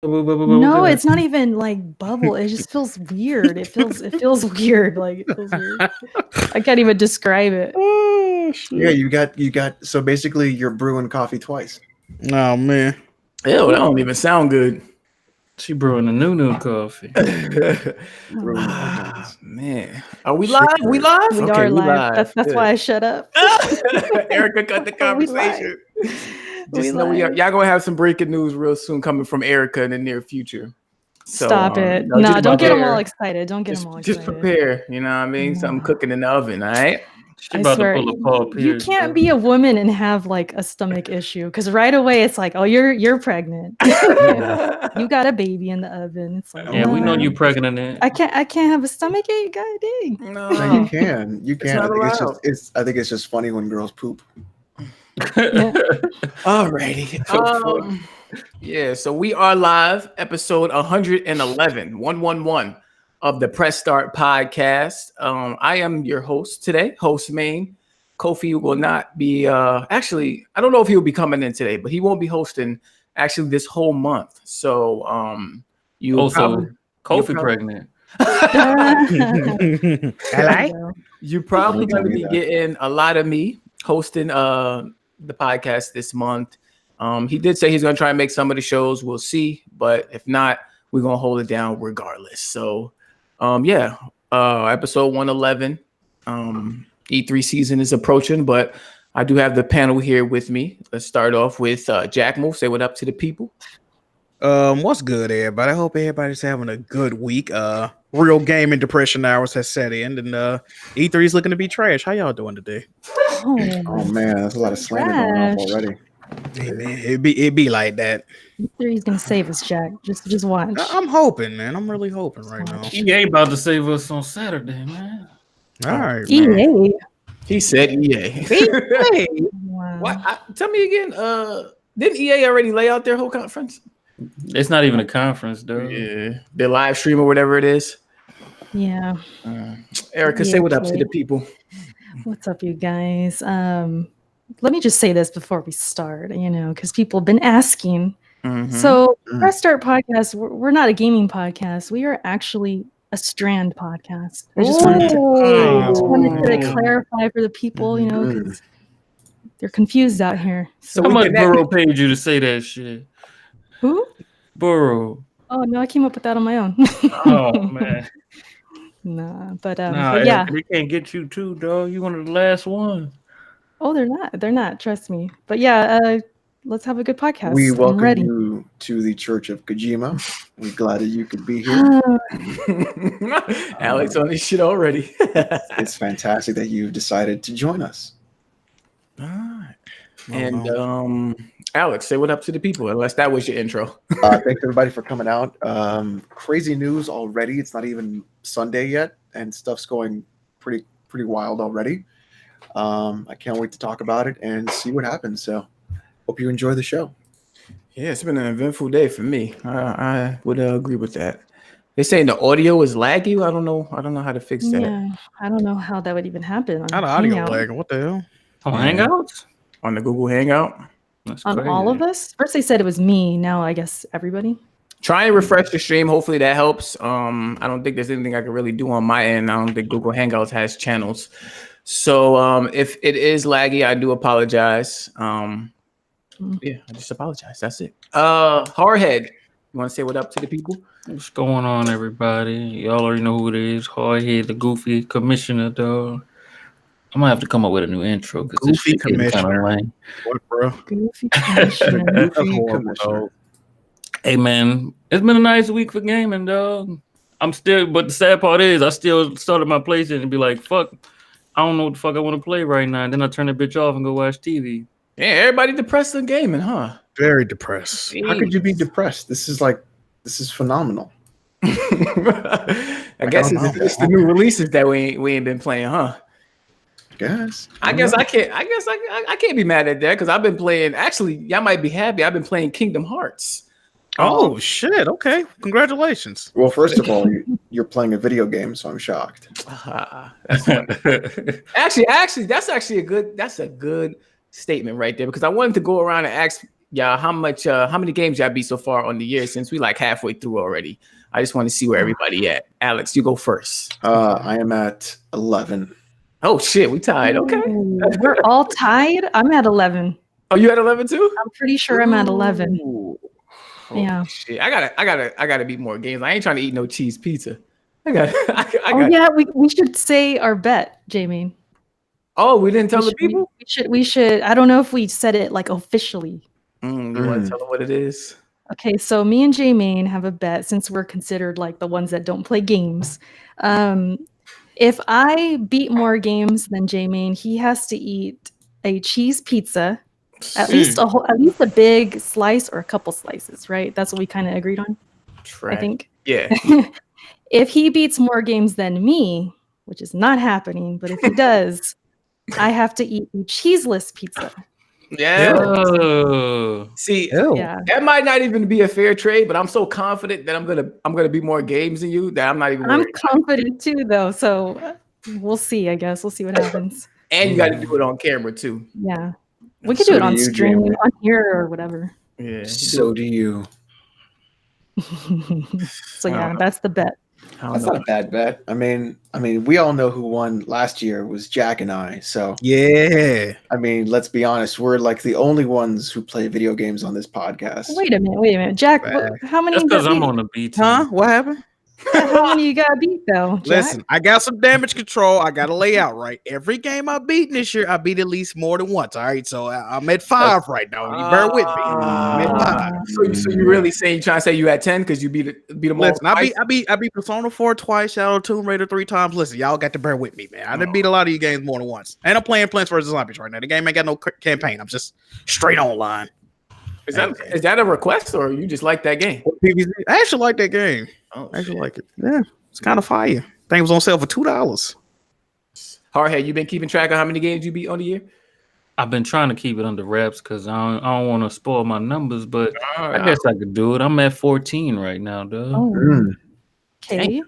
No, it's not even like bubble. It just feels weird. It feels weird. Like it feels weird. I can't even describe it. Oh shit. Yeah, you got. So basically, you're brewing coffee twice. Oh man. Ew, that don't even sound good. She brewing a new coffee. Brewing all kinds. Man, are we live? We live? We Okay, are live. That's why I shut up. Erica cut the conversation. Just know y'all gonna have some breaking news real soon coming from Erica in the near future. So, Stop it. No, don't get them all excited. Don't get them all excited. Just prepare. You know what I mean? Something cooking in the oven, all right? She about to pull a Paul Pierce. You can't be a woman and have like a stomach issue because right away it's like, oh, you're pregnant. You got a baby in the oven. It's like, yeah, we know you pregnant. I can't have a stomach ache, god dang. No, you can. You can. I think it's just funny when girls poop. Alrighty. Yeah, so we are live, episode 111 of the Press Start podcast. I am your host today, host main. Kofi will not be actually, I don't know if he'll be coming in today, but he won't be hosting actually this whole month. So you also Kofi pregnant. You're probably going to be getting a lot of me hosting the podcast this month. He did say he's going to try and make some of the shows. We'll see, but if not, we're going to hold it down regardless. So episode 111. E3 season is approaching, but I do have the panel here with me. Let's start off with Jack Move. Say what up to the people. What's good, everybody? I hope everybody's having a good week. Real gaming depression hours has set in, and E3 is looking to be trash. How y'all doing today? Oh man, there's a lot of slander going on already. Hey man, it be like that. E3 is gonna save us, Jack. Just watch. I'm hoping, man. I'm really hoping right now. EA about to save us on Saturday, man. All right, EA. man. He said EA. Wow. What? Tell me again. Didn't EA already lay out their whole conference? It's not even a conference, though. Yeah, their live stream or whatever it is. Yeah. Erica, say what up to the people. What's up, you guys? Let me just say this before we start, because people have been asking. Mm-hmm. So, Press Start Podcast, we're not a gaming podcast. We are actually a Strand podcast. I just wanted to clarify for the people, because they're confused out here. So how much Burrow paid you to say that shit? Who? Burrow. Oh, no, I came up with that on my own. Oh, man. But yeah. They can't get you too, dog. You one of the last ones. Oh, they're not. They're not. Trust me. But yeah, let's have a good podcast. We welcome you to the Church of Kojima. We're glad that you could be here. Alex on this shit already. It's fantastic that you've decided to join us. All right. And Alex, say what up to the people, unless that was your intro. Thanks everybody for coming out. Crazy news already. It's not even Sunday yet, and stuff's going pretty wild already. I can't wait to talk about it and see what happens. So hope you enjoy the show. Yeah, it's been an eventful day for me. I would agree with that. They're saying the audio is laggy. I don't know how to fix that. Yeah, I don't know how that would even happen. How the audio lagging? What the hell? On Hangouts? On the Google Hangout? That's on crazy. all of us? First they said it was me. Now I guess everybody. Try and refresh the stream. Hopefully that helps. I don't think there's anything I can really do on my end. I don't think Google Hangouts has channels. So if it is laggy, I do apologize. Yeah, I just apologize. That's it. Hardhead, you want to say what up to the people? What's going on, everybody? Y'all already know who it is. Hardhead, the goofy commissioner, dog. I'm gonna have to come up with a new intro because this shit is kind of lame. What, bro? Goofy commissioner. Commissioner. Hey, man, it's been a nice week for gaming, dog. But the sad part is, I still started my PlayStation and be like, fuck, I don't know what the fuck I want to play right now. And then I turn the bitch off and go watch TV. Yeah, everybody depressed in gaming, huh? Very depressed. How could you be depressed? This is phenomenal. I guess it's the new releases that we ain't been playing, huh? I guess I can't be mad at that because I've been playing. Actually, y'all might be happy. I've been playing Kingdom Hearts. Oh shit! Okay, congratulations. Well, first of all, you're playing a video game, so I'm shocked. Actually, that's a good statement right there because I wanted to go around and ask y'all how many games y'all beat so far on the year since we like halfway through already. I just want to see where everybody at. Alex, you go first. I am at 11. Oh shit, we tied. Okay. Ooh, we're all tied. I'm at 11. Oh, you at 11 too? I'm pretty sure I'm at 11. Ooh. Yeah. Shit. I gotta beat more games. I ain't trying to eat no cheese pizza. I got. Yeah, we should say our bet, Jamie. Oh, we didn't tell the people? We should. I don't know if we said it like officially. You want to tell them what it is? Okay, so me and J-Main have a bet since we're considered like the ones that don't play games. If I beat more games than J-Main, he has to eat a cheese pizza, at least a big slice or a couple slices, right? That's what we kind of agreed on. I think. Yeah. If he beats more games than me, which is not happening, but if he does, I have to eat a cheeseless pizza. Yeah. Oh. See, Yeah. that might not even be a fair trade, but I'm so confident that I'm gonna be more games than you that I'm not even worried. I'm confident too, though. So we'll see. I guess we'll see what happens. And you got to do it on camera too. Yeah, we could So do it do on you, stream, Jamie. on here or whatever. Yeah. So do you. So yeah, that's the bet. That's not a bad bet. I mean, we all know who won last year was Jack and I. So Yeah. I mean, let's be honest. We're like the only ones who play video games on this podcast. Wait a minute, Jack. How many? That's because you I'm got on the B team. Huh? What happened? beat? How many you got beat though? Jack? Listen, I got some damage control. I got to lay out right. Every game I beat this year, I beat at least more than once. All right, so I'm at 5 right now. You bear with me. I'm at 5. So you really saying you trying to say you at 10 because you beat them all? Listen, I beat Persona 4 twice, Shadow Tomb Raider 3 times. Listen, y'all got to bear with me, man. I done beat a lot of you games more than once. And I'm playing Plants vs. Zombies right now. The game ain't got no campaign. I'm just straight online. Is that a request or you just like that game? I actually like that game. Oh, I actually like it. Yeah, it's kind of fire. Thing was on sale for $2. Hardhead, you been keeping track of how many games you beat on the year? I've been trying to keep it under wraps because I don't want to spoil my numbers, but Right. I guess I could do it. I'm at 14 right now, dog. Oh, okay.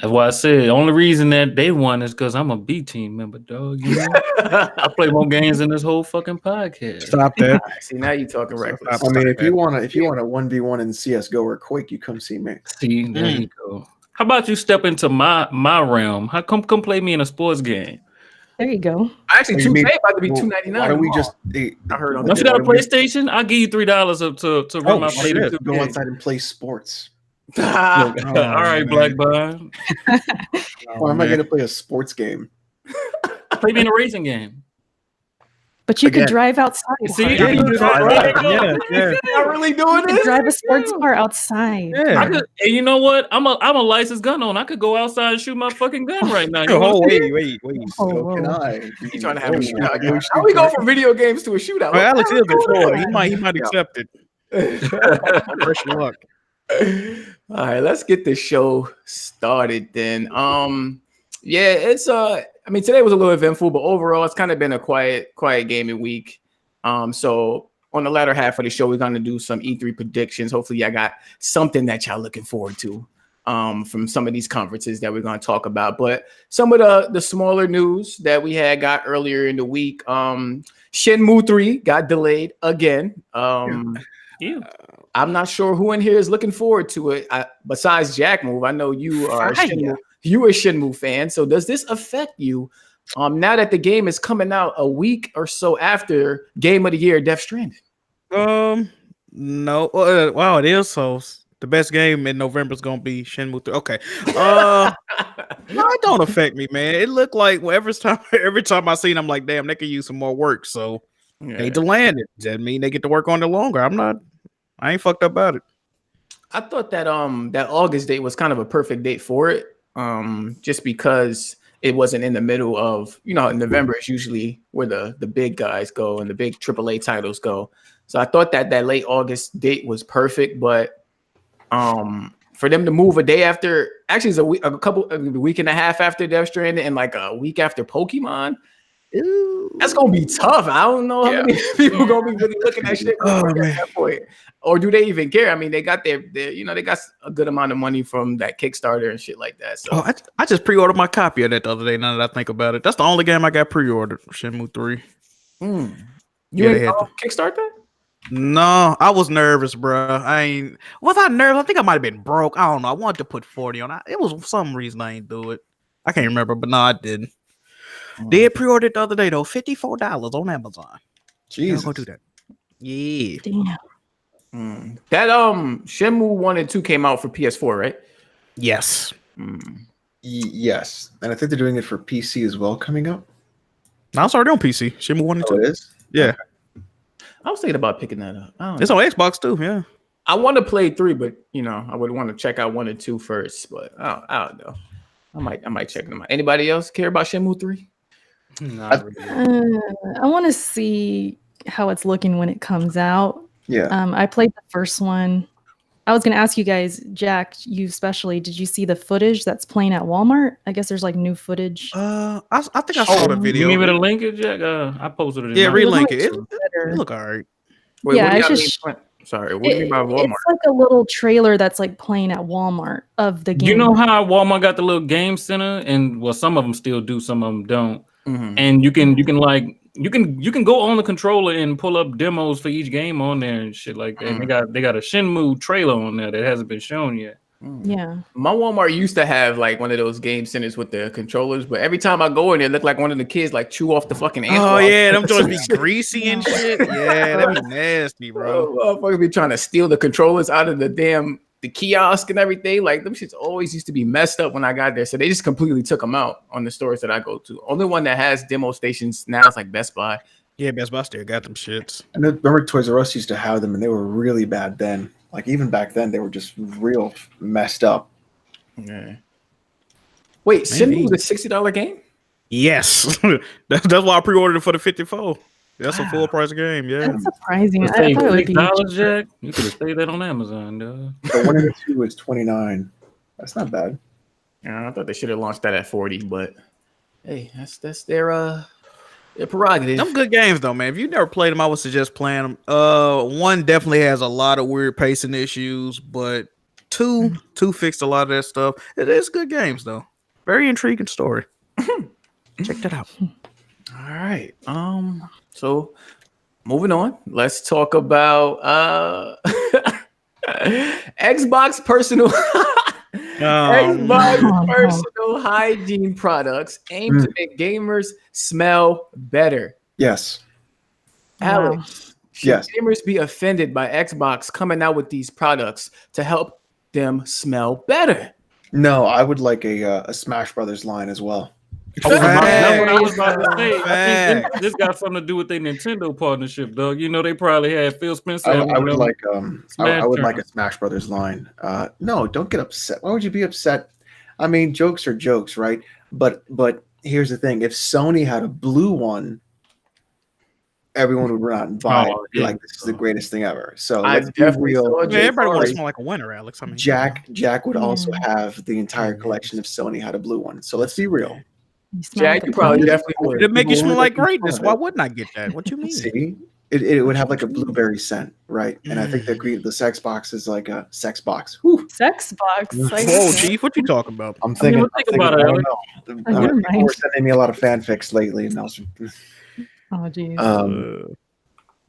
That's why I said the only reason that they won is because I'm a B team member, dog. You know? I play more games than this whole fucking podcast. Stop that. See, now you talking reckless. I mean, if you want a 1v1 in CS:GO or Quake, you come see me. See, there you go. How about you step into my realm? How come play me in a sports game? There you go. Actually, You mean- about to be Well, $2.99. Why don't we just I heard on Don't you got a PlayStation? I'll give you $3 to run my shit. PlayStation. go outside and play sports? All right, man. Black Bar. Why am I going to play a sports game? Play me in a racing game. But you Again. could drive outside. See, Hardy. Yeah, you do that. Right. Yeah, yeah. Not really doing You could this. drive a sports car outside. I Yeah. could, and you know what? I'm a licensed gun owner. I could go outside and shoot my fucking gun right now. You Oh, wanna see it? wait. Oh, So can whoa. I? You trying to have a Oh, shootout? How we go from video games to a shootout? Well, Alex is in What? Florida. He might accept it. Fresh luck. All right, let's get the show started then. Yeah, it's I mean, today was a little eventful, but overall, it's kind of been a quiet gaming week. So on the latter half of the show, we're gonna do some E3 predictions. Hopefully, I got something that y'all looking forward to from some of these conferences that we're gonna talk about. But some of the smaller news that we got earlier in the week, Shenmue 3 got delayed again. Yeah. I'm not sure who in here is looking forward to it. Besides Jack Move, I know you are a Shenmue fan. So does this affect you now that the game is coming out a week or so after Game of the Year, Death Stranding? No. Wow, it is. So the best game in November is gonna be Shenmue 3. Okay. No, it don't affect me, man. It looked like every time I see it, I'm like, damn, they could use some more work. So they delaying it. Does that mean they get to work on it longer? I ain't fucked up about it. I thought that that August date was kind of a perfect date for it. Just because it wasn't in the middle of, November is usually where the big guys go and the big AAA titles go. So I thought that late August date was perfect, but for them to move a day after, actually it's a week and a half after Death Stranding and like a week after Pokemon. That's gonna be tough. I don't know how many people are gonna be really looking at shit at that point. Or do they even care? I mean, they got they got a good amount of money from that Kickstarter and shit like that. So I just pre-ordered my copy of that the other day. Now that I think about it, that's the only game I got pre-ordered for Shenmue 3. You Yeah, ain't Kickstart that? No, I was nervous, bro. Was I nervous? I think I might have been broke. I don't know. I wanted to put 40 on. It was for some reason I ain't do it. I can't remember, but no, I didn't. Did pre-order it the other day though, $54 on Amazon. Jesus. Y'all gonna do that? Yeah. Damn. That Shenmue 1 and 2 came out for PS4, right? Yes. Yes, and I think they're doing it for PC as well coming up. No, it's already on PC. Shenmue 1 and 2. It is. Yeah. Okay. I was thinking about picking that up. I don't It's know. on Xbox too. Yeah. I want to play 3, but I would want to check out 1 and 2 first. But I don't know. I might check them out. Anybody else care about Shenmue 3? Not really. I want to see how it's looking when it comes out. Yeah. I played the first one. I was going to ask you guys, Jack, you especially, did you see the footage that's playing at Walmart? I guess there's like new footage. I think I saw the video. You need me to link it, Jack? I posted it. Yeah, in my- relink it. Better. It look all right. Wait, Yeah, what do it's y'all just- mean? Sorry, what do you mean by Walmart? It's like a little trailer that's like playing at Walmart of the game. You know how Walmart got the little game center, and well, some of them still do, some of them don't. Mhm. And you can go on the controller and pull up demos for each game on there and shit like that. And they got a Shenmue trailer on there that hasn't been shown yet. Yeah. My Walmart used to have like one of those game centers with the controllers, but every time I go in there, it looked like one of the kids like chew off the fucking ant. Oh yeah, them joints be greasy and shit. Yeah, that be nasty, bro. Motherfuckers be trying to steal the controllers out of the kiosk and everything. Like them shits always used to be messed up when I got there, so they just completely took them out on the stores that I go to. Only one that has demo stations now is like Best Buy. Yeah, Best Buy still got them shits. I remember Toys R Us used to have them, and they were really bad then. Like even back then, they were just real messed up. Yeah. Wait, Shenmue was a $60 game? Yes, that's why I pre-ordered it for the 54. That's a full price game. Yeah. That's surprising. I Save thought it would be $6, Jack. You could have stayed that on Amazon, dog. The 1 and 2 is $29. That's not bad. Yeah, I thought they should have launched that at 40, but hey, that's their prerogative. Them good games though, man. If you never played them, I would suggest playing them. 1 definitely has a lot of weird pacing issues, but 2 fixed a lot of that stuff. It is good games though. Very intriguing story. Check that out. All right. So moving on, let's talk about Xbox personal Xbox personal hygiene products aimed to make gamers smell better. Yes. Alex, should Yes. gamers be offended by Xbox coming out with these products to help them smell better? No, I would like a Smash Brothers line as well. That's what I was about to say. I think Facts. this got something to do with their Nintendo partnership, dog. You know, they probably had Phil Spencer. I having would them like Smash I would like a Brothers. Smash Brothers line. No, don't get upset. Why would you be upset? I mean, jokes are jokes, right? But here's the thing: if Sony had a blue one, everyone would run out and buy it. Oh, Be yeah. like, this is the greatest thing ever. So I let's be definitely real. saw Yeah, everybody wants to Sorry. smell like a winner, Alex. I mean, Jack would also have the entire collection if Sony had a blue one. So let's be real. You smell Jack, like you a probably pony? definitely would. it'd make you People smell would like make fun of greatness. it. Why wouldn't I get that? What you mean? See, it would have like a blueberry scent, right? And I think the sex box is like a sex box. Whew. Sex box. Like, Whoa, Chief, what you talking about? I'm thinking. think about it, I don't Alex. know. Oh, never People mind. were sending me a lot of fanfics lately, and I was, oh, geez.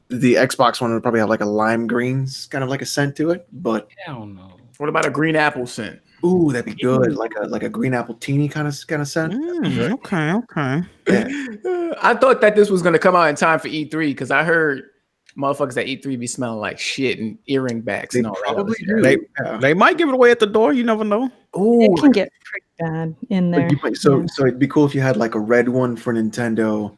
the Xbox one would probably have like a lime greens, kind of like a scent to it. But Hell no. What about a green apple scent? ooh, that'd be good, like a green apple teeny kind of scent. Okay. Yeah. I thought that this was going to come out in time for E3 because I heard motherfuckers at E3 be smelling like shit and earring backs They and all that. probably other do. shit. Yeah. They might give it away at the door. You never know. Ooh, It can get pretty bad in there. so Yeah. it'd be cool if you had like a red one for Nintendo,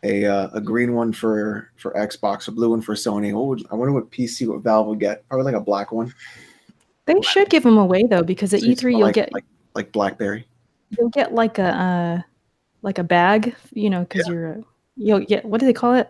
a green one for Xbox, a blue one for Sony. I wonder what Valve would get. Probably like a black one. They should give them away though, because at So you E3 smell you'll like, get like BlackBerry. like a bag, because you'll get, what do they call it?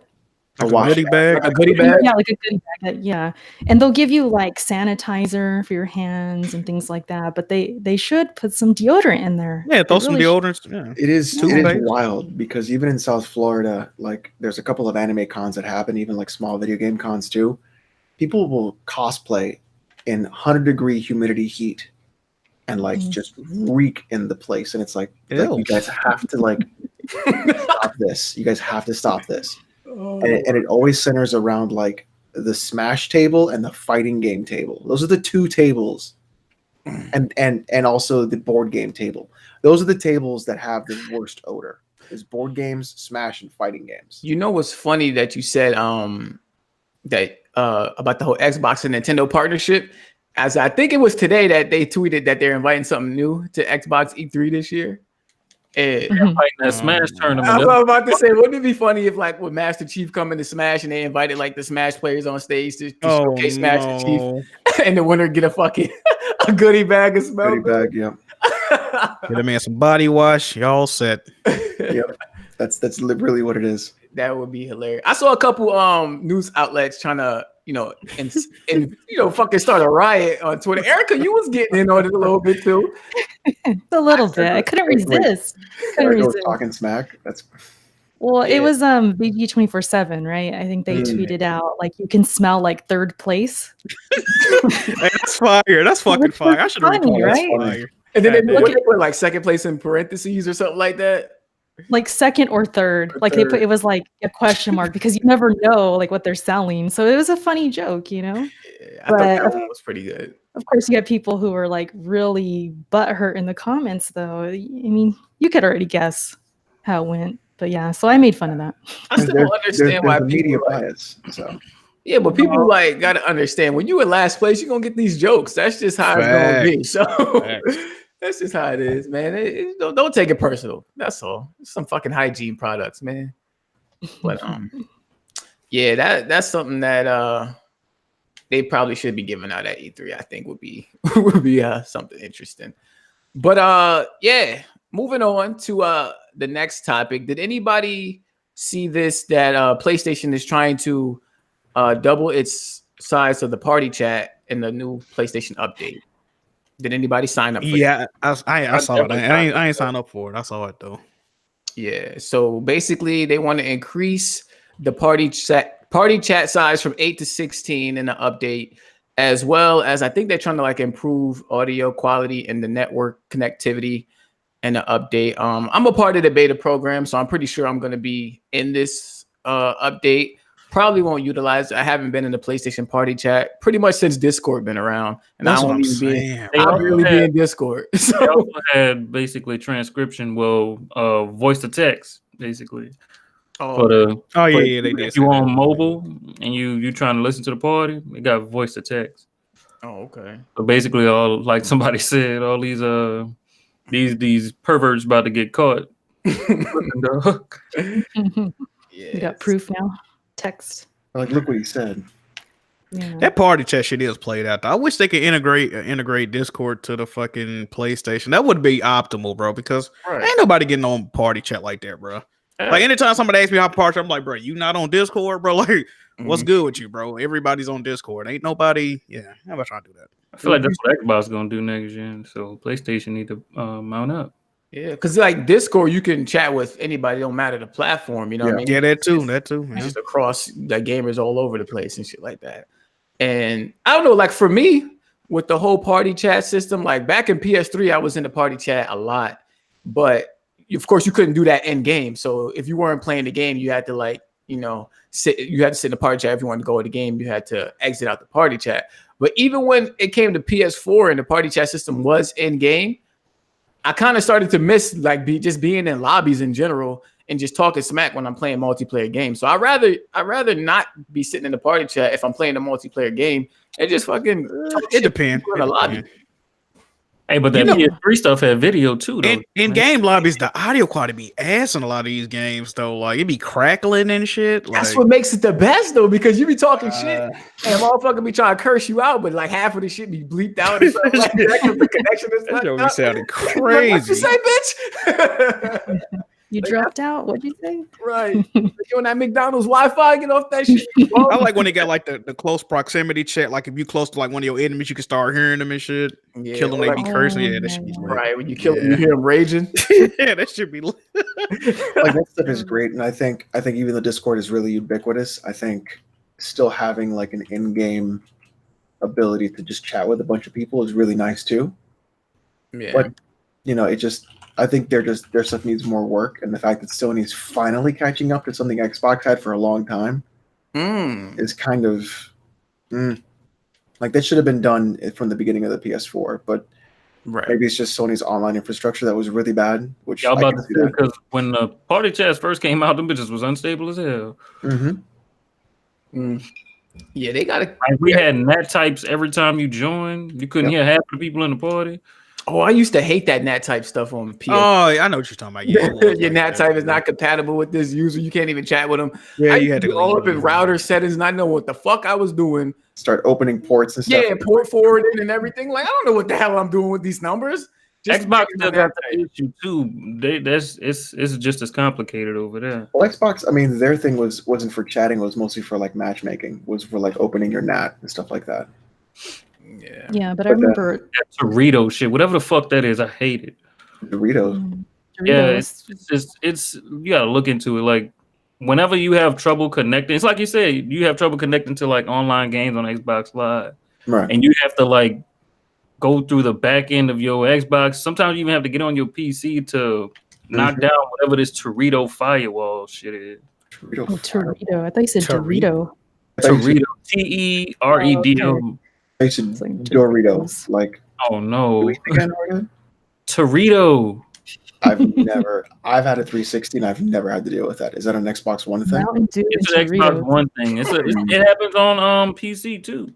A Like wash goodie bag. Like a goodie bag? Yeah, like a goodie bag. Yeah, and they'll give you like sanitizer for your hands and things like that. But they should put some deodorant in there. Yeah, throw They some really deodorants. Yeah. It is Toothpaste. wild because even in South Florida, like there's a couple of anime cons that happen, even like small video game cons too. People will cosplay in 100-degree humidity heat and like just reek in the place, and it's like Ew. you guys have to like stop this. You guys have to stop this. And it always centers around like the Smash table and the fighting game table. Those are the two tables, and also the board game table. Those are the tables that have the worst odor. Is board games, Smash, and fighting games. You know what's funny that you said that about the whole Xbox and Nintendo partnership? As I think it was today that they tweeted that they're inviting something new to Xbox E3 this year. And fighting that Smash tournament. I was about to say, wouldn't it be funny if like with Master Chief coming to Smash and they invited like the Smash players on stage to showcase Master Chief, and the winner get a fucking a goodie bag of smell. Goodie bag, yeah. Get a man some body wash. Y'all set. Yep. That's really what it is. That would be hilarious. I saw a couple news outlets trying to, fucking start a riot on Twitter. Erica, you was getting in on it a little bit too. A little bit. I couldn't resist. Talking smack. Well, it was BG 24/7, right? I think they tweeted out like you can smell like third place. Hey, that's fire. That's fucking fire. I should have right? And then they put like second place in parentheses or something like that. Like second or third. They put it was like a question mark because you never know like what they're selling. So it was a funny joke, Yeah, I thought that was pretty good. Of course, you get people who are like really butthurt in the comments, though. I mean, you could already guess how it went. But yeah, so I made fun of that. I still don't understand why media people bias. So yeah, but people like got to understand when you in last place, you're gonna get these jokes. That's just how it's gonna be. So that's just how it is, man. Don't take it personal. That's all. It's some fucking hygiene products, man. But yeah, that's something that they probably should be giving out at E3. I think would be something interesting. But yeah, moving on to the next topic. Did anybody see this that PlayStation is trying to double its size of the party chat in the new PlayStation update? Did anybody sign up for it? I saw it. I ain't signed up for it. I saw it though. Yeah. So basically they want to increase the party chat size from 8 to 16 in the update, as well as I think they're trying to like improve audio quality and the network connectivity in the update. I'm a part of the beta program, so I'm pretty sure I'm going to be in this update. Probably won't utilize it. I haven't been in the PlayStation party chat pretty much since Discord been around, and I won't even be in Discord. So they also had basically transcription, voice to text, basically. They did. If you on mobile and you trying to listen to the party, it got voice to text. Oh, okay. So basically, all like somebody said, all these perverts about to get caught. You got proof now. Text. Like, look what he said. Yeah. That party chat shit is played out. I wish they could integrate Discord to the fucking PlayStation. That would be optimal, bro. Because ain't nobody getting on party chat like that, bro. Like anytime somebody asks me how party, I'm like, bro, you not on Discord, bro? Like, what's good with you, bro? Everybody's on Discord. Ain't nobody. Yeah, how about trying to do that? I feel like that's what Xbox gonna do next gen. So PlayStation need to mount up. Yeah, because like Discord, you can chat with anybody. Don't matter the platform, you know what I mean? Yeah, that too. It's just across the gamers all over the place and shit like that. And I don't know, like for me, with the whole party chat system, like back in PS3, I was in the party chat a lot, but of course you couldn't do that in game. So if you weren't playing the game, you had to like, sit in the party chat. If you wanted to go to the game, you had to exit out the party chat. But even when it came to PS4 and the party chat system was in game, I kind of started to miss like just being in lobbies in general and just talking smack when I'm playing multiplayer games. So I'd rather not be sitting in the party chat if I'm playing a multiplayer game and just fucking it depends in the lobby. Hey, but that PS3 stuff had video too, though. In game lobbies, the audio quality be ass in a lot of these games, though. Like it be crackling and shit. Like, that's what makes it the best, though, because you be talking shit and motherfucker be trying to curse you out, but like half of the shit be bleeped out and stuff like that. The connection is that be sounding crazy. Like, what you say, bitch? You dropped out? What'd you say? Right. You on that McDonald's Wi-Fi? Get off that shit. I like when they got like the close proximity chat. Like if you close to like one of your enemies, you can start hearing them and shit. Yeah, kill them, they be cursing. Yeah, that should be lit. Right. When you kill them, you hear them raging. Yeah, that should be lit. Like that stuff is great, and I think even though Discord is really ubiquitous, I think still having like an in-game ability to just chat with a bunch of people is really nice too. Yeah. But it just. I think their stuff needs more work, and the fact that Sony's finally catching up to something Xbox had for a long time is kind of like that should have been done from the beginning of the PS4, but maybe it's just Sony's online infrastructure that was really bad. Which I'm about to say, because when the party chats first came out, them bitches was unstable as hell. Yeah, they got it. We had nat types every time you joined. You couldn't hear half of the people in the party. Oh, I used to hate that nat type stuff on PS. Oh, I know what you're talking about. Yeah, your nat type is not compatible with this user. You can't even chat with them. Yeah, you had to go all up in router settings, and I know what the fuck I was doing. Start opening ports and stuff. Yeah, port forwarding and everything. Like I don't know what the hell I'm doing with these numbers. Xbox still got that issue too. It's just as complicated over there. Well, Xbox, I mean, their thing wasn't for chatting. It was mostly for like matchmaking. Was for like opening your NAT and stuff like that. Yeah, but I remember that Dorito shit, whatever the fuck that is. I hate it. Doritos. Yeah, it's you gotta look into it. Like whenever you have trouble connecting, it's like you said, you have trouble connecting to like online games on Xbox Live, right? And you have to like go through the back end of your Xbox. Sometimes you even have to get on your PC to knock down whatever this Dorito firewall shit is. Dorito. I thought you said Dorito. Dorito. T-E-R-E-D-O. I said Doritos. Like, oh no. Dorito. I've had a 360 and I've never had to deal with that. Is that an Xbox One thing? It's an Xbox One thing. It happens on PC too.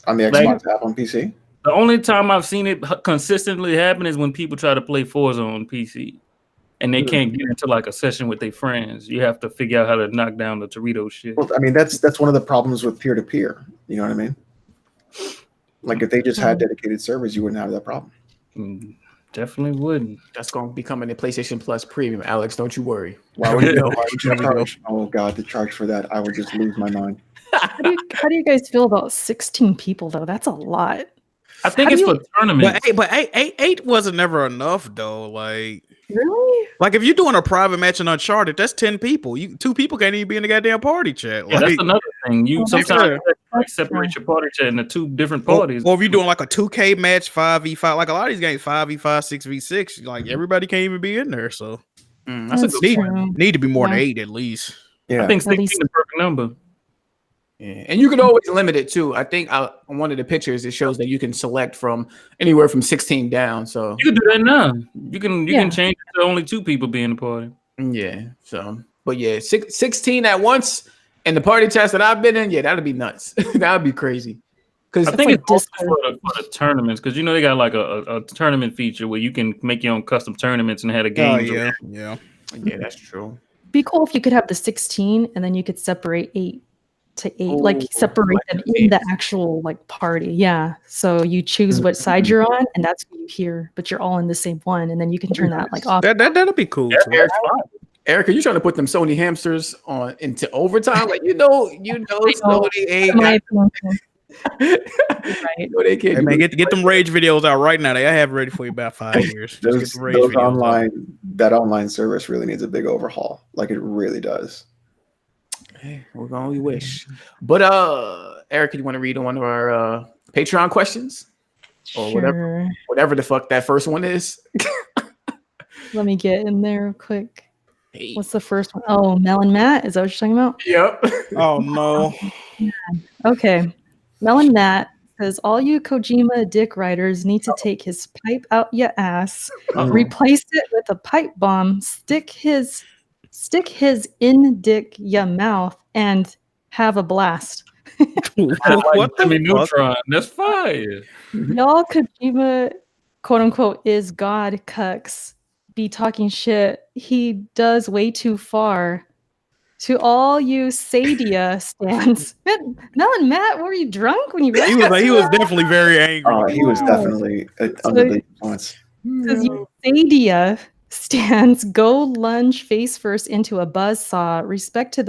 On the Xbox app on PC? The only time I've seen it consistently happen is when people try to play Forza on PC and they can't get into like a session with their friends. You have to figure out how to knock down the Dorito shit. Well, I mean, that's one of the problems with peer-to-peer. You know what I mean? Like if they just had dedicated servers, you wouldn't have that problem. Definitely wouldn't. That's going to be coming to PlayStation Plus Premium, Alex. Don't you worry. Why would you charge? Oh God, the charge for that, I would just lose my mind. How do you guys feel about 16 people though? That's a lot. I think it's for tournaments. But eight wasn't never enough though. Like really? Like if you're doing a private match in Uncharted, that's 10 people. Two people can't even be in the goddamn party chat. Yeah, that's another thing. You sometimes separate your party chat into two different parties. Or if you're doing like a 2K match, 5v5, like a lot of these games, 5v5, 6v6, like everybody can't even be in there. So that's a good point. Need to be more than 8 at least. Yeah. I think 16 is the perfect number. Yeah. And you can always limit it too. I think on one of the pictures it shows that you can select from anywhere from 16 down. So you can do that now. You can change it to only 2 people being in the party. Yeah. So, but yeah, 16 at once, and the party chats that I've been in, that'd be nuts. That'd be crazy. Because I think it's also for the tournaments. Because they got like a tournament feature where you can make your own custom tournaments and have a game. Oh, yeah, that's true. Be cool if you could have the 16 and then you could separate 8 to 8, like separate them in the actual like party. Yeah. So you choose what side you're on, and that's what you hear, but you're all in the same one, and then you can turn that like off. That'll be cool. Eric, are you trying to put them Sony hamsters on into overtime? Like Sony ain't got right. They can't. Hey, man, get them rage videos out right now. They have ready for you about 5 years. Those that online service really needs a big overhaul. Like it really does. Hey, we're gonna only wish. But Eric, you want to read one of our Patreon questions? Or whatever the fuck that first one is. Let me get in there real quick. Hey. What's the first one? Oh, Melon Matt? Is that what you're talking about? Yep. Oh no. Okay. Melon Matt says all you Kojima dick riders need to take his pipe out your ass, replace it with a pipe bomb, stick his in dick ya mouth, and have a blast. What neutron? That's fire. Y'all Kojima, quote unquote, is God cucks. Be talking shit. He does way too far. To all you Sadia stands. Melon Matt, were you drunk when you read he was definitely very angry. He was definitely under the influence. Says you Sadia stands, go lunge face first into a buzzsaw. Respect to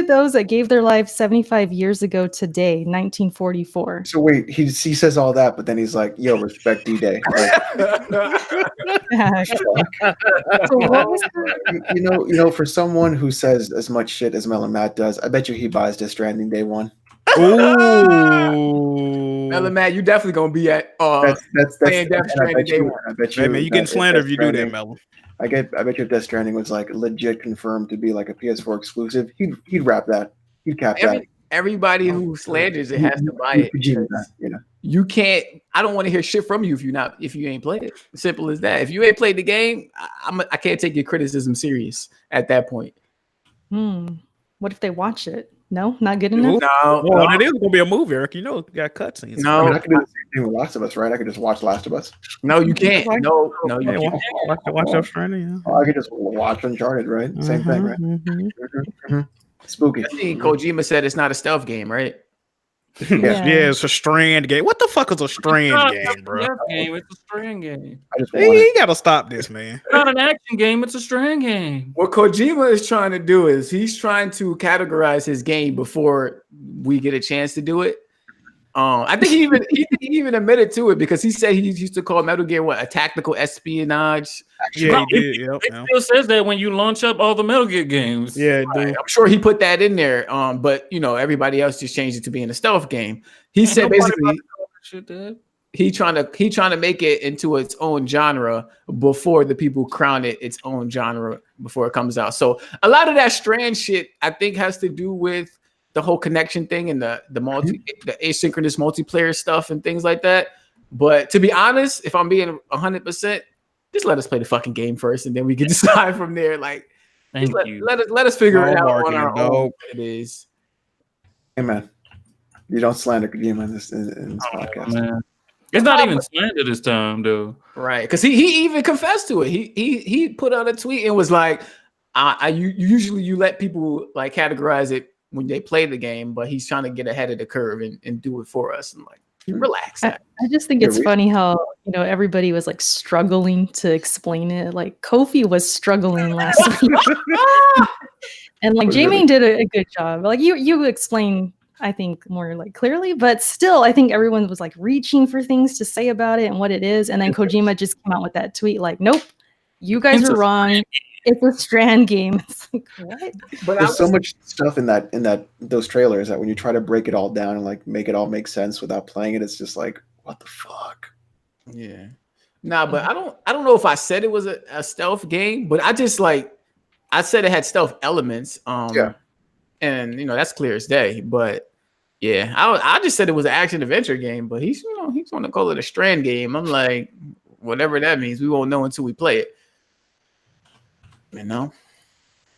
those that gave their lives 75 years ago today, 1944. So wait, he says all that, but then he's like, "Yo, respect D-Day." For someone who says as much shit as Melon Matt does, I bet you he buys Death Stranding day one. Melon brother Matt, you definitely gonna be at that's playing Death and I Stranding bet day you, one. I bet Hey you, man, you getting that if slander Death if you do that, Stranding- Melon. I bet your Death Stranding was like legit confirmed to be like a PS4 exclusive. He'd wrap that. He'd cap that. Everybody who slanders it has to buy it. because You know. You can't. I don't want to hear shit from you if you ain't played it. Simple as that. If you ain't played the game, I can't take your criticism serious at that point. What if they watch it? No, not good enough. Well, it is gonna be a movie, Eric. You know, got cutscenes. I mean, I could do the same thing with Last of Us, right? I could just watch Last of Us. No, you can't. No, you Hey, can't. watch Death Stranding. I could just watch Uncharted, right? Same thing, right? Spooky. I think Kojima said it's not a stealth game, right? Yeah, it's a strand game. What the fuck is a strand game, bro? It's a strand game. I just He gotta stop this, man. It's not an action game. It's a strand game. What Kojima is trying to do is he's trying to categorize his game before we get a chance to do it. I think he even admitted to it because he said he used to call Metal Gear a tactical espionage. Yeah, he did. It still says that when you launch up all the Metal Gear games. Yeah, I'm sure he put that in there. But everybody else just changed it to being a stealth game. He said basically he trying to make it into its own genre before the people crown it its own genre before it comes out. So a lot of that strand shit I think has to do with the whole connection thing and the asynchronous multiplayer stuff and things like that. But to be honest, if I'm being 100%, just let us play the fucking game first, and then we can decide from there. Like, let us figure it out on our own. What it is. Hey man, you don't slander Kojima in this podcast. Man. It's not even slander this time, though. Right? Because he even confessed to it. He put out a tweet and was like, usually you let people like categorize it when they play the game, but he's trying to get ahead of the curve and do it for us. And like, relax. I just think it's funny how everybody was like struggling to explain it. Like Kofi was struggling last week, and like J-Main did a good job. Like you explained, I think, more like clearly, but still, I think everyone was like reaching for things to say about it and what it is. And then Kojima just came out with that tweet, like, "Nope, you guys are wrong. It's a strand game." It's like, what? But there's so much stuff in those trailers that when you try to break it all down and like make it all make sense without playing it, it's just like, what the fuck? Yeah. Nah, but I don't know if I said it was a stealth game, but I just I said it had stealth elements. Yeah. And that's clear as day. But yeah, I just said it was an action adventure game, but he's going to call it a strand game. I'm like, whatever that means, we won't know until we play it.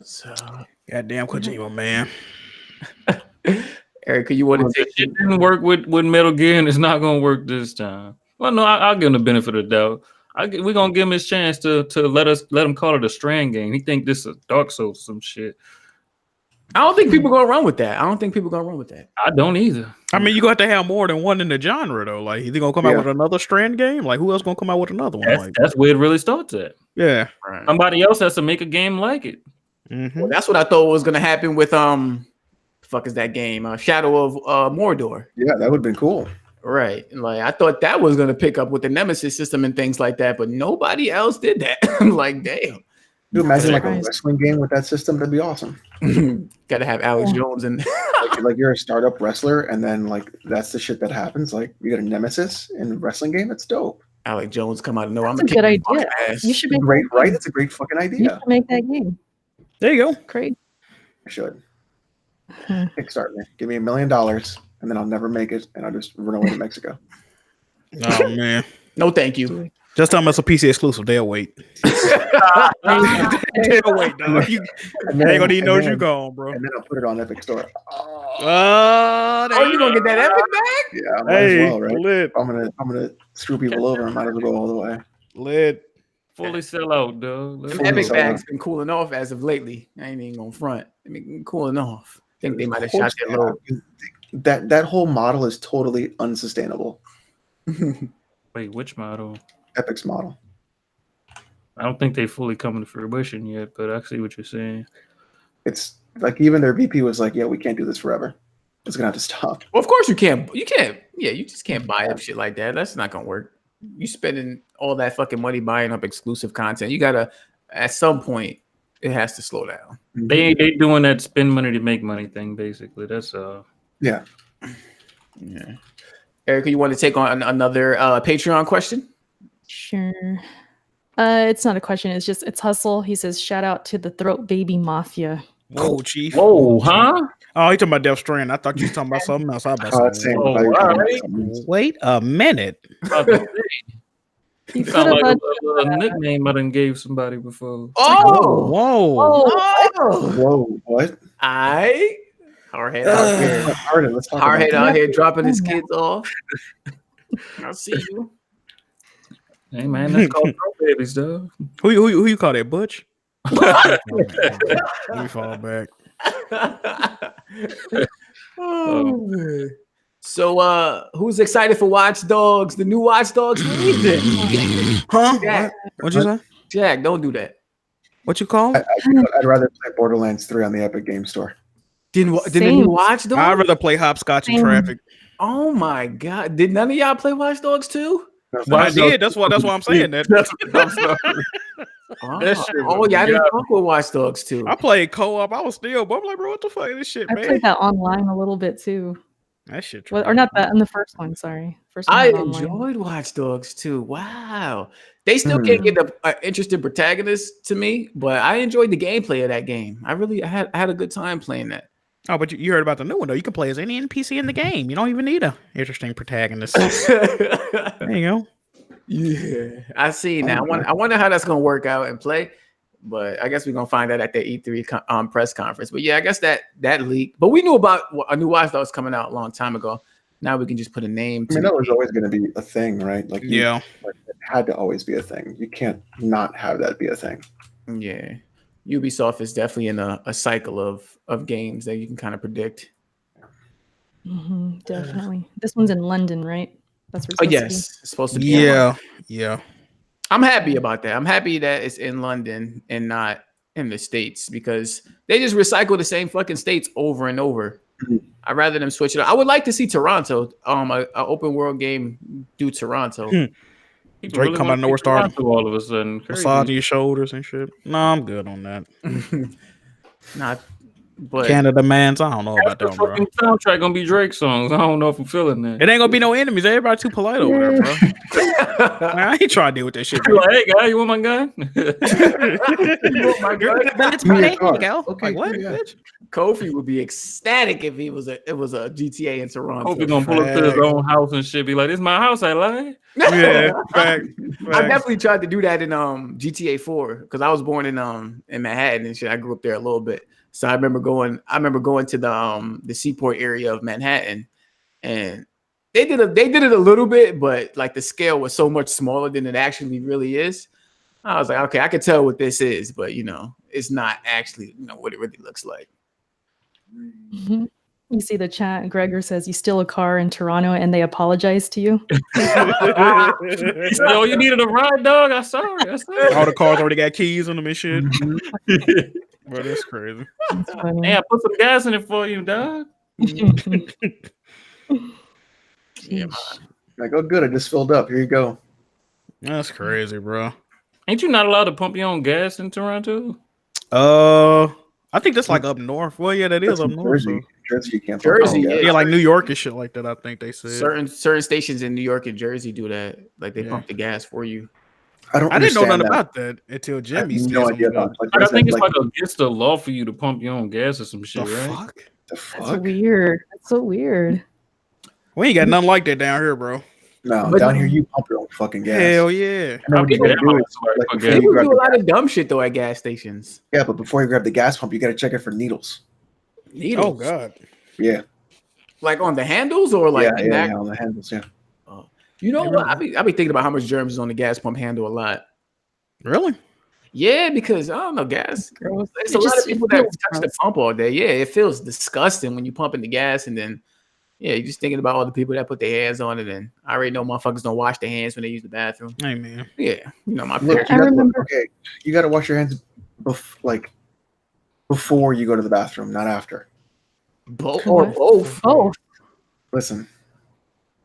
So goddamn Kojima, man. Erica, you want to take it? Didn't work with Metal Gear, and it's not gonna work this time. Well, no, I'll give him the benefit of the doubt. We're gonna give him his chance to let him call it a strand game. He think this is Dark Souls some shit. I don't think people gonna run with that. I don't either. I mean, you got to have more than one in the genre, though. Like, is he gonna come out with another strand game? Like, who else gonna come out with another one? That's where it really starts at. Yeah, right. Somebody else has to make a game like it. Well, that's what I thought was gonna happen with the fuck is that game? Shadow of Mordor. Yeah, that would have been cool. Right. Like I thought that was gonna pick up with the Nemesis system and things like that, but nobody else did that. I'm like, damn. You imagine like a wrestling game with that system? That'd be awesome. Gotta have Alex Jones and like you're a startup wrestler, and then like that's the shit that happens. Like you get a nemesis in a wrestling game. It's dope. Alex Jones come out and know I'm a good idea. You should make great, right? It's a great fucking idea. You should make that game. There you go. Great. I should. Kickstart me. Give me $1 million, and then I'll never make it, and I'll just run away to Mexico. Oh man. No, thank you. Just tell them it's a PC exclusive. They'll wait. They'll wait, dog. They ain't gonna even know you gone, bro. And then I'll put it on Epic Store. You gonna get that Epic back? Yeah, might as well, right? Lit. I'm gonna screw people over. I might as well go all the way. Lit. Fully sell out, dog. Epic bag's been cooling off as of lately. I ain't even gonna front. I mean, cooling off. I think they might have shot their load. That whole model is totally unsustainable. Wait, which model? Epic's model. I don't think they fully come to fruition yet, but I see what you're saying. It's like even their VP was like, "Yeah, we can't do this forever. It's gonna have to stop." Well, of course you can't. You can't. Yeah, you just can't buy up shit like that. That's not gonna work. You spending all that fucking money buying up exclusive content. You gotta, at some point, it has to slow down. They doing that spend money to make money thing basically. That's yeah. Erica, you want to take on another Patreon question? Sure. It's not a question. It's Hustle. He says, shout out to the Throat Baby Mafia. Whoa, Chief. Whoa, huh? Oh, you talking about Death Strand? I thought you was talking about something else. I was about to say, Oh, all right. wait a minute. He Sound put a like bunch a nickname I done gave somebody before. Whoa. Whoa, what? Hardhead out here. Let's talk Hardhead about out that. here dropping his kids off. I see you. Hey man, that's called throat babies, though. Who you call that, Butch? Let me fall back. So, who's excited for Watch Dogs? The new Watch Dogs releasing. Huh? Jack, What'd you say? Jack, don't do that. What you call? I'd rather play Borderlands 3 on the Epic Game Store. Didn't the new Watch Dogs? I'd rather play hopscotch in traffic. Oh my god! Did none of y'all play Watch Dogs 2? Well, I did. That's why I'm saying that. Y'all didn't fuck with Watch Dogs 2. I played co-op. I was still, but I'm like, bro, what the fuck is this shit, I man? played that online a little bit too. That shit. Or not that in the first one. Sorry, first one. I was online. enjoyed Watch Dogs 2. Wow, they still can't get an interesting protagonist to me, but I enjoyed the gameplay of that game. I had a good time playing that. Oh, but you heard about the new one though. You can play as any NPC in the game. You don't even need a interesting protagonist. There you go. Yeah, I see now. I wonder how that's gonna work out and play, but I guess we're gonna find out at the E3 press conference. But yeah, I guess that leak. But we knew about a new Watch Dogs coming out a long time ago. Now we can just put a name. I mean, that was always going to be a thing, right? Like, Yeah, it had to always be a thing. You can't not have that be a thing. Yeah, Ubisoft is definitely in a cycle of games that you can kind of predict. Definitely. This one's in London, right? That's where It's supposed to be. Yeah. I'm happy about that. I'm happy that it's in London and not in the States because they just recycle the same fucking states over and over. I'd rather them switch it up. I would like to see Toronto, an open world game do Toronto. Drake really come out of nowhere, start all of a sudden, massaging your shoulders and shit. No, I'm good on that. But Canada Mans, I don't know about that, bro. Soundtrack gonna be Drake songs. I don't know if I'm feeling that. It ain't gonna be no enemies. Everybody too polite over there, bro. Man, I ain't trying to deal with that shit. Like, hey guy, you want my gun? You want my gun? That's Friday. Here you go. Okay, like, what? Yeah. Bitch? Kofi would be ecstatic if it was a GTA in Toronto. Kofi gonna pull up to his own house and shit. Be like, "This is my house, I lie." Yeah, fact. I definitely tried to do that in GTA 4 because I was born in Manhattan and shit. I grew up there a little bit, so I remember going to the Seaport area of Manhattan, and they did it a little bit, but like the scale was so much smaller than it actually really is. I was like, okay, I could tell what this is, but it's not actually what it really looks like. You see the chat. Gregor says you steal a car in Toronto and they apologize to you. Yo, you needed a ride, dog. I saw it. All the cars already got keys on them and shit. Bro, that's crazy. That's funny. Hey, I put some gas in it for you, dog. Yeah, Like, oh, good, I just filled up. Here you go. That's crazy, bro. Ain't you not allowed to pump your own gas in Toronto? I think that's like up north. Well, yeah, that is up north. Jersey. Jersey, you can't. Jersey, Yeah, like New York and shit like that. I think they said certain stations in New York and Jersey do that. Like they pump the gas for you. I didn't know nothing about that until Jimmy said no idea about it. I think it's like against the law for you to pump your own gas or some shit, right? The fuck? That's weird. That's so weird. We ain't got nothing like that down here, bro. No, down here you pump your own fucking gas. Hell yeah. And then what you gotta do is, like, before you People grab do a lot of dumb shit though at gas stations. yeah, but before you grab the gas pump, you gotta check it for needles. Needles. Oh god. Yeah. Like on the handles or like yeah, on the handles, yeah. You know what? I be thinking about how much germs is on the gas pump handle a lot. Really? Yeah, because I don't know, gas. There's a lot of people that touch the pump all day. Yeah, it feels disgusting when you pump in the gas and then you're just thinking about all the people that put their hands on it, and I already know motherfuckers don't wash their hands when they use the bathroom. Hey man. Yeah, my Look, parents. you gotta wash your hands before you go to the bathroom, not after. Both. Both. Listen.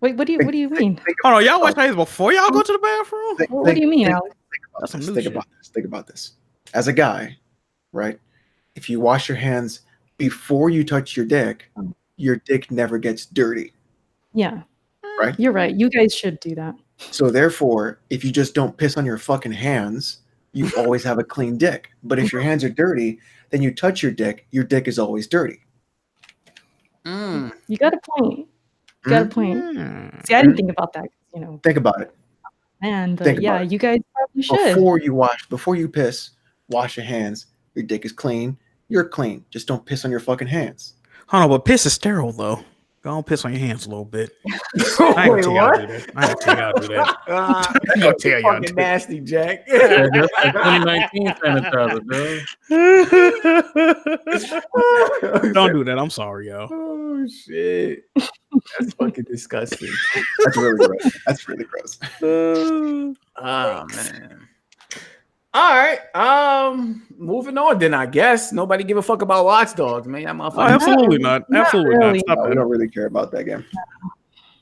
Wait, what do you mean? Oh no, y'all wash your hands before y'all go to the bathroom? What do you mean, Alex? Think about this. As a guy, right? If you wash your hands before you touch your dick never gets dirty. Yeah. Right? You're right. You guys should do that. So therefore, if you just don't piss on your fucking hands, you always have a clean dick. But if your hands are dirty, then you touch your dick is always dirty. You got a point. You got a point. See, I didn't think about that. You know, Think about it. man. But Think yeah, about it. you guys probably should. Before you piss, wash your hands. Your dick is clean. You're clean. Just don't piss on your fucking hands. Hold on, but piss is sterile though. Go on, piss on your hands a little bit. I ain't gonna tell y'all do that. I ain't gonna tell y'all do that. I ain't gonna tell y'all do that. Nasty, Jack. Yeah, that's like 2019 sanitizer, bro. Don't do that. I'm sorry, y'all. Oh shit. That's fucking disgusting. That's really gross. That's really gross. Oh man. All right. Moving on then, I guess. Nobody give a fuck about Watch Dogs, man. That motherfucker. Absolutely not. Absolutely really. not. Stop We that. don't really care about that game.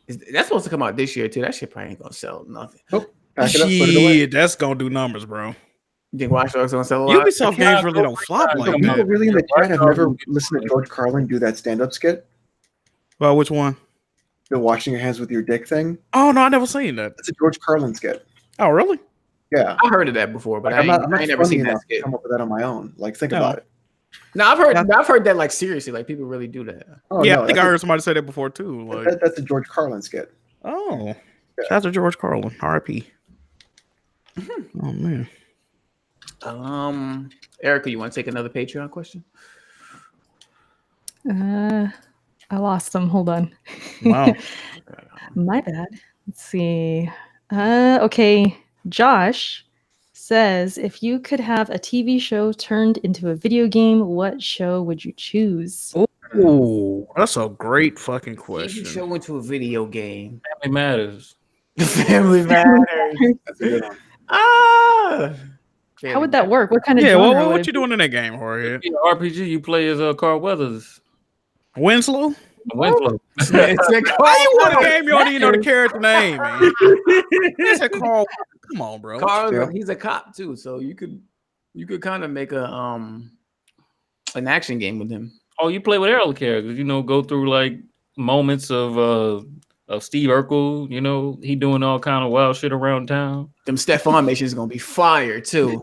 That's supposed to come out this year too. That shit probably ain't gonna sell nothing. Pack it up, put it away. Shit, that's gonna do numbers, bro. You think Watch Dogs gonna sell a lot? Ubisoft games really don't flop like People that. really in the chat have never listened to George Carlin do that stand-up skit. Well, which one? The washing your hands with your dick thing. Oh no, I never seen that. It's a George Carlin skit. Oh, really? Yeah. I heard of that before, but Like, I'm I not ain't never funny seen that enough to skit. come up with that on my own. Like, think No. about it. No, I've heard that like seriously, like people really do that. Oh, Yeah, no, I think I that's heard somebody say that before too. Like, that's a George Carlin skit. oh, shout out to George Carlin, R.I.P. Oh man. Erica, you want to take another Patreon question? I lost them. Hold on. Wow. My bad. Let's see. Okay. Josh says, if you could have a TV show turned into a video game, what show would you choose? Oh, that's a great fucking TV question. show into a video game. Family Matters. Family Matters. That's a good one. How would that work? What kind of Yeah, genre well, would what it you be? doing in that game, Jorge? Yeah, RPG you play as Carl Weathers. Winslow? Winslow. It's like, Why you want a game you don't even know the character name, man? It's a Carl. Come on, bro. Carl, he's a cop too, so you could kind of make a an action game with him. Oh, you play with all the characters. You know, go through like moments of Steve Urkel. You know, he doing all kind of wild shit around town. Them Stefan missions is gonna be fire too.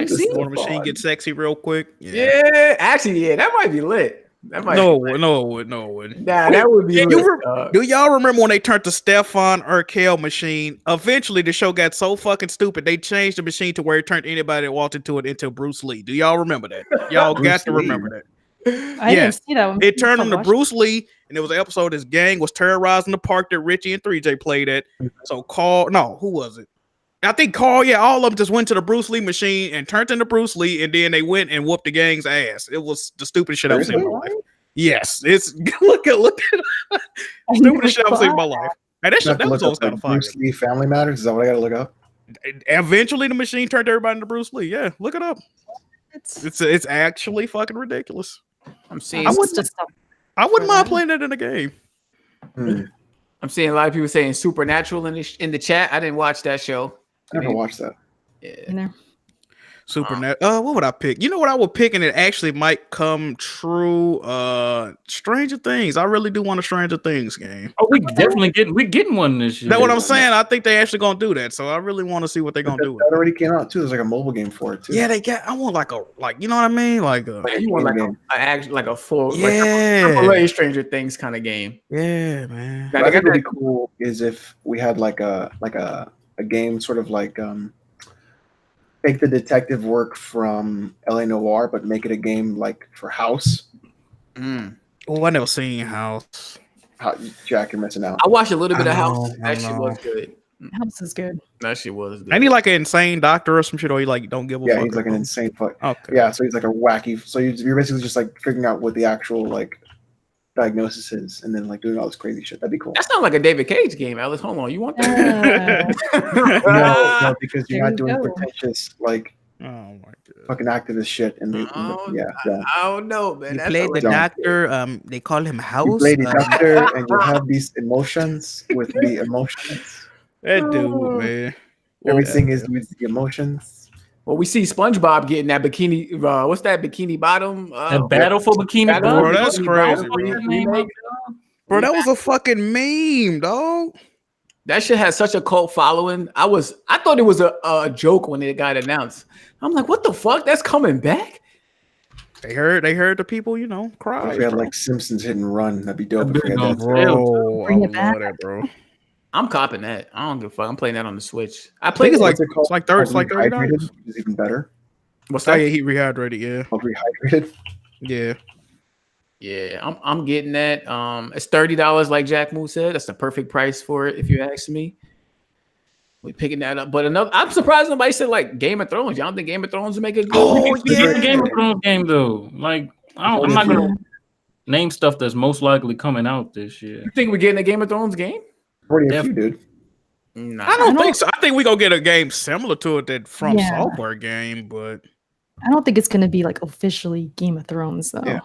See, War Machine get sexy real quick. Yeah, actually, yeah, that might be lit. That might No, be lit. no, it wouldn't. No, it wouldn't. Nah, that would be Yeah, lit. Do y'all remember when they turned the Stefan Urkel machine? Eventually, the show got so fucking stupid. They changed the machine to where it turned anybody that walked into it into Bruce Lee. Do y'all remember that? Y'all got to remember that. I didn't see that one. It turned him to Watch Bruce Lee, and there was an episode his gang was terrorizing the park that Richie and 3J played at. So who was it? I think Carl, all of them just went to the Bruce Lee machine and turned into Bruce Lee, and then they went and whooped the gang's ass. It was the stupidest shit I've seen in my life. Yes, it's look at stupidest shit I've seen in my life. And that was always kind of fun. Bruce Lee Family Matters. Is that what I got to look up? Eventually, the machine turned everybody into Bruce Lee. Yeah, look it up. It's actually fucking ridiculous. I'm seeing. I wouldn't mind playing that in a game. I'm seeing a lot of people saying Supernatural in the chat. I didn't watch that show. I never watched that. Yeah. Supernatural. What would I pick? You know what I would pick, and it actually might come true. Stranger Things. I really do want a Stranger Things game. Oh, we getting one this year. That's what I'm saying. I think they actually gonna do that. So I really want to see what they're gonna do. That already came out too. There's like a mobile game for it too. Yeah, I want you know what I mean? Like you want like a full yeah, like a Stranger Things kind of game. Yeah, man. What I think would be cool is if we had like a game sort of like take the detective work from LA Noire, but make it a game like for House. Oh, I never seen House. Jack, you're missing out. I watched a little bit of House. That shit was good. House is good. That shit was good. Ain't he like an insane doctor or some shit, or he like don't give a fuck? Yeah, he's like an insane fuck. Okay. Yeah, so he's like a wacky. So you're basically just like figuring out what the actual like diagnosis is, and then like doing all this crazy shit. That'd be cool. That's not like a David Cage game, Alice. Hold on, you want that? No, because you're not doing go. pretentious like Oh my god, fucking activist shit. And yeah. I don't know, man. You played the doctor. They call him House. You play the doctor, and you have these emotions with the emotions. That dude, man. Everything is with the emotions. Well, we see SpongeBob getting that bikini. What's that Bikini Bottom? The Battle for Bikini Bottom. Bro, that's crazy. Remake. Bro, that was a fucking meme, dog. That shit has such a cult following. I thought it was a joke when it got announced. I'm like, what the fuck? That's coming back? They heard the people, cry. If we had like Simpsons Hit and Run, that'd be dope. If we had that. Bro, I Bring it would back. love that, bro. I'm copping that. I don't give a fuck. I'm playing that on the Switch. I I think played it's like What's it called? it's like $30. Rehydrated, which is even better. what's Oh that? yeah, he rehydrated. Yeah, Called Rehydrated. yeah. Yeah, I'm getting that. It's $30, like Jack Moo said. That's the perfect price for it, if you ask me. We picking that up. But I'm surprised nobody said like Game of Thrones. Y'all don't think Game of Thrones will make a good? Oh, It's a Game of Thrones game though. Like I'm not gonna name stuff that's most likely coming out this year. You think we're getting a Game of Thrones game? Already a few, dude. Nah. I don't think so. I think we're gonna get a game similar to it that From Yeah. Software game, but I don't think it's gonna be like officially Game of Thrones though. Yeah.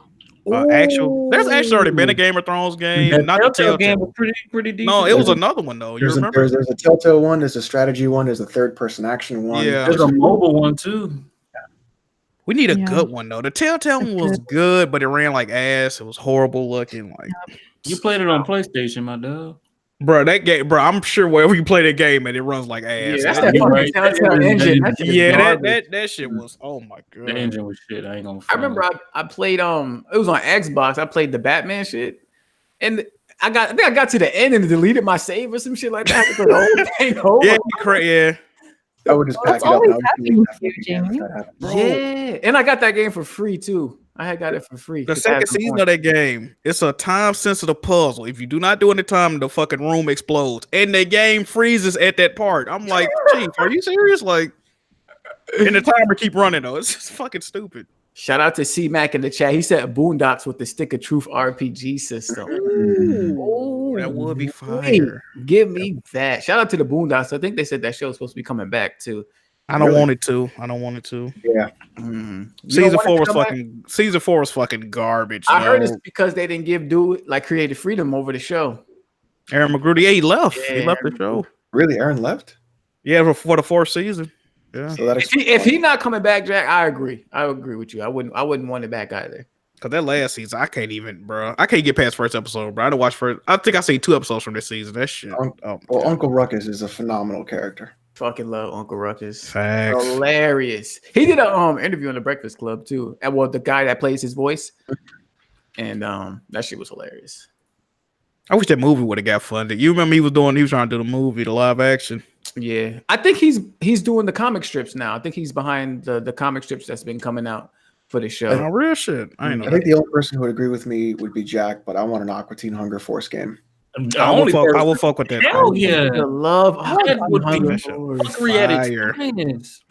there's actually already been a Game of Thrones game. That Not the Telltale game Telltale. was pretty decent. No, it was another one though. You There's remember? there's a Telltale one. There's a strategy one. There's a third-person action one. Yeah. There's a mobile one too. We need a Yeah. good one though. The Telltale one was Good. good, but it ran like ass. It was horrible looking. Like, You played it on PlayStation, my dog. bro, that game, bro. I'm sure wherever you play that game, and it runs like Yeah, ass. that's that, that You're fucking right. Telltale engine. That shit is yeah, garbage. that shit was. Oh my god. The engine was shit. I ain't gonna. I remember I played it was on Xbox. I played the Batman shit, and I think I got to the end and it deleted my save or some shit like that. I had to play the whole thing over. Yeah. I would just pack That's it up. always and I would happening delete that to you, fucking game if Jamie. that happened. Bro. Yeah, and I got that game for free too. I had got it for free. The second season of that game, it's a time-sensitive puzzle. If you do not do it in time, the fucking room explodes, and the game freezes at that part. I'm like, Chief, are you serious? Like, and the timer keep running though. It's just fucking stupid. Shout out to C Mac in the chat. He said Boondocks with the Stick of Truth RPG system. Ooh, that would be Wait, fire. give me that. Shout out to the Boondocks. I think they said that show was supposed to be coming back too. I don't Really? want it to. I don't want it to. Yeah. You don't Season want it 4 to was come back? season 4 was fucking garbage. I heard yo. it's because they didn't give dude like creative freedom over the show. Aaron McGruder. Yeah, he left. Yeah, He left the Aaron show. Really, Aaron left. Yeah, for the 4th season. Yeah, So that If he not coming back, Jack, I agree. I agree with you. I wouldn't want it back either. because that last season, I can't even, bro. I can't get past first episode, bro. I didn't watch first. I think I seen 2 episodes from this season. That shit. Well, Uncle Ruckus is a phenomenal character. Fucking love Uncle Ruckus. Facts. Hilarious. He did a interview on the Breakfast Club too. And well, the guy that plays his voice. And that shit was hilarious. I wish that movie would have got funded. You remember he was trying to do the movie, the live action. Yeah. I think he's doing the comic strips now. I think he's behind the comic strips that's been coming out for the show. No real shit. I ain't know. I think the only person who would agree with me would be Jack, but I want an Aqua Teen Hunger Force game. I will fuck with that. Hell yeah. The love That would be Hunger shit. Force. Fuckery at its Fire. finest.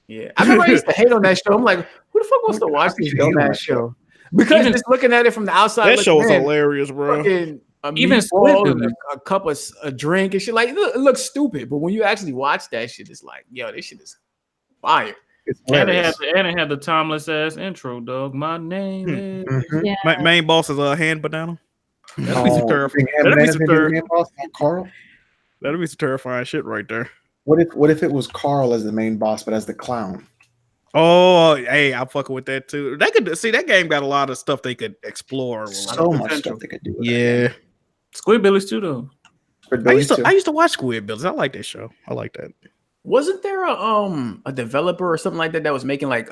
Yeah. I remember I used to hate on that show. I'm like, who the fuck wants to watch this Hate on dumbass that show? Because Even- just looking at it from the outside, That show was looking in, hilarious, bro. fucking a Even meatball Squid and Game. a cup of a drink and shit. Like it looks stupid, but when you actually watch that shit, it's like, yo, this shit is fire. It's And hilarious. it had the timeless ass intro, dog. My name is. Mhm. Yeah. Main boss is a hand banana. That'd be some Oh, terrifying. Big Hand That'd be Bananas some maybe the ter- main boss, not Carl. That'd be some terrifying shit right there. What if it was Carl as the main boss, but as the clown? Oh, hey, I'm fucking with that too. They could see that game got a lot of stuff they could explore. So much potential. stuff they could do. With Yeah, Squidbillies too, though. that. I used to watch Squid Bills. I like that show. I like that. Wasn't there a developer or something like that was making like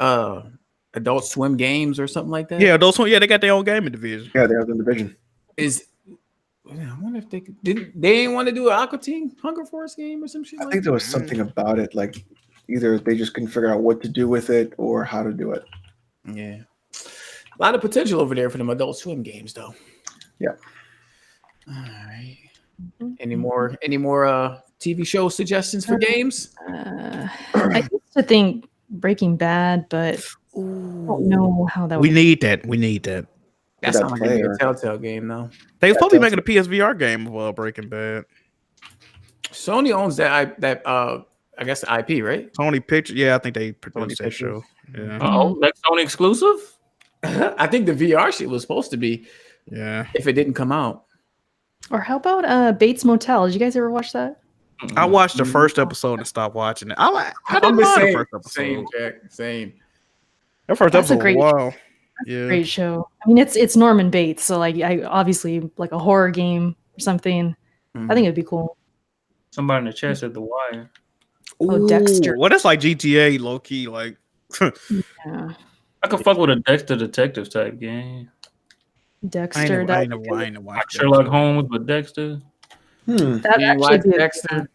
Adult Swim games or something like that? Yeah, those one. Yeah, they got their own gaming division. Yeah, they have the division. I wonder if they didn't want to do an Aqua Teen Hunger Force game or some shit. I like think that? there was something about it, like either they just couldn't figure out what to do with it or how to do it. Yeah, a lot of potential over there for them Adult Swim games, though. Yeah. All right. Any more TV show suggestions for games? I used to think Breaking Bad, but I don't know how that We would. need that. We need that. That that sounds like it'd be a player. Telltale game, though. They was Yeah, probably making a PSVR game of Breaking Bad. Sony owns that I guess the IP, right? Sony Pictures. Yeah, I think they produced Sony that show. Yeah, Oh, that's Sony exclusive. I think the VR shit was supposed to be yeah. if it didn't come out. Or how about Bates Motel? Did you guys ever watch that? I watched the first episode and stopped watching it. I didn't I'm the mind the same, first episode. same, Jack, same. That first That's a episode great- was wild. Yeah. Great show. I mean, it's Norman Bates, so like I obviously like a horror game or something. I think it'd be cool. Somebody in the chat said The Wire. Oh, Dexter. Well, that's like GTA low key. Like, Yeah. I could fuck with a Dexter detective type game. Dexter. I ain't never Like watched Sherlock Holmes with Dexter. That You actually watch be a good Dexter?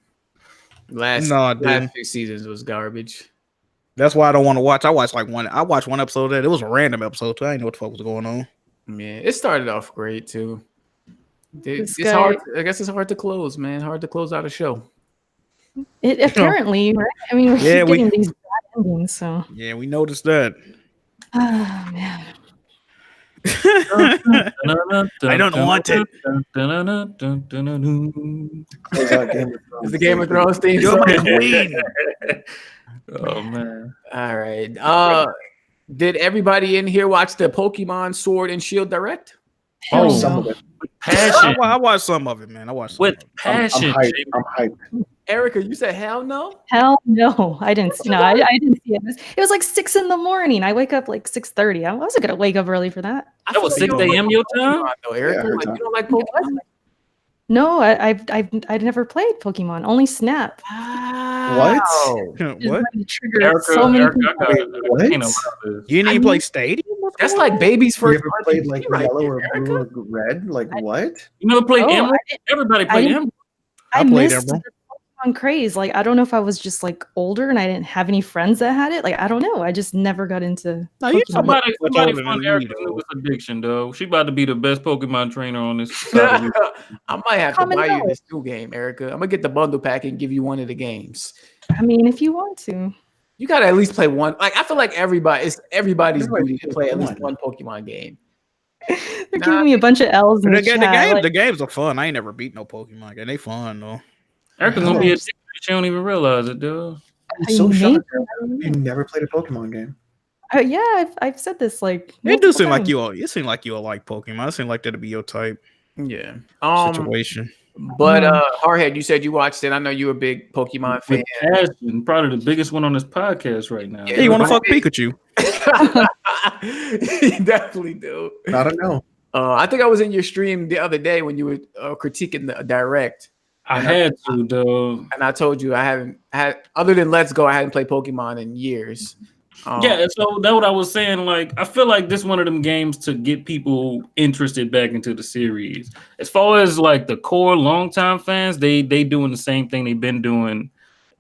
Last No, I didn't. last few seasons was garbage. That's why I don't want to watch. I watched one episode of that. It was a random episode too. I didn't know what the fuck was going on. Yeah, it started off great too. This It's guy- hard. I guess it's hard to close, man. Hard to close out a show. It apparently, right? I mean, we Yeah, keep getting these bad endings, so. Yeah, we noticed that. Oh, man. I don't want it. Close out Game of Thrones. Is the Game of Thrones theme You're song? my queen. Oh man. All right. Did everybody in here watch the Pokemon Sword and Shield Direct? Hell Oh, Some no. of it. Passion. I watched some of it, man. I watched some With of it. passion. I'm hyped. Erica, you said hell no? Hell no. I didn't see I didn't see it. It was like 6 a.m. I wake up like 6:30. I wasn't gonna wake up early for that. That was I feel 6 like you don't a.m. like your time? Pokemon, though, Erica. Yeah, Like, her you don't like Pokemon? No, I've never played Pokemon, only Snap. What? Just What? wanted to trigger Erica, so many Erica, people. I What? can't allow this. You didn't even play Stadium? What's That's going like baby's You first ever played RPG like right yellow there, or Erica. blue or red? Like what? You never played Oh, Emerald? I Everybody I played didn't- Emerald. I played missed Emerald. the Pokemon craze. Like, I don't know if I was just like older and I didn't have any friends that had it. Like, I don't know. I just never got into No, you Pokemon. talking Somebody older fund than me, Erica's though. newest addiction, though. She about to be the best Pokemon trainer on this side of the- I might have to Common buy you knowledge. this new game, Erica. I'm gonna get the bundle pack and give you one of the games. I mean, if you want to. You gotta at least play one. Like I feel like everybody's Everybody duty to play at least one. one Pokemon game. They're giving me a bunch of L's in the chat. Like, The games are fun. I ain't never beat no Pokemon game. They fun though. Erica's gonna be addicted. She don't even realize it, dude. I'm so maybe- shocked. You never played a Pokemon game. yeah, I've said this like. It do multiple seem like times. you. You seem like you'll like Pokemon. It seem like that'd be your type Yeah. situation. But Hardhead, you said you watched it. I know you're a big Pokemon fan. With passion, probably the biggest one on this podcast right now. Yeah, Hey, you want to but- fuck Pikachu? You definitely do. I don't know. I think I was in your stream the other day when you were critiquing the direct, I had to, though. and I told you I haven't had other than Let's Go. I hadn't played Pokemon in years. Yeah, so that's what I was saying. Like, I feel like this one of them games to get people interested back into the series. As far as like the core longtime fans, they doing the same thing they've been doing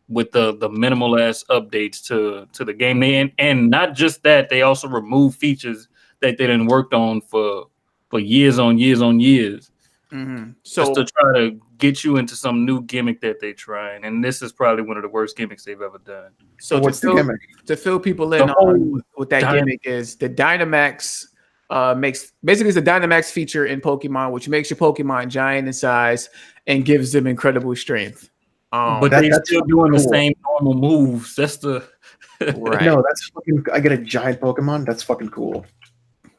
with the minimal ass updates to the game. And not just that, they also remove features that they done worked on for years on years on years. Mm-hmm. Just to try to get you into some new gimmick that they trying. And this is probably one of the worst gimmicks they've ever done. So What's the gimmick? to fill people in The whole on what that gimmick is, the Dynamax makes basically it's a Dynamax feature in Pokemon, which makes your Pokemon giant in size and gives them incredible strength. But That- they that's still doing the cool. same normal moves. That's the Right. No, that's fucking. I get a giant Pokemon. That's fucking cool.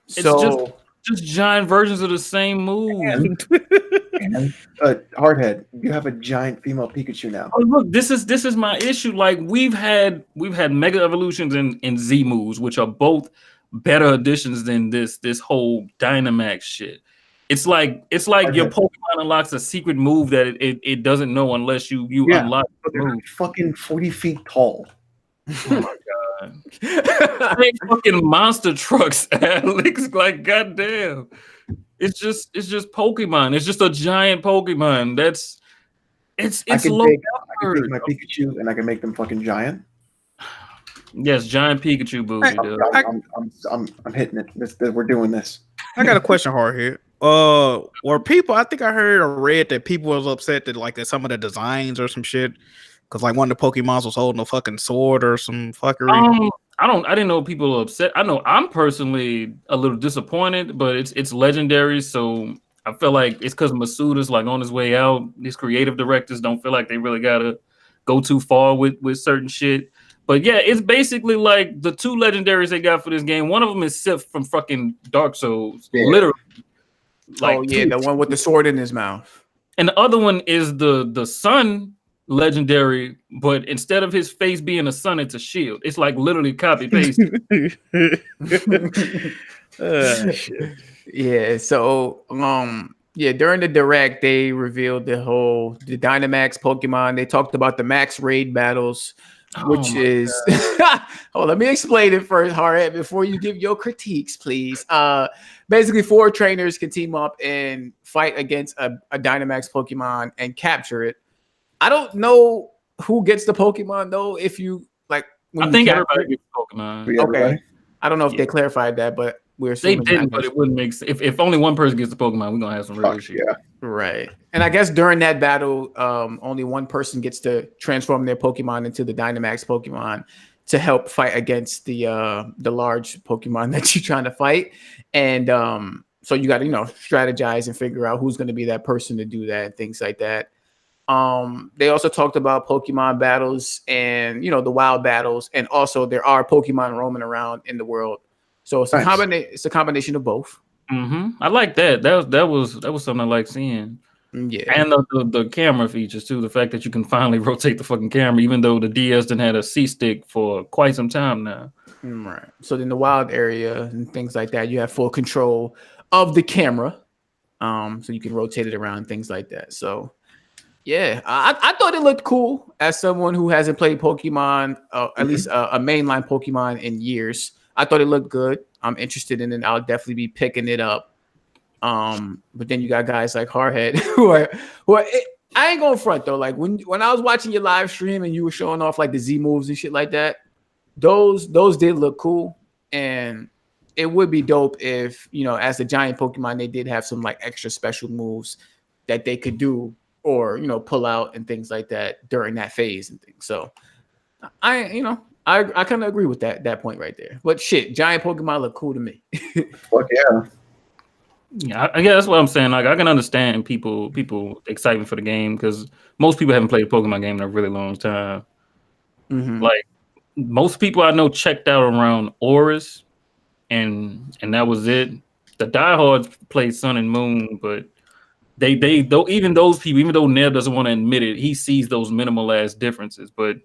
So just giant versions of the same move. Hardhead, you have a giant female Pikachu now. Oh, look, this is my issue. Like we've had Mega Evolutions and Z moves, which are both better additions than this whole Dynamax shit. It's like your Pokemon unlocks a secret move that it doesn't know unless you Yeah, unlock But the they're move. fucking 40 feet tall. Oh my god. They fucking monster trucks, Alex. Like, goddamn. It's just Pokemon. It's just a giant Pokemon. It's I can low take effort. my Pikachu and I can make them fucking giant. Yes, giant Pikachu booty, dude. I'm hitting it. We're doing this. I got a question, Hardhead. Were people? I think I heard or read that people was upset that like some of the designs or some shit, because like one of the Pokemons was holding a fucking sword or some fuckery. I didn't know people were upset. I know I'm personally a little disappointed, but it's legendary, so I feel like it's because Masuda's like on his way out. These creative directors don't feel like they really gotta go too far with certain shit. But yeah, it's basically like the two legendaries they got for this game. One of them is Sif from fucking Dark Souls, literally. Like, oh yeah, the one with the sword in his mouth. and the other one is the sun legendary, but instead of his face being a sun, it's a shield. It's like literally copy paste. Shit. Yeah. So yeah, during the direct, they revealed the Dynamax Pokemon. They talked about the Max Raid battles, which is oh, let me explain it first, Harriet, before you give your critiques, please. Basically, 4 trainers can team up and fight against a Dynamax Pokemon and capture it. I don't know who gets the Pokemon though. If you like, when I think capture everybody it. gets Pokemon. For everybody? Okay. I don't know if they clarified that, but we're They assuming didn't, but it wouldn't make sense. If only one person gets the Pokemon, we're gonna have some real issues. Yeah. Right. And I guess during that battle, only one person gets to transform their Pokemon into the Dynamax Pokemon to help fight against the large Pokemon that you're trying to fight. And so you got to, strategize and figure out who's going to be that person to do that and things like that. They also talked about Pokemon battles and, the wild battles. And also there are Pokemon roaming around in the world. So it's it's a combination of both. I like that. That was something I like seeing. Yeah, and the camera features too. The fact that you can finally rotate the fucking camera, even though the DS didn't had a C stick for quite some time now. Right. So in the wild area and things like that, you have full control of the camera. So you can rotate it around and things like that. So yeah, I thought it looked cool as someone who hasn't played Pokemon, at least a mainline Pokemon in years. I thought it looked good. I'm interested in it. I'll definitely be picking it up. But then you got guys like Hardhead who are I ain't going front though. Like when I was watching your live stream and you were showing off like the Z moves and shit like that, those did look cool. And it would be dope if, as a giant Pokemon, they did have some like extra special moves that they could do or, pull out and things like that during that phase and things. So I kind of agree with that point right there. But shit, giant Pokemon look cool to me. Fuck yeah. Yeah, I guess that's what I'm saying. Like, I can understand people excitement for the game because most people haven't played a Pokemon game in a really long time. Mm-hmm. Like, most people I know checked out around Oris, and that was it. The diehards played Sun and Moon, but they even those people, even though Neb doesn't want to admit it, he sees those minimal ass differences. But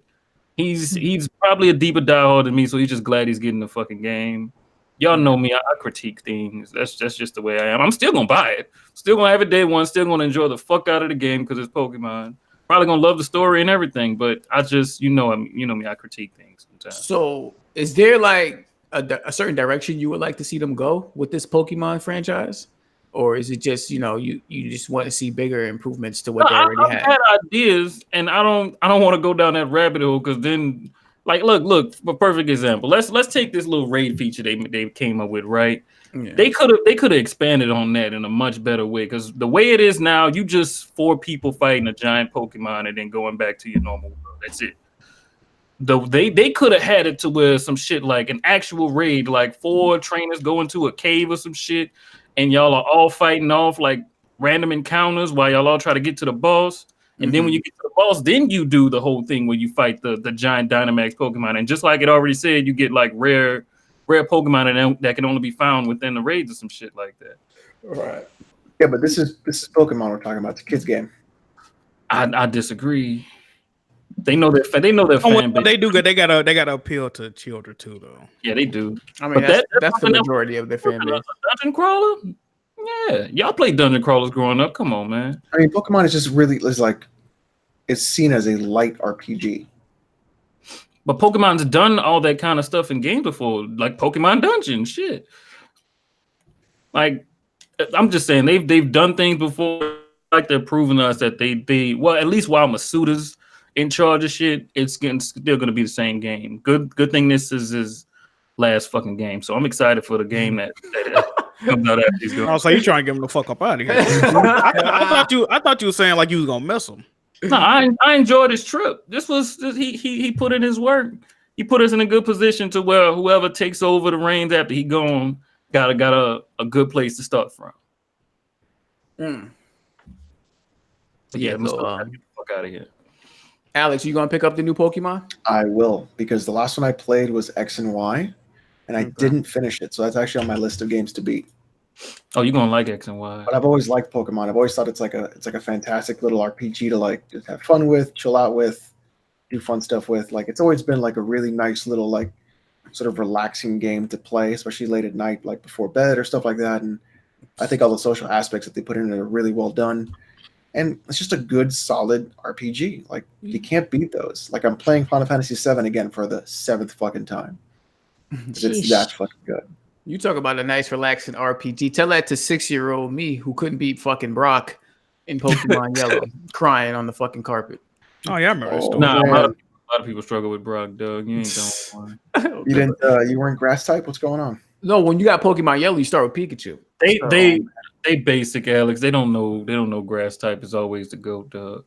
he's probably a deeper diehard than me, so he's just glad he's getting the fucking game. Y'all know me. I critique things. That's just the way I am. I'm still gonna buy it. Still gonna have it day one. Still gonna enjoy the fuck out of the game because it's Pokemon. Probably gonna love the story and everything. But I just, me. I critique things sometimes. So, is there like a certain direction you would like to see them go with this Pokemon franchise, or is it just you just want to see bigger improvements to what they already I've had ideas, and I don't want to go down that rabbit hole because then. Like, look, for perfect example. Let's take this little raid feature they came up with, right? Yeah. They could have expanded on that in a much better way because the way it is now, you just 4 people fighting a giant Pokemon and then going back to your normal world. That's it. They could have had it to where some shit like an actual raid, like 4 trainers go into a cave or some shit, and y'all are all fighting off like random encounters while y'all all try to get to the boss. And then when you get to the boss, then you do the whole thing where you fight the giant Dynamax Pokemon. And just like it already said, you get like rare Pokemon that can only be found within the raids or some shit like that. Right. Yeah, but this is Pokemon we're talking about. It's a kids game. I disagree. They know their fan base. They do good. They gotta appeal to children too, though. Yeah, they do. I mean, that's the majority of their fan base. Dungeon crawler. Yeah, y'all played dungeon crawlers growing up. Come on, man. I mean, Pokemon is just really it's seen as a light RPG. But Pokemon's done all that kind of stuff in games before, like Pokemon Dungeon, shit. Like, I'm just saying they've done things before. Like they're proving us that they well, at least while Masuda's in charge of shit, it's still gonna be the same game. Good thing this is his last fucking game. So I'm excited for the game that comes out after he's going. Oh, so you trying to get him the fuck up out of here? I thought you were saying like you was gonna miss him. No, I enjoyed his trip. He put in his work. He put us in a good position to where whoever takes over the reins after he gone got a good place to start from. But yeah, get the fuck out of here. Alex, you gonna pick up the new Pokemon? I will, because the last one I played was X and Y, and I didn't finish it. So that's actually on my list of games to beat. Oh, you're gonna like X and Y. But I've always liked Pokemon. I've always thought it's like a fantastic little RPG to like just have fun with, chill out with, do fun stuff with. Like it's always been like a really nice little like sort of relaxing game to play, especially late at night, like before bed or stuff like that. And I think all the social aspects that they put in it are really well done. And it's just a good, solid RPG. Like you can't beat those. Like I'm playing Final Fantasy VII again for the 7th fucking time. It's that fucking good. You talk about a nice, relaxing RPG. Tell that to 6-year-old me who couldn't beat fucking Brock in Pokemon Yellow, crying on the fucking carpet. Oh yeah, I remember this story. Nah, a man. lot of people struggle with Brock, Doug. You ain't the only one. You didn't. You weren't grass type. What's going on? No, when you got Pokemon Yellow, you start with Pikachu. They basic, Alex. They don't know grass type is always the GOAT, Doug.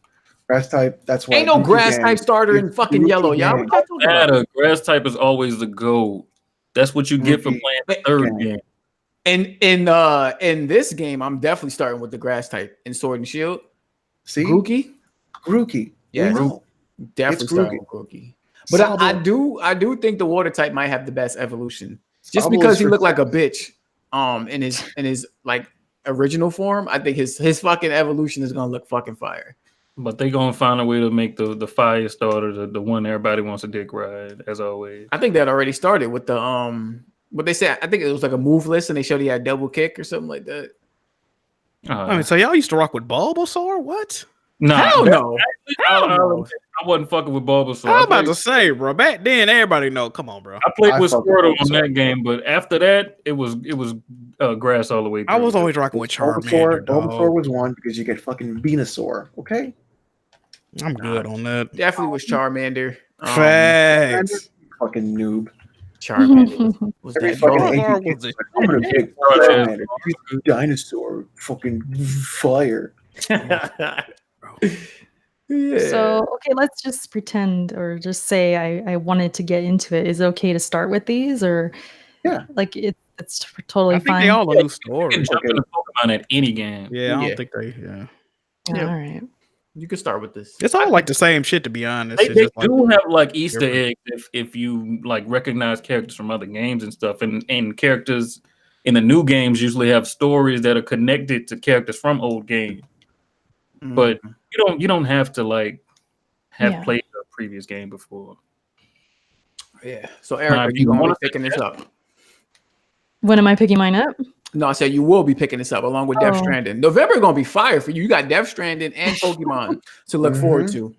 Grass type. That's why. Ain't no grass type starter in fucking Yellow, y'all. What y'all talking about? Grass type is always the GOAT. That's what you get for playing the third game. And in this game, I'm definitely starting with the grass type in Sword and Shield. See, Grookey. Yeah, definitely starting with Grookey. But I do think the water type might have the best evolution, just because he looked like a bitch. In his like original form, I think his fucking evolution is gonna look fucking fire. But they gonna find a way to make the fire starter the one everybody wants to dick ride, as always. I think that already started with the what they said. I think it was like a move list, and they showed he had double kick or something like that. I mean, so y'all used to rock with Bulbasaur? What? No, hell no. I wasn't fucking with Bulbasaur. I'm about to say, bro. Back then, everybody know. Come on, bro. I played with Squirtle on that game, but after that, it was grass all the way through. I was always rocking with Charmander. Bulbasaur was one because you get fucking Venusaur. Okay, I'm good on that. Definitely was Charmander. Facts. Fucking noob. Charmander was Every that fucking I'm gonna pick Charmander. Dinosaur. Fucking fire. Yeah. So, okay, let's just pretend or just say I wanted to get into it. Is it okay to start with these, or like it's totally I think fine? they all a new story. You can jump into Pokemon at any game. Yeah, I don't think they. Yeah, all right. You can start with this. It's all like the same shit, to be honest. They do have like Easter eggs if you like recognize characters from other games and stuff, and characters in the new games usually have stories that are connected to characters from old games. But you don't have to like have played the previous game before. Yeah. So Eric, you gonna be picking this up? When am I picking mine up? No, I said you will be picking this up along with Death Stranding. November gonna be fire for you. You got Death Stranding and Pokemon to look forward to.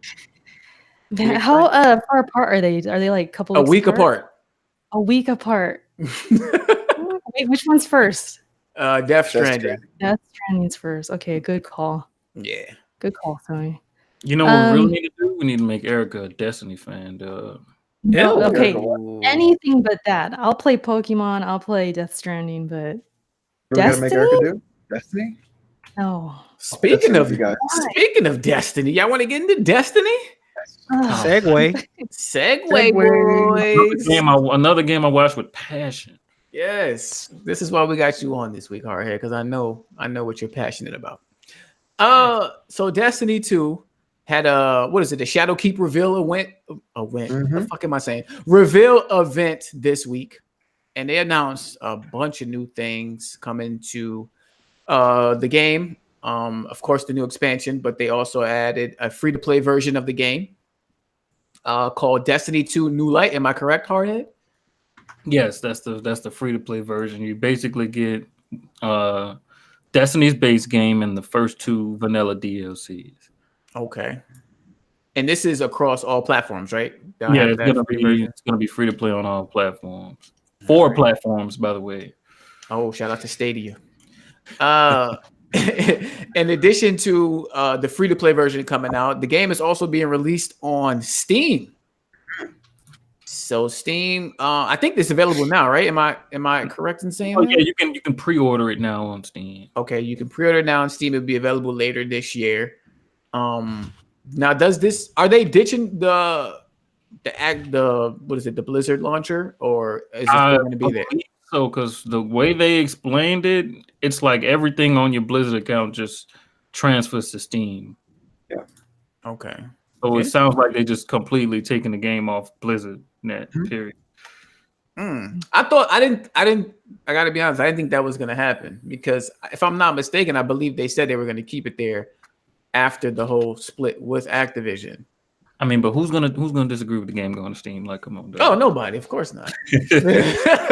How far apart are they? Are they like a week apart? A week apart. Wait, which one's first? Death Stranding. Death Stranding's first. Okay, good call. Yeah. Good call, Tony. You know what we really need to do? We need to make Erica a Destiny fan. No, okay. Anything but that. I'll play Pokemon. I'll play Death Stranding, but Destiny? Make Erica do? Destiny? Oh. Speaking of Destiny, y'all want to get into Destiny? Segue. Segue, boys. Another game I watched with passion. Yes. This is why we got you on this week, Hardhead, because I know what you're passionate about. So Destiny 2 had what is it? The Shadowkeep reveal event. The fuck am I saying? Reveal event this week, and they announced a bunch of new things coming to the game. Of course, the new expansion, but they also added a free-to-play version of the game called Destiny 2 New Light. Am I correct, Hardhead? Yes, that's the free-to-play version. You basically get Destiny's base game and the first 2 vanilla DLCs. Okay. And this is across all platforms, right? It's gonna be free to play on all platforms. 4 platforms, by the way. Oh, shout out to Stadia. In addition to the free to play version coming out, the game is also being released on Steam. So Steam, I think it's available now, right? Am I correct in saying that? Yeah, you can pre-order it now on Steam. Okay, you can pre-order it now on Steam. It'll be available later this year. Now are they ditching the Blizzard launcher, or is it going to be there? So, because the way they explained it, it's like everything on your Blizzard account just transfers to Steam. Yeah. Okay. So it sounds like they just completely taking the game off Blizzard net. Period. I gotta be honest, I didn't think that was gonna happen, because if I'm not mistaken, I believe they said they were gonna keep it there after the whole split with Activision. I mean, but who's gonna disagree with the game going to Steam? Like, come on, dog. Oh, nobody. Of course not.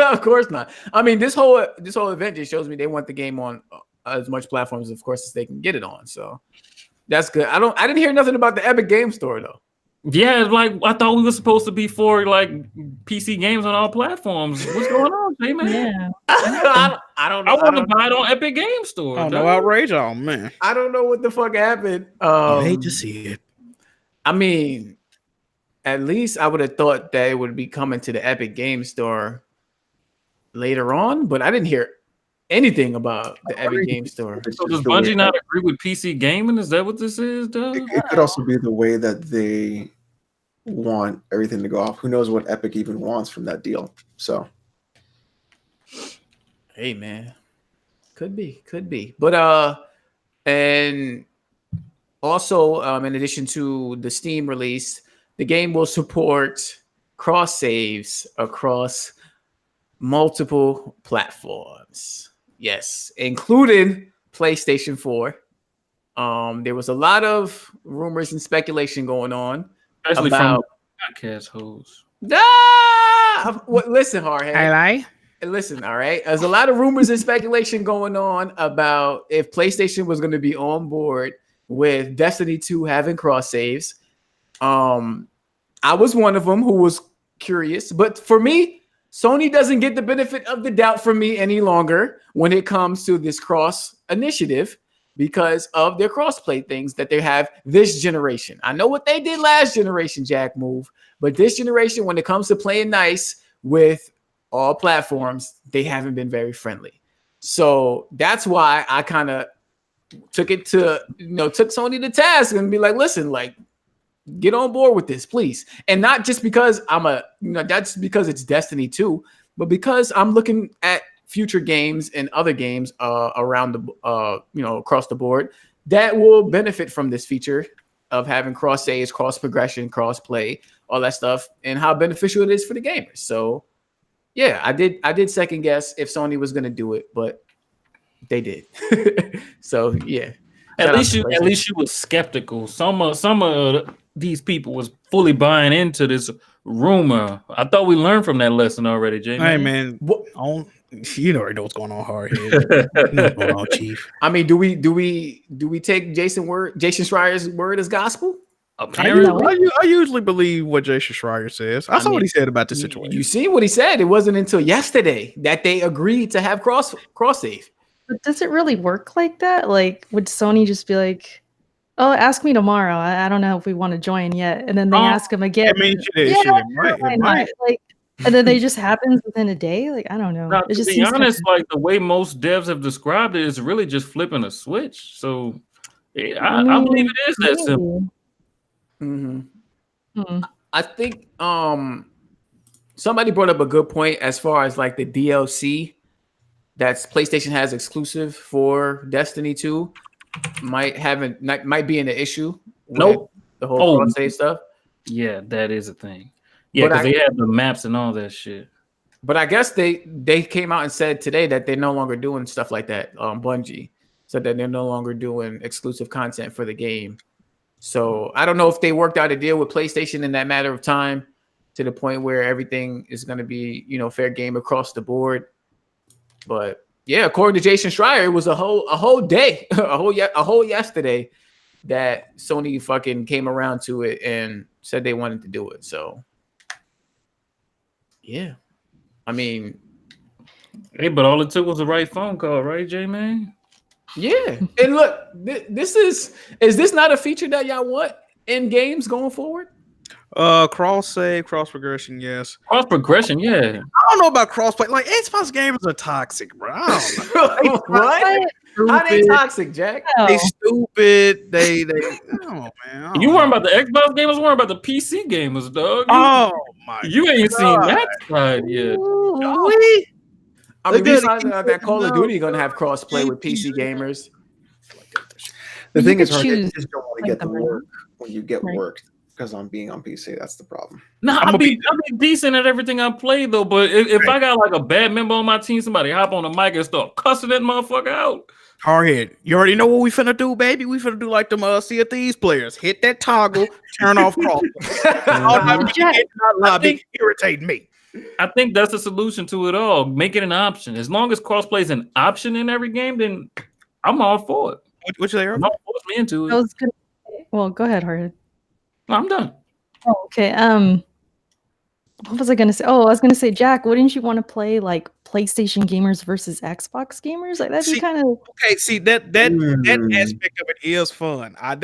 Of course not. I mean, this whole event just shows me they want the game on as much platforms, of course, as they can get it on. So that's good. I didn't hear nothing about the Epic Game Store though. Yeah, like I thought we were supposed to be for like PC games on all platforms. What's going on, Jay, man? Yeah. I don't know. I want to buy it on Epic Game Store. Oh, no outrage. Oh, man. I don't know what the fuck happened. I hate to see it. I mean, at least I would have thought that it would be coming to the Epic Game Store later on, but I didn't hear anything about the Epic Game Store. So does Bungie not agree with PC gaming? Is that what this is, though? It could also be the way that they want everything to go off. Who knows what Epic even wants from that deal? So, hey, man, could be. But and also, in addition to the Steam release, the game will support cross saves across multiple platforms. Yes, including PlayStation 4. There was a lot of rumors and speculation going on, especially about from podcast hosts. Listen, Hardhead. Listen, all right. There's a lot of rumors and speculation going on about if PlayStation was going to be on board with Destiny 2 having cross saves. I was one of them who was curious, but for me, Sony doesn't get the benefit of the doubt from me any longer when it comes to this cross initiative because of their crossplay things that they have this generation. I know what they did last generation, Jack Move, but this generation, when it comes to playing nice with all platforms, they haven't been very friendly. So that's why I kind of took Sony to task and be like, listen, like, get on board with this, please. And not just because that's because it's Destiny 2, but because I'm looking at future games and other games around the, across the board that will benefit from this feature of having cross saves, cross progression, cross play, all that stuff, and how beneficial it is for the gamers. So yeah, I did second guess if Sony was going to do it, but they did. So yeah. At least you were skeptical. Some of these people was fully buying into this rumor. I thought we learned from that lesson already, Jay. Hey man, you already know what's going on, Hardhead. What's going on, Chief? I mean, do we take Jason Schreier's word as gospel? I usually believe what Jason Schreier says. I saw what he said about the situation. You see what he said? It wasn't until yesterday that they agreed to have cross save. But does it really work like that? Like, would Sony just be like, "Oh, ask me tomorrow. I don't know if we want to join yet," and then they ask him again? I mean, it might. Like, and then they just happens within a day. Like, I don't know. Now, to be honest, like the way most devs have described it is really just flipping a switch. So I believe it is that simple. Mm-hmm. I think somebody brought up a good point as far as like the DLC that's PlayStation has exclusive for Destiny 2 might be an issue. Nope. The whole cross save stuff. Yeah, that is a thing. Yeah, because they have the maps and all that shit. But I guess they came out and said today that they're no longer doing stuff like that. Bungie said that they're no longer doing exclusive content for the game. So I don't know if they worked out a deal with PlayStation in that matter of time to the point where everything is going to be, fair game across the board. But yeah, according to Jason Schreier, it was a whole day, a whole yesterday that Sony fucking came around to it and said they wanted to do it. So yeah, I mean, hey, but all it took was the right phone call, right, J-Man? Yeah, and look, is this not a feature that y'all want in games going forward? Cross save, cross progression, yes. Cross progression, yeah. I don't know about cross play. Like Xbox gamers are toxic, bro. I don't know. What? How they toxic, Jack? They stupid. They oh man. You weren't about the Xbox gamers, weren't about the PC gamers, dog. You ain't seen that side yet. I mean, we found out that Call of Duty gonna have cross play with PC gamers. The thing is, you just don't want to get the work when you get worked. Because I'm being on PC, that's the problem. No, I'll be decent at everything I play though. But if I got like a bad member on my team, somebody hop on the mic and start cussing that motherfucker out. Hardhead, you already know what we finna do, baby. We finna do like them Sea of Thieves players. Hit that toggle, turn off cross. All that when you get in that lobby, irritate me. I think that's the solution to it all. Make it an option. As long as crossplay is an option in every game, then I'm all for it. What you there? Don't force me into it. I was gonna well, go ahead, Hardhead. No, I'm done. Oh, okay. What was I gonna say? Oh, I was gonna say, Jack, wouldn't you want to play like PlayStation gamers versus Xbox gamers? Like that'd be kind of Okay. See that aspect of it is fun. I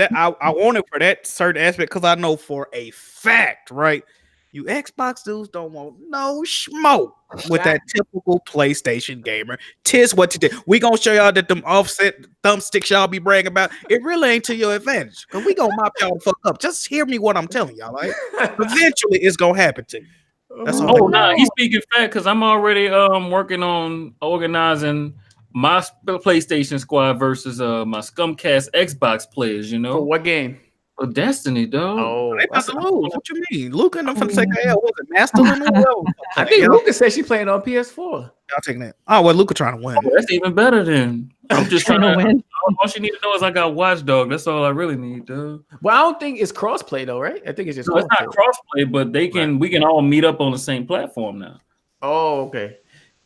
want it for that certain aspect because I know for a fact, right? You Xbox dudes don't want no smoke with that typical PlayStation gamer. Tis what you did. We gonna show y'all that them offset thumbsticks y'all be bragging about. It really ain't to your advantage because we gonna mop y'all the fuck up. Just hear me what I'm telling y'all. Right? Eventually, it's gonna happen to you. That's all. Oh, nah, he's speaking fat because I'm already working on organizing my PlayStation squad versus my Scumcast Xbox players. You know, For what game? Oh, Destiny, dog. Oh, They about to lose. What you mean? Luca and I'm finna take a L. Was it Master Lino? I think Luca said she playing on PS4. Y'all taking that. Oh, well, Luca trying to win. Oh, that's even better then. I'm just trying to win. All she need to know is I got Watchdog. That's all I really need, dude. Well, I don't think it's crossplay though, right? I think it's just No, it's not crossplay, but we can all meet up on the same platform now. Oh, okay.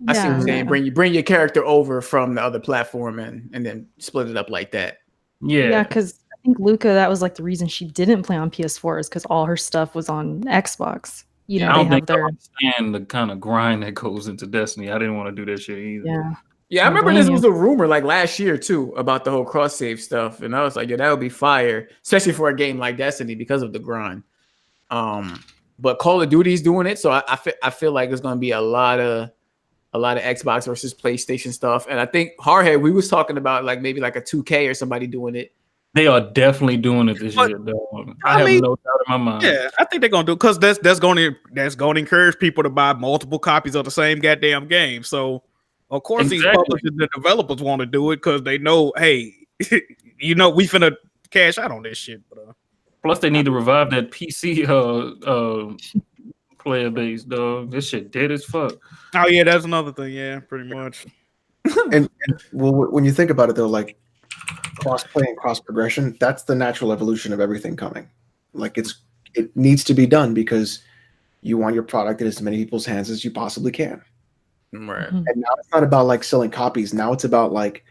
I see what you're saying. Bring your character over from the other platform and then split it up like that. Yeah, because I think Luca, that was like the reason she didn't play on PS4 is because all her stuff was on Xbox. You know, I don't they have think I understand the kind of grind that goes into Destiny. I didn't want to do that shit either. Yeah, I remember this was a rumor like last year too about the whole cross save stuff, and I was like, yeah, that would be fire, especially for a game like Destiny because of the grind. But Call of Duty's doing it, so I feel like there's gonna be a lot of Xbox versus PlayStation stuff, and I think Hardhead, we was talking about like maybe like a 2K or somebody doing it. They are definitely doing it this year, though. I have no doubt in my mind. Yeah, I think they're gonna do it because that's gonna encourage people to buy multiple copies of the same goddamn game. So of course these publishers and developers want to do it because they know, hey, you know, we finna cash out on this shit. But, plus, they need to revive that PC player base, dog. This shit dead as fuck. Oh yeah, that's another thing. Yeah, pretty much. and well, when you think about it, though, like cross play and cross progression, that's the natural evolution of everything coming. Like it needs to be done because you want your product in as many people's hands as you possibly can. Right. And now it's not about like selling copies. Now it's about like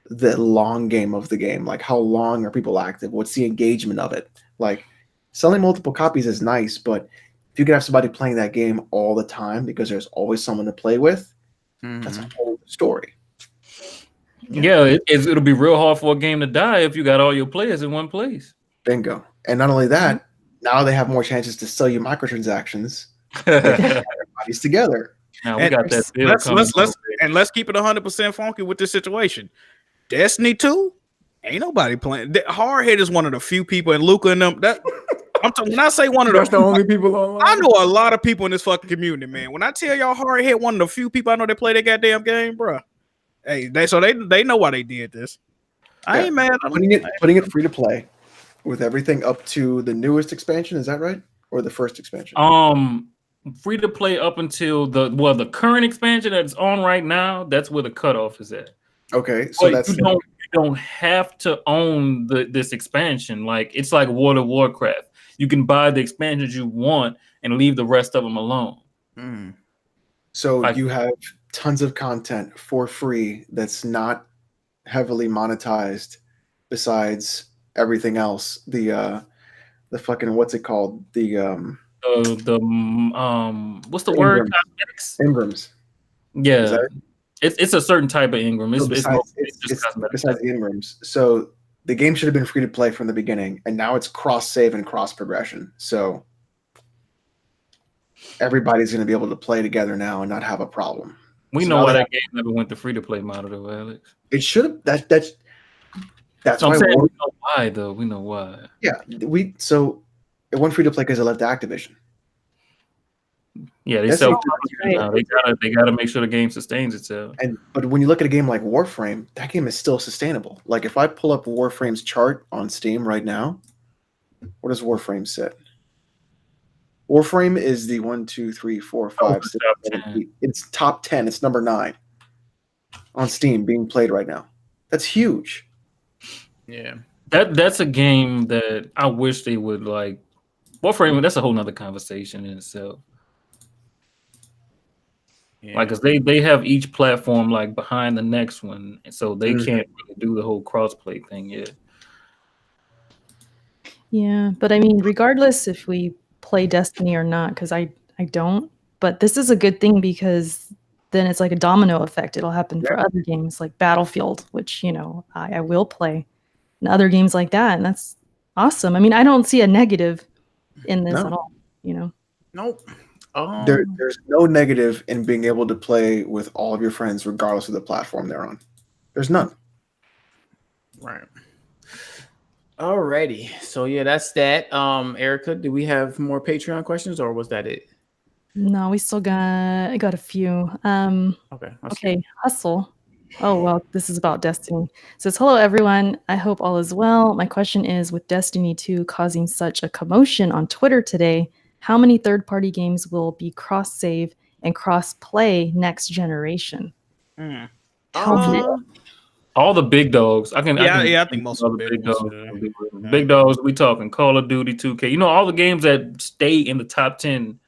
the long game of the game. Like how long are people active? What's the engagement of it? Like selling multiple copies is nice, but if you can have somebody playing that game all the time because there's always someone to play with, that's a whole story. Yeah, it'll be real hard for a game to die if you got all your players in one place. Bingo. And not only that, now they have more chances to sell you microtransactions. Everybody's together. Now we got that deal let's keep it 100% funky with this situation. Destiny 2, ain't nobody playing. Hardhead is one of the few people, and Luca and them. That I'm talking. When I say one of the only people online, I know a lot of people in this fucking community, man. When I tell y'all Hardhead, one of the few people I know that play that goddamn game, bro. Hey, they know why they did this. I ain't mad. Putting it free to play with everything up to the newest expansion. Is that right, or the first expansion? Free to play up until the current expansion that's on right now. That's where the cutoff is at. Okay, so but you don't have to own this expansion. Like it's like World of Warcraft. You can buy the expansions you want and leave the rest of them alone. So you have tons of content for free that's not heavily monetized. Besides everything else, the fucking what's it called? What's the word? Ingrams. Yeah, it's a certain type of Ingram. It's besides Ingrams. So the game should have been free to play from the beginning, and now it's cross save and cross progression. So everybody's going to be able to play together now and not have a problem. We know why that game never went to free to play model, though, Alex. It should have. That's why. I'm saying we know why, though. We know why. Yeah, it went free to play because it left Activision. Yeah, they sell now. They gotta make sure the game sustains itself. But when you look at a game like Warframe, that game is still sustainable. Like if I pull up Warframe's chart on Steam right now, where does Warframe sit? Warframe is the 1, 2, 3, 4, 5, 6, 7, 8. It's top 10. It's number 9 on Steam being played right now. That's huge. Yeah. That's a game that I wish they would like. Warframe, that's a whole nother conversation in itself. Yeah. Like, cause they have each platform like behind the next one, and so they can't really do the whole crossplay thing yet. Yeah, but I mean, regardless if we play Destiny or not, because I don't, but this is a good thing because then it's like a domino effect. It'll happen for other games like Battlefield, which, you know, I will play, and other games like that, and that's awesome. I mean, I don't see a negative in this at all, you know? Nope. There's no negative in being able to play with all of your friends, regardless of the platform they're on. There's none. Right. Alrighty. So yeah, that's that. Erica, do we have more Patreon questions or was that it? No, we still got a few. Okay. Okay, Hustle. Oh, well, this is about Destiny. It says, hello, everyone. I hope all is well. My question is, with Destiny 2 causing such a commotion on Twitter today, how many third-party games will be cross-save and cross-play next generation? How many? All the big dogs. I think most of the big ones. Big dogs. We talking Call of Duty, 2K. You know, all the games that stay in the top 10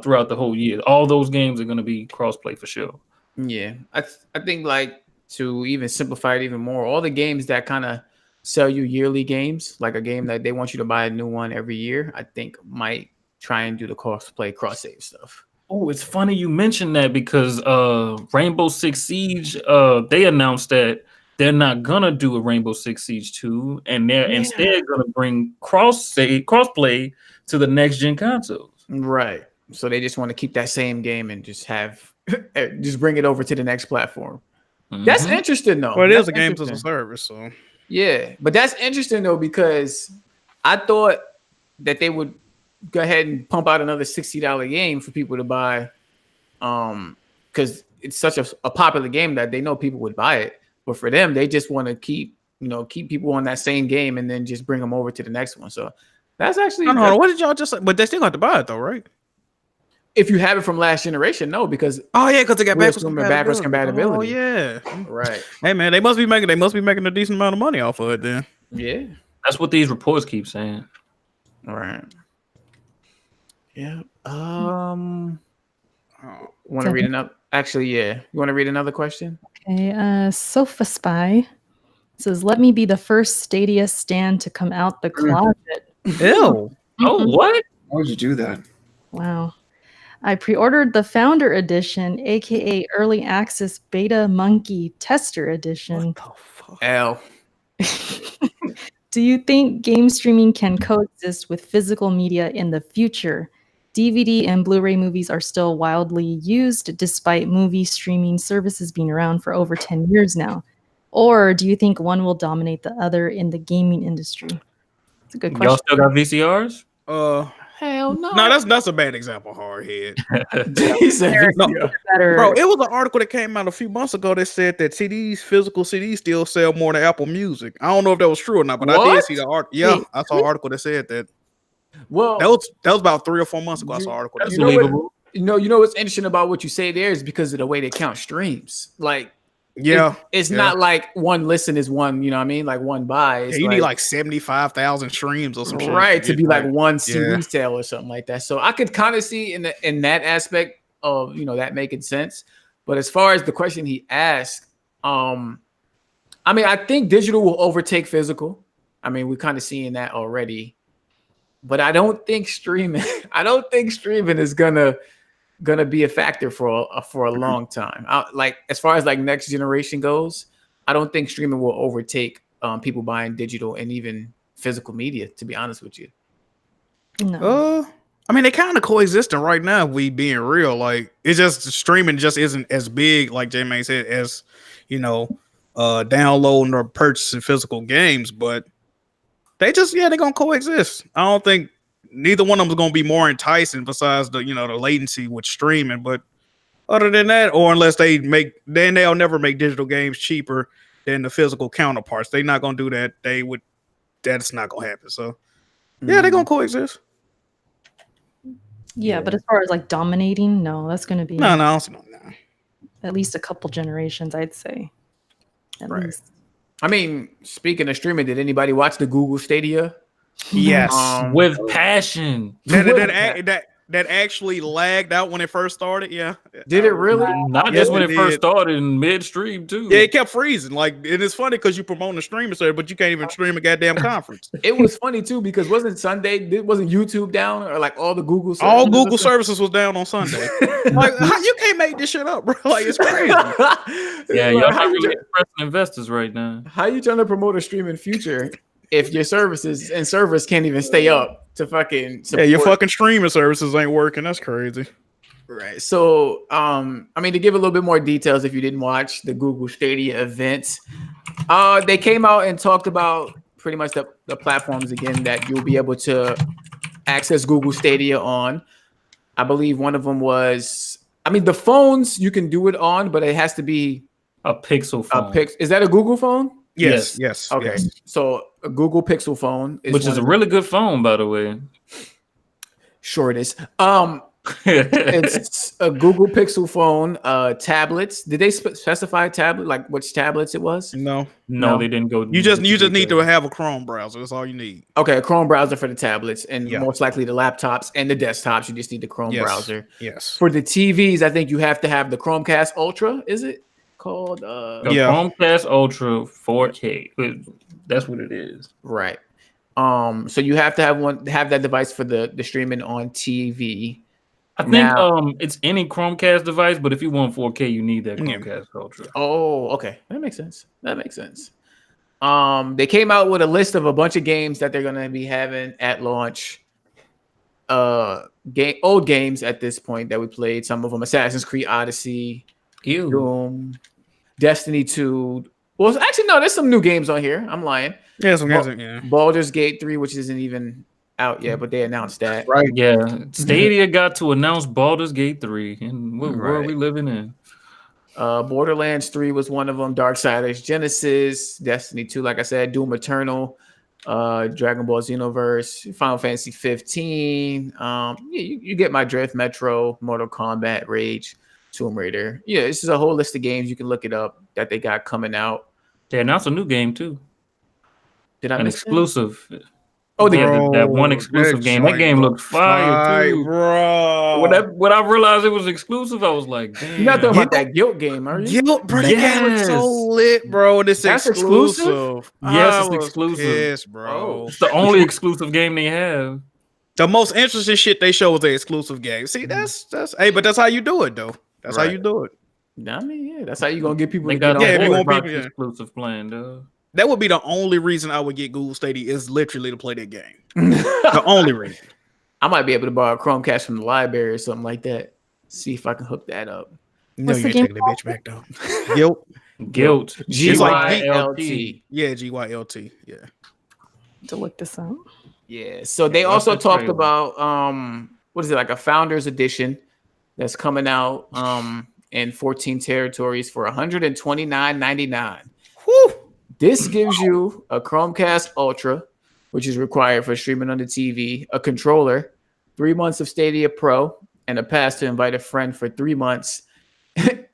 throughout the whole year. All those games are going to be cross-play for sure. Yeah, I think like to even simplify it even more, all the games that kind of sell you yearly games, like a game that they want you to buy a new one every year, I think might try and do the cross-play, cross-save stuff. Oh, it's funny you mentioned that because Rainbow Six Siege, they announced that they're not gonna do a Rainbow Six Siege 2, and they're instead gonna bring crossplay to the next gen consoles. Right. So they just want to keep that same game and just just bring it over to the next platform. That's interesting though. Well, it is a games as a service, so yeah. But that's interesting though, because I thought that they would go ahead and pump out another $60 game for people to buy, because it's such a popular game that they know people would buy it. But for them, they just want to keep people on that same game and then just bring them over to the next one. So that's actually what did y'all just say? But they still have to buy it though, right? If you have it from last generation, no, because because they got backwards compatibility. Oh yeah, right. Hey man, they must be making a decent amount of money off of it then. Yeah, that's what these reports keep saying. All right. Yeah. Want to read another? Actually, yeah. You want to read another question? Okay. Sofa Spy says, "Let me be the first Stadia stan to come out the closet." Ew. Oh, what? Why would you do that? Wow. I pre-ordered the Founder Edition, aka Early Access Beta Monkey Tester Edition. What the fuck? L. Do you think game streaming can coexist with physical media in the future? DVD and Blu-ray movies are still wildly used despite movie streaming services being around for over 10 years now. Or do you think one will dominate the other in the gaming industry? It's a good question. Y'all still got VCRs? Hell no. No, that's a bad example, hardhead. Better. Bro, it was an article that came out a few months ago that said that physical CDs still sell more than Apple Music. I don't know if that was true or not, but I did see the article. Yeah, I saw an article that said that. Well, that was about 3 or 4 months ago. I saw an article. That's believable. You know what's interesting about what you say there is because of the way they count streams. Like, it's not like one listen is one, you know what I mean? Like one buy. You need like 75,000 streams or some shit. Right, to be like one CD sale or something like that. So I could kind of see in that aspect of, that making sense. But as far as the question he asked, I mean, I think digital will overtake physical. I mean, we're kind of seeing that already. But I don't think streaming is gonna be a factor for a long time. Like as far as like next generation goes, I don't think streaming will overtake people buying digital and even physical media. To be honest with you, no. I mean, they kind of coexisting right now. We being real, like it's just streaming just isn't as big, like J-Man said, as downloading or purchasing physical games, but they're gonna coexist. I don't think neither one of them is gonna be more enticing besides the the latency with streaming. But other than that, or unless they'll never make digital games cheaper than the physical counterparts. They're not gonna do that. That's not gonna happen. So they're gonna coexist. Yeah, but as far as like dominating, no, that's gonna be no. at least a couple generations, I'd say. At least. I mean, speaking of streaming, did anybody watch the Google Stadia? Yes. With passion. That actually lagged out when it first started. Yeah. Did it really? Not Yes, just when it it first did. started in midstream too. Yeah, it kept freezing. Like, and it's funny because you promote a streaming service, but you can't even stream a goddamn conference. It was funny too because wasn't YouTube down or like all the Google services? All Google services was down on Sunday. Like, how, you can't make this shit up, bro. Like, it's crazy. Yeah, y'all not really impressing investors right now. How you trying to promote a streaming future if your services and servers can't even stay up to fucking support? Yeah, your fucking streaming services ain't working. That's crazy. Right. So, I mean, to give a little bit more details, if you didn't watch the Google Stadia event, they came out and talked about pretty much the platforms again that you'll be able to access Google Stadia on. I believe one of them was, I mean, the phones you can do it on, but it has to be a Pixel phone. Is that a Google phone? Yes. Okay. Yes. So a Google Pixel phone, which is a really good phone, by the way. Sure it is. It's a Google Pixel phone, tablets. Did they specify tablet, like which tablets it was? No, they didn't go. You just need to have a Chrome browser. That's all you need. Okay, a Chrome browser for the tablets, and most likely the laptops and the desktops. You just need the Chrome browser. Yes. For the TVs, I think you have to have the Chromecast Ultra. Is it called? Chromecast Ultra 4K. That's what it is. Right. So you have to have that device for the streaming on TV. I think it's any Chromecast device, but if you want 4K, you need that Chromecast Ultra. Oh, okay. That makes sense. They came out with a list of a bunch of games that they're gonna be having at launch. Old games at this point that we played. Some of them: Assassin's Creed Odyssey, Doom, Destiny 2. Well, actually, no. There's some new games on here. I'm lying. Yeah, some games. Baldur's Gate 3, which isn't even out yet, but they announced that. Right. Yeah. Stadia got to announce Baldur's Gate 3. And what world are we living in? Borderlands 3 was one of them. Darksiders Genesis, Destiny 2, like I said, Doom Eternal, Dragon Ball Xenoverse, Final Fantasy 15. You get my drift. Metro, Mortal Kombat, Rage, Tomb Raider. Yeah, this is a whole list of games. You can look it up that they got coming out. They announced a new game too. Did I an miss exclusive? That? Oh, that one exclusive game. That game looked fire too, bro. When I realized it was exclusive, I was like, "Damn!" You're not talking about that Guilt game, are you? Guilt, bro. That game was so lit, bro. That's exclusive. Yes, it's exclusive. Yes, bro. It's the only exclusive game they have. The most interesting shit they show is the exclusive game. See, that's but that's how you do it, though. That's how you do it. I mean, yeah, that's how you gonna get people. They to got get if you want people exclusive playing, though. That would be the only reason I would get Google Stadia is literally to play that game. The only reason. I might be able to borrow a Chromecast from the library or something like that. See if I can hook that up. No, you ain't taking that bitch back though. Guilt. GYLT. Yeah, GYLT. Yeah. To look this up. Yeah. So they also talked about what is it, like a Founders Edition that's coming out in 14 territories for $129.99. Whew. This gives you a Chromecast Ultra, which is required for streaming on the TV, a controller, 3 months of Stadia Pro, and a pass to invite a friend for 3 months, and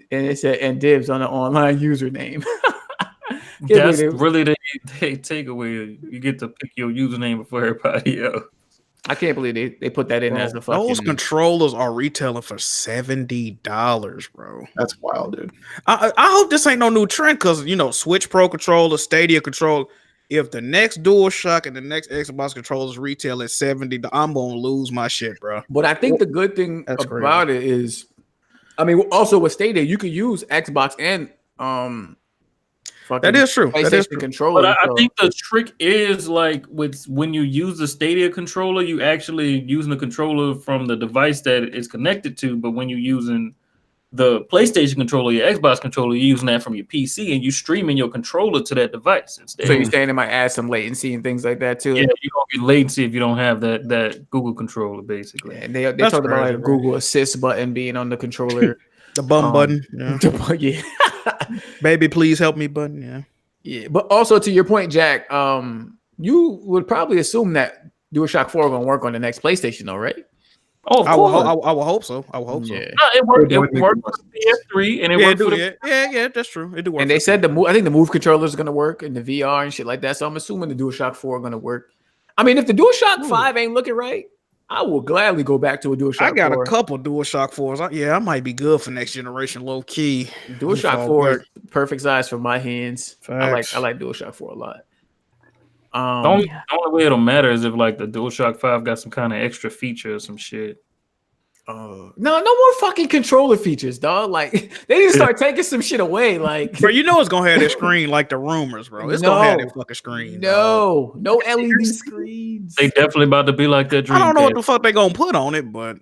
it said and dibs on an online username. That's really the takeaway. You get to pick your username before everybody else. I can't believe they put that in as a fucking. Those controllers are retailing for $70, bro. That's wild, dude. I hope this ain't no new trend because Switch Pro controller, Stadia controller. If the next DualShock and the next Xbox controllers retail at $70, I'm gonna lose my shit, bro. But I think the good thing about it is, I mean, also with Stadia, you could use Xbox and that is true. That is true. Controller. But I think the trick is like when you use the Stadia controller, you actually using the controller from the device that it's connected to. But when you're using the PlayStation controller, your Xbox controller, you're using that from your PC and you streaming your controller to that device instead. So you're saying it might add some latency and things like that too? Yeah, you don't get latency if you don't have that Google controller, basically. Yeah, and they talked about like a Google Assist button being on the controller. The bum button. Yeah. Baby, please help me button. Yeah. Yeah. But also to your point, Jack, you would probably assume that DualShock 4 going to work on the next PlayStation, though, right? Oh, of I will, course. I will hope so. I will hope so. Yeah. No, it worked. It It would make worked more for the PS3, and it Yeah, worked for the. yeah, that's true. It do work. And they said I think the Move controller is gonna work in the VR and shit like that. So I'm assuming the DualShock 4 are gonna work. I mean, if the DualShock 5 ain't looking right, I will gladly go back to a DualShock 4. I got a couple DualShock 4s. Yeah, I might be good for next generation, low key. DualShock 4 is perfect size for my hands. Facts. I like DualShock 4 a lot. The only way it'll matter is if like the DualShock 5 got some kind of extra feature or some shit. No more fucking controller features, dog. Like they need to start taking some shit away. Like, bro, you know it's gonna have that screen like the rumors, bro. It's gonna have that fucking screen. No LED screens. They definitely about to be like that. I don't know what the fuck they gonna put on it, but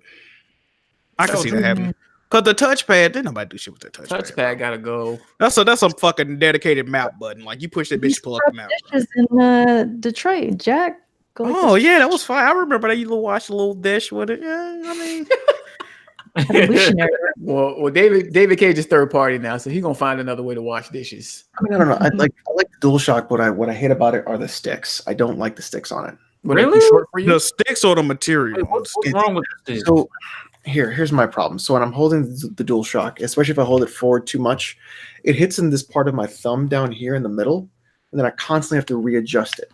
I can see that happening. Cause the touchpad, didn't nobody do shit with the touchpad. Touchpad gotta go. That's a fucking dedicated map button. Like you push that bitch, pull up the map. Dishes in Detroit, Jack. Oh yeah, that was fine. I remember that you watched a little dish with it. Yeah, I mean, evolutionary. Well, David Cage is third party now, so he's gonna find another way to wash dishes. I mean, I don't know. I like the DualShock. What I hate about it are the sticks. I don't like the sticks on it. Really? Short for you? The sticks or the material? Wait, what's wrong with the sticks? So here's my problem. So when I'm holding the DualShock, especially if I hold it forward too much, it hits in this part of my thumb down here in the middle, and then I constantly have to readjust it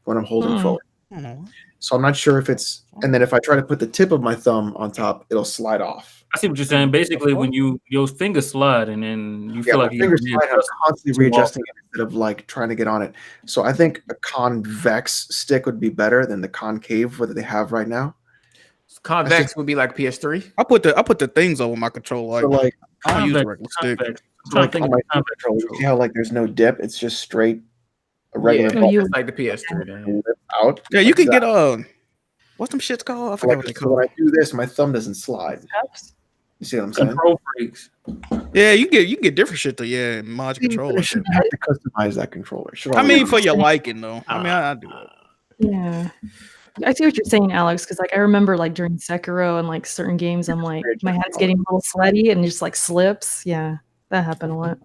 when I'm holding forward. So I'm not sure if it's, and then if I try to put the tip of my thumb on top, it'll slide off. I see what you're saying. Basically, when your fingers slide and then you feel like I'm constantly readjusting it instead of like trying to get on it. So I think a convex stick would be better than the concave that they have right now. Convex would be like PS3. I put the things over my controller. Like I don't use a regular stick. Like on my controller, you see how like there's no dip? It's just straight a regular. Yeah, it's like the PS3. Out. Yeah, you can get what's them shits called? I forgot what they call. When I do this, my thumb doesn't slide. You see what I'm saying? Control freaks. Yeah, you can get different shit to mod your controller. You shouldn't have to customize that controller. I mean, for your liking though. I mean, I do it. Yeah. I see what you're saying, Alex, because like I remember like during Sekiro and like certain games, I'm like my hand's getting a little sweaty and just like slips. Yeah, that happened a lot.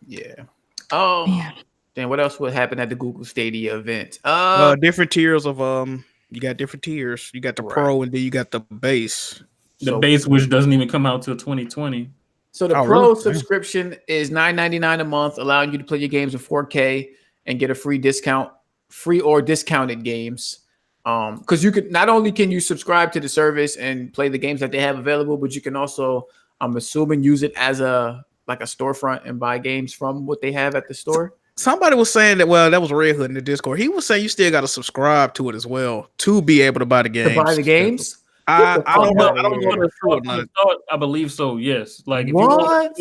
Yeah. Oh, man. Then what else would happen at the Google Stadia event? Different tiers of you got different tiers. You got the Pro and then you got the base. The base, which doesn't even come out till 2020. So the Pro subscription is $9.99 a month, allowing you to play your games in 4K and get a free or discounted games. Because you could not only can you subscribe to the service and play the games that they have available, but you can also, I'm assuming, use it as a storefront and buy games from what they have at the store. Somebody was saying that. Well, that was Red Hood in the Discord. He was saying you still got to subscribe to it as well to be able to buy the games. To buy the games. I don't know. I don't know if true or not. I believe so. Yes. Like what?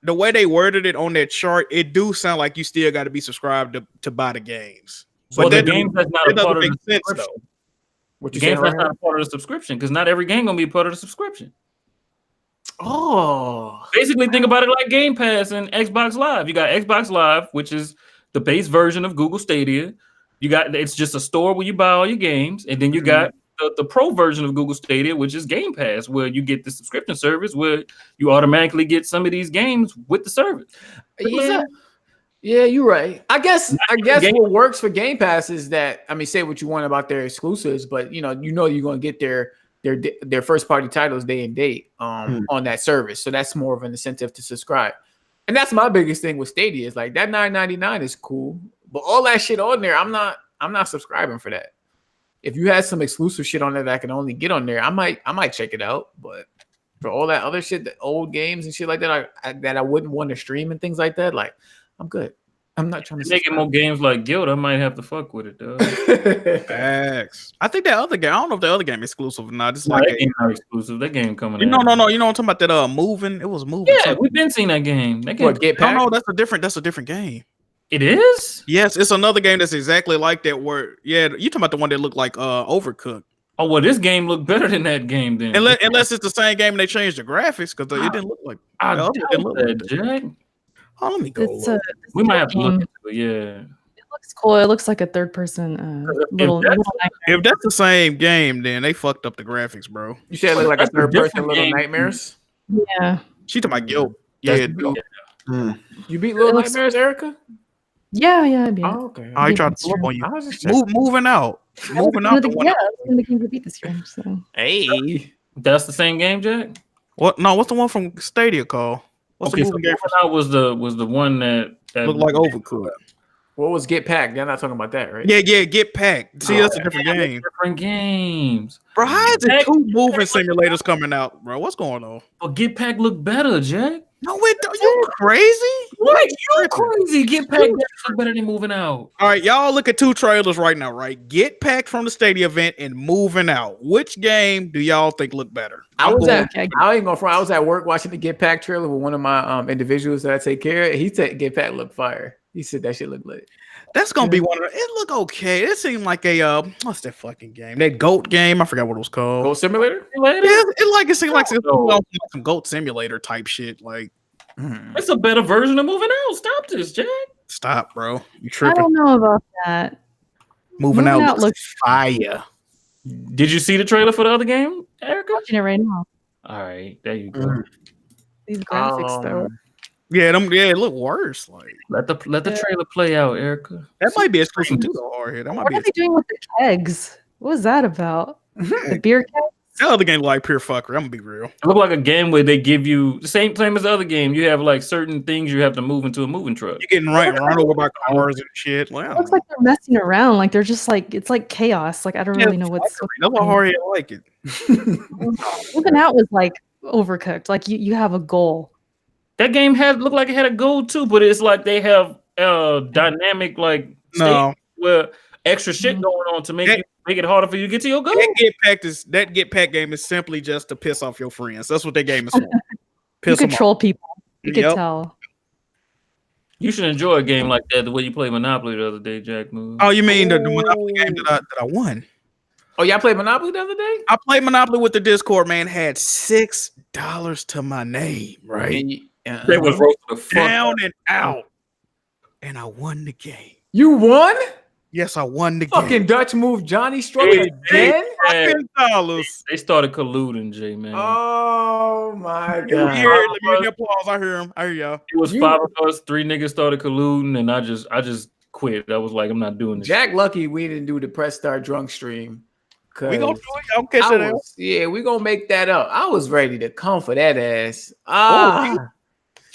The way they worded it on that chart, it do sound like you still got to be subscribed to buy the games. But the games that's not a part of the subscription. What you games that's not a part of the subscription, because not every game gonna be a part of the subscription. Oh, basically think about it like Game Pass and Xbox Live. You got Xbox Live, which is the base version of Google Stadia. It's just a store where you buy all your games, and then you got the Pro version of Google Stadia, which is Game Pass, where you get the subscription service where you automatically get some of these games with the service. Yeah, you're right. I guess what works for Game Pass is that, I mean, say what you want about their exclusives, but you know you're going to get their first party titles day and date on that service. So that's more of an incentive to subscribe. And that's my biggest thing with Stadia is like that $9.99 is cool, but all that shit on there, I'm not subscribing for that. If you had some exclusive shit on there that I can only get on there, I might check it out. But for all that other shit, the old games and shit like that, I wouldn't want to stream and things like that, like I'm good. I'm not trying to make it more games like Guild. I might have to fuck with it, though. Facts. I think that other game. I don't know if the other game is exclusive or not. It's like that game not exclusive. That game coming. No. You know what I'm talking about? That moving. It was moving. Yeah, we've been seeing that game. That game. What, Get Packed? No, that's a different game. It is. Yes, it's another game that's exactly like that. Where you talking about the one that looked like Overcooked. Oh well, this game looked better than that game then. Unless it's the same game and they changed the graphics because it didn't look like. Jack. Oh, let me go. We might have to look into it. Yeah, it looks cool. It looks like a third-person little. If that's the same game, then they fucked up the graphics, bro. You said it looked like a third-person Little Nightmares. Yeah. She talking about Guild. Yeah. You beat Little Nightmares, Erica? Yeah, I'd be it. Oh, okay. I Beat tried this to pull up year. on you. I was just checking. Moving out. Moving One out. of the, The one yeah, out. that's one of the games we beat this year. So Hey. That's the same game, Jack. What? No, what's the one from Stadia called? What's Okay, the so moving game for? Moving Out was the one that Looked like Overcooked. What was Get Packed? They're not talking about that, right? Yeah, Get Packed. See, that's a different game, different games. bro. How is it Pack- two moving simulators coming out, bro? What's going on? But Get Pack look better, Jack. No, wait, you crazy? What? You crazy? Get Pack look better than Moving Out. All right, y'all look at two trailers right now, right? Get Packed from the Stadia event and Moving Out. Which game do y'all think look better? I ain't gonna front. I was at work watching the Get Packed trailer with one of my individuals that I take care of. He said Get Packed look fire. He said that shit look lit. That's gonna be one of the. It look okay. It seemed like a what's that fucking game? That goat game. I forgot what it was called. Goat Simulator? Yeah, it seemed like some goat simulator type shit. Like It's a better version of Moving Out. Stop this, Jack. stop, bro. You I tripping. don't know about that. Moving out looks looks fire. Did you see the trailer for the other game, Erica? watching it right now. All right, there you go. These graphics though. Yeah, it look worse. Like Let the trailer play out, Erica. that might be exclusive to the hard hit. That might What be are they doing with the kegs? What was that about? The beer keg? that other game like pure fuckery. I'm gonna be real. It looked like a game where they give you the same as the other game. You have like certain things you have to move into a moving truck. You're getting run over by cars and shit. Like, It looks like they're messing around. Like they're just like it's like chaos. Like I don't really know what's. that's why hard hit like it. Moving Out was like overcooked. Like you have a goal. That game looked like it had a goal too, but it's like they have dynamic like No. state where extra shit going on to make it harder for you to get to your goal. That Get Packed game is simply just to piss off your friends. That's what that game is for. You Piss them control off. people. You could Yep. tell. You should enjoy a game like that the way you played Monopoly the other day, Jack Moon. Oh, you mean the Monopoly game that I won? Oh, y'all played Monopoly the other day? I played Monopoly with the Discord, man. Had $6 to my name, right? That was roasted the fuck Down and out. And I won the game. You won? Yes, I won the Fucking game. Dutch move Johnny struck Hey, again? $10. They started colluding, Jay, man. Oh my Let god. me hear the applause. I hear him. I hear y'all. It was 5 of us, 3 niggas started colluding, and I just quit. I was like, I'm not doing this. Jack lucky we didn't do the Press Start drunk stream. We gonna do it. Y'all catch that out. Yeah, we gonna make that up. I was ready to come for that ass.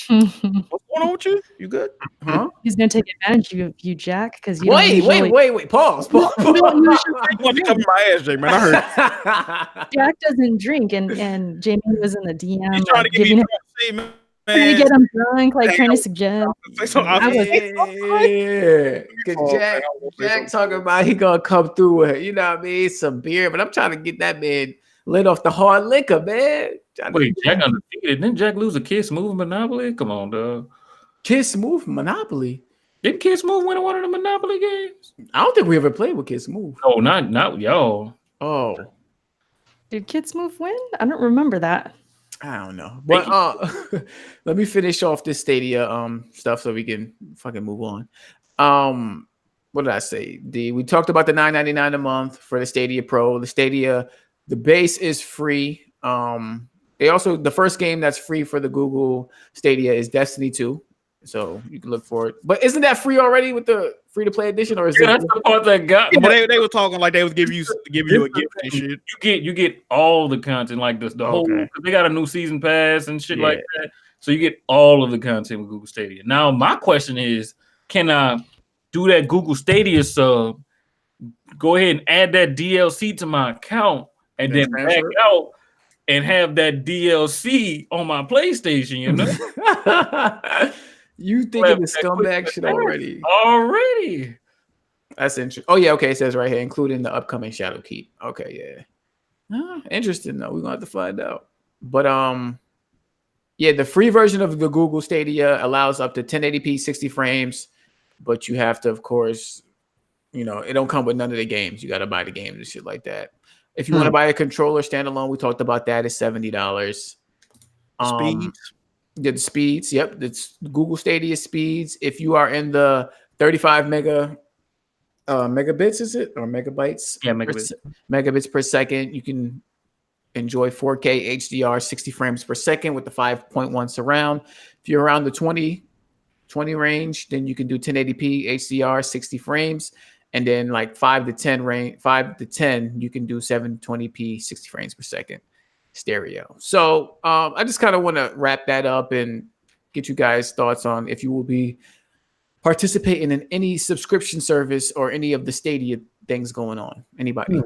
What's going on with you? You good? Huh? He's gonna take advantage of you, Jack, because you Wait. Pause. You want to cover my ass, Jay, man. I heard. Jack doesn't drink, and Jamie was in the DM. He's trying to get me giving him, see, man. trying to get him drunk, like trying to suggest. Yeah, because Jack talking about he gonna come through with, you know what I mean, some beer, but I'm trying to get that man lit off the hard liquor, man. Wait, Jack undefeated. Didn't Jack lose a Kiss Move Monopoly? Come on, dog. Kiss Move Monopoly. Didn't Kiss Move win one of the Monopoly games? I don't think we ever played with Kiss Move. No, not y'all. Oh, Did Kids Move win? I don't remember that. I don't know. But let me finish off this Stadia stuff so we can fucking move on. What did I say? We talked about the $9.99 a month for the Stadia Pro. The base is free. They also, the first game that's free for the Google Stadia is Destiny 2. So you can look for it. But isn't that free already with the free to play edition? Or is that's the part that got me. They were talking like they would give you a gift and shit. You get all the content, like the whole. They got a new season pass and shit like that. So you get all of the content with Google Stadia. Now my question is, can I do that Google Stadia sub? Go ahead and add that DLC to my account and then back out and have that DLC on my PlayStation, you know? You thinking the scumbag shit already? Already. That's interesting. Oh, yeah, okay. It says right here, including the upcoming Shadow Keep. Okay, yeah. Interesting, though. We're going to have to find out. But, yeah, the free version of the Google Stadia allows up to 1080p, 60 frames. But you have to, of course, you know, it don't come with none of the games. You got to buy the games and shit like that. If you want to buy a controller standalone, we talked about that. It's $70. Speeds. The speeds. Yep. It's Google Stadia speeds. If you are in the 35 megabits, is it? Or megabytes? Yeah, megabits. Megabits per second. You can enjoy 4K HDR 60 frames per second with the 5.1 surround. If you're around the 20 20 range, then you can do 1080p HDR 60 frames, and then like 5 to 10 you can do 720p 60 frames per second stereo. So I just kind of want to wrap that up and get you guys thoughts on if you will be participating in any subscription service or any of the Stadia things going on. Anybody?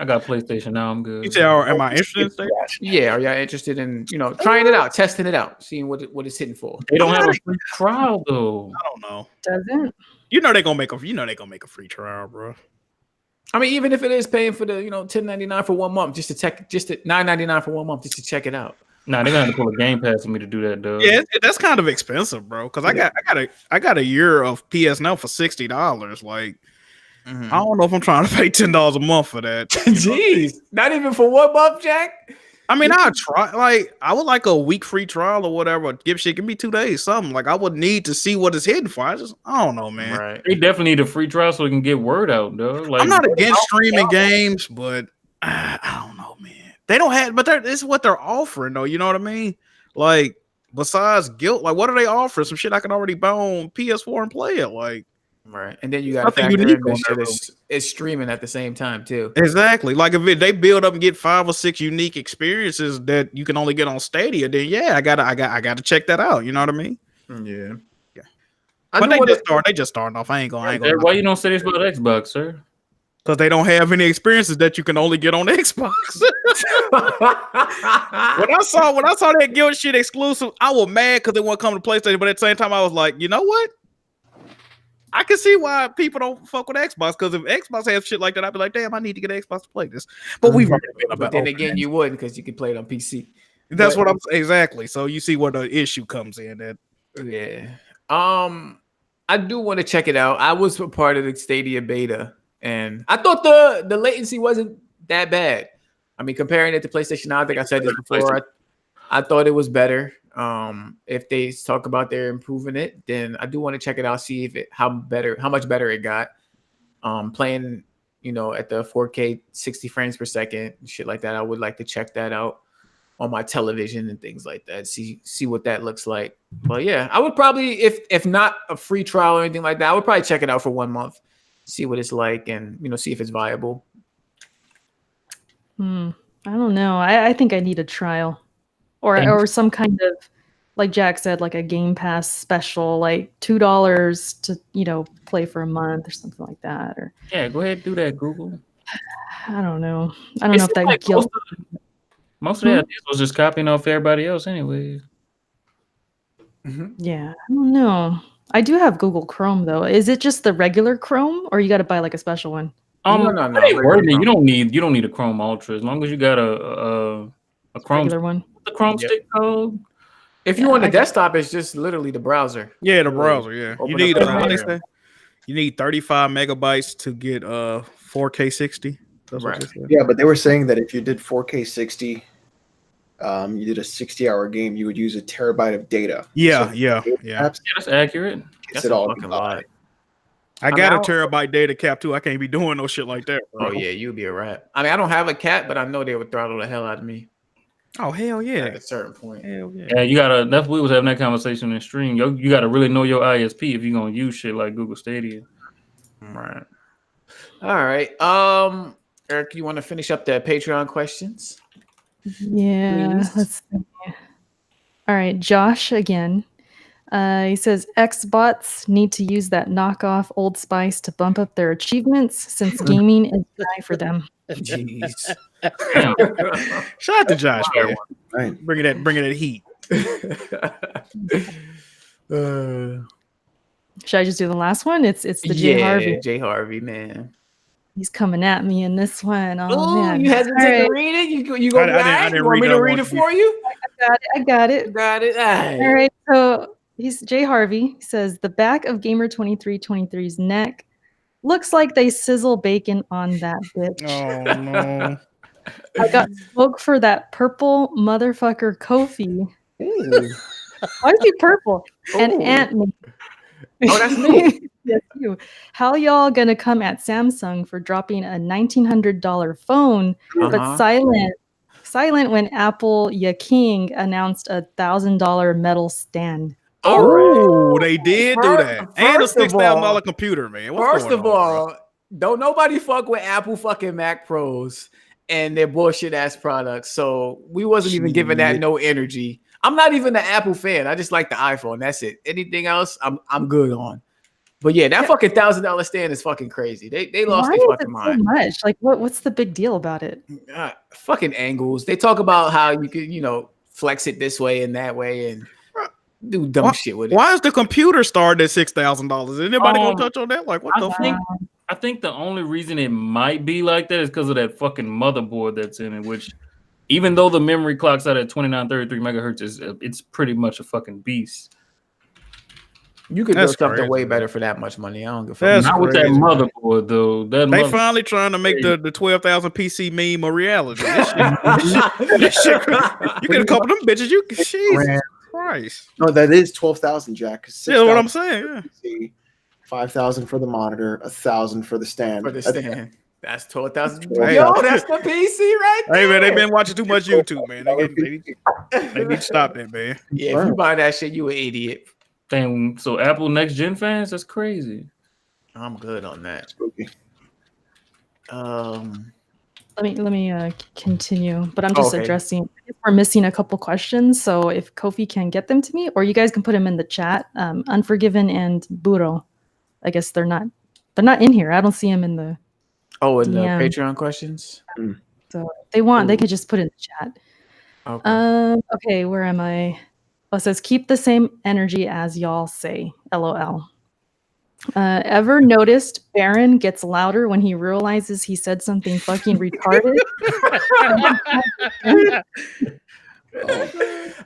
I got PlayStation now. I'm good. You say, am I interested in that? Yeah, are y'all interested in trying it out, testing it out, seeing what it's hitting for? They don't have a free trial though. I don't know. Doesn't? You know they're gonna make a free trial, bro. I mean, even if it is paying for the $10.99 for 1 month, just $9.99 for 1 month just to check it out. Nah, they're gonna have to pull a Game Pass for me to do that, though. Yeah, that's kind of expensive, bro. Because I got a year of PS Now for $60. Like, I don't know if I'm trying to pay $10 a month for that. Jeez, not even for 1 month, Jack. I mean, I'd try. Like, I would like a week free trial or whatever. Give me 2 days, something. Like, I would need to see what it's hitting for. I don't know, man. Right. They definitely need a free trial so they can get word out, though. Like, I'm not against streaming games, but I don't know, man. They don't have, but this is what they're offering, though. You know what I mean? Like, besides Guilt, like, what are they offering? Some shit I can already buy on PS4 and play it, like. Right, and then you got to factor in this shit is streaming at the same time too. Exactly. Like if they build up and get 5 or 6 unique experiences that you can only get on Stadia, then yeah, I gotta check that out. You know what I mean? Yeah. But they just starting off. I ain't gonna. Why you don't say this about Xbox, sir? Because they don't have any experiences that you can only get on Xbox. when I saw that Guild shit exclusive, I was mad because it won't come to PlayStation. But at the same time, I was like, you know what? I can see why people don't fuck with Xbox, because if Xbox has shit like that, I'd be like, damn, I need to get an Xbox to play this. But we've already been about. But then again, you wouldn't, because you can play it on PC. That's what I'm saying. Exactly. So you see where the issue comes in. That yeah. I do want to check it out. I was a part of the Stadia beta, and I thought the latency wasn't that bad. I mean, comparing it to PlayStation Now, I think I said this before. I thought it was better. If they talk about they're improving it, then I do want to check it out, see how much better it got. Playing, at the 4K 60 frames per second, shit like that. I would like to check that out on my television and things like that. See what that looks like. But yeah, I would probably, if not a free trial or anything like that, I would probably check it out for 1 month, see what it's like, and see if it's viable. I don't know. I think I need a trial. Or some kind of, like Jack said, like a Game Pass special, like $2 to play for a month or something like that. Or yeah, go ahead and do that, Google. I don't know. I don't know if that like guilt. Most of that was just copying off everybody else, anyways. Yeah, I don't know. I do have Google Chrome though. Is it just the regular Chrome, or you got to buy like a special one? No. You don't need a Chrome Ultra as long as you got a Chrome regular one. The Chrome stick code. If you on the desktop, it's just literally the browser. Yeah, the browser. Yeah, you need 35 megabytes to get 4K 60. That's right. Yeah, but they were saying that if you did 4K 60, you did a 60-hour game, you would use a terabyte of data. Yeah. That's accurate. That's a fucking lot. I got a terabyte data cap too. I can't be doing no shit like that, bro. Oh yeah, you'd be a rat. I mean, I don't have a cat, but I know they would throttle the hell out of me. Oh hell yeah! At a certain point. Hell yeah! Yeah, you gotta. That's what we was having that conversation in stream. You gotta really know your ISP if you're gonna use shit like Google Stadia. Right. All right. Eric, you want to finish up the Patreon questions? Yeah. Please? Let's see. All right, Josh again. He says Xbots need to use that knockoff Old Spice to bump up their achievements, since gaming is dry for them. Jeez. Shout out to Josh, man. Right. Bringing that heat. Should I just do the last one? It's the J Harvey. J Harvey, man. He's coming at me in this one. Oh man, you hesitate to read it? You go back? You want me to read it for you? I got it. Got it. All right. So he's J Harvey. He says the back of Gamer 2323's neck looks like they sizzle bacon on that bitch. Oh no! I got smoke for that purple motherfucker Kofi. Why is he purple? And Ant-Man. Oh, that's me. Yes, you. How y'all gonna come at Samsung for dropping a $1,900 phone, but silent when Apple ya King announced a $1,000 metal stand? Oh, they did do that. And a First of $6,000 all- computer, man. What's First going of on, all, don't nobody fuck with Apple fucking Mac Pros and their bullshit ass products. So we wasn't even giving that no energy. I'm not even an Apple fan. I just like the iPhone. That's it. Anything else, I'm good on. But yeah, that fucking $1,000 stand is fucking crazy. They lost Why their is fucking it mind. so much? Like, what's the big deal about it? Fucking angles. They talk about how you could, flex it this way and that way and do dumb shit with it. Why is the computer started at $6,000? Is anybody gonna touch on that? Like, what the fuck? I think the only reason it might be like that is because of that fucking motherboard that's in it, which even though the memory clocks out at 2933 megahertz, it's pretty much a fucking beast. You could build something way better for that much money. I don't give a fuck. Not with that motherboard though. They finally trying to make the 12,000 PC meme a reality. This shit, you get a couple of them bitches. Jesus Christ. No, that is 12,000, Jack. Yeah, what I'm saying. Yeah. 5,000 for the monitor, 1,000 for the stand. That's 12,000. Hey. Yo, that's the PC right there. Hey man, they've been watching too much YouTube, man. They need to stop that, man. Yeah, if you buy that shit, you an idiot. Damn, so Apple next gen fans, that's crazy. I'm good on that. Spooky. Let me continue, but I'm just addressing. We're missing a couple questions, so if Kofi can get them to me, or you guys can put them in the chat. Unforgiven and Buro, I guess they're not in here. I don't see them in the. Oh, in the Patreon questions. So if they want, they could just put it in the chat. Okay. Okay, where am I? Oh, it says keep the same energy as y'all say. LOL. Ever noticed Baron gets louder when he realizes he said something fucking retarded?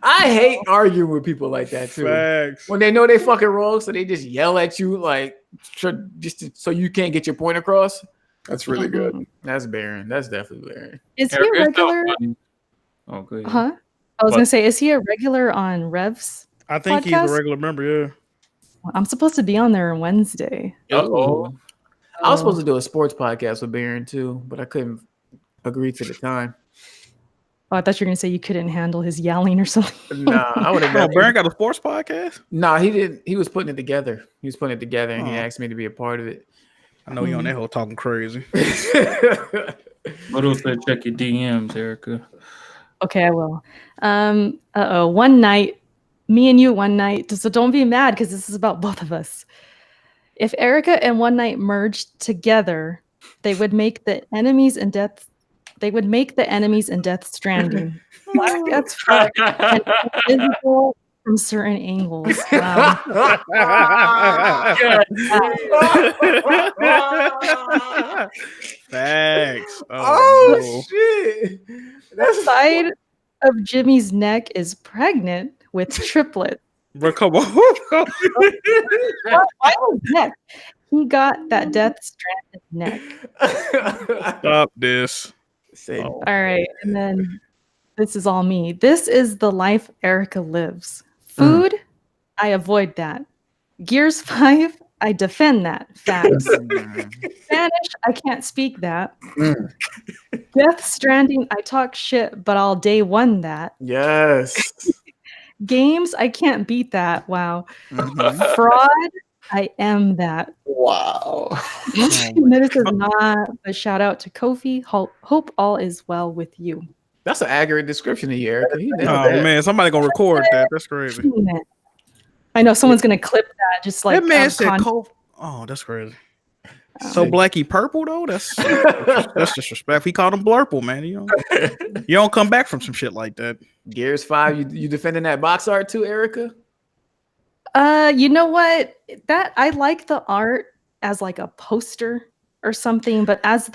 I hate arguing with people like that too. Facts. When they know they fucking wrong, so they just yell at you like so you can't get your point across. That's really good. That's Baron. That's definitely Baron. Is he a regular? Oh, good. Huh? I was gonna say, is he a regular on Rev's? I think podcast? he's a regular member. Yeah. I'm supposed to be on there on Wednesday. Uh-oh. I was supposed to do a sports podcast with Baron too, but I couldn't agree to the time. Oh, I thought you were gonna say you couldn't handle his yelling or something. Nah, I would have. Baron got a sports podcast? Nah, he didn't. He was putting it together. And he asked me to be a part of it. I know you on that whole talking crazy. But also check your DMs, Erica. Okay, I will. One night, me and you one night, so don't be mad because this is about both of us. If Erica and One Night merged together, they would make the enemies in Death. They would make the enemies in Death Stranding. Black as fuck and invisible from certain angles. Wow. Thanks. Oh shit! The side of Jimmy's neck is pregnant with triplets. Bro, come on. Why was neck? He got that Death Stranded neck. Stop this. All right, and then this is all me. This is the life Erica lives. Food, I avoid that. Gears 5, I defend that. Facts. Spanish, I can't speak that. Death Stranding, I talk shit, but I'll day one that. Yes. Games, I can't beat that. Wow. Fraud, I am that. Wow. This is not a shout out to Kofi. Hope all is well with you. That's an accurate description of you, Erica. Oh man, somebody gonna record that. That's crazy. I know someone's gonna clip that. Just like that man said, Kofi. Oh, that's crazy. So Blackie purple though? That's disrespectful. He called him blurple, man. You don't come back from some shit like that. Gears 5, you defending that box art too, Erica? You know what? That I like the art as like a poster or something, but as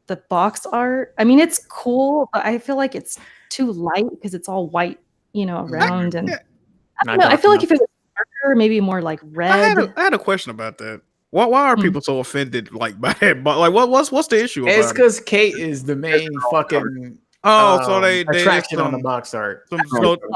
the box art, I mean, it's cool, but I feel like it's too light because it's all white, around. And I don't know. I feel like if it was darker, maybe more like red. I had a question about that. Why are people so offended like by that? But like, what's the issue? It's because Kate is the main fucking. So they attraction on the box art.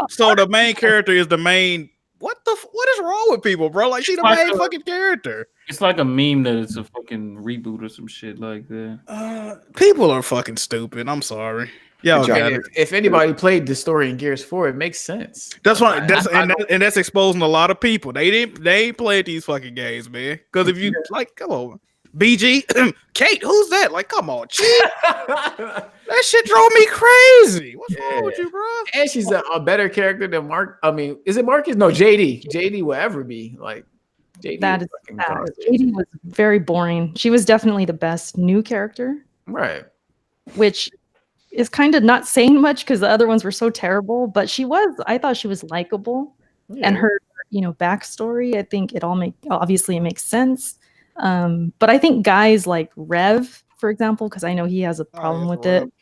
So the main character is the main. What is wrong with people, bro? Like, she the main fucking character. It's like a meme that it's a fucking reboot or some shit like that. People are fucking stupid. I'm sorry. Yeah, Good job. got And it. if anybody played the story in Gears 4, it makes sense. That's why. I And that's exposing a lot of people. They ain't played these fucking games, man. Because if you like, come on, BG, Kate, who's that? Like, come on, Chief. That shit drove me crazy. What's wrong with you, bro? And she's a better character than Mark. I mean, is it Marcus? No, JD. JD will ever be like JD. That is fucking sad. garbage. Katie was very boring. She was definitely the best new character, Right. which is kind of not saying much because the other ones were so terrible. But I thought she was likable, and her, backstory. I think obviously it makes sense. But I think guys like Rev, for example, because I know he has a problem with it.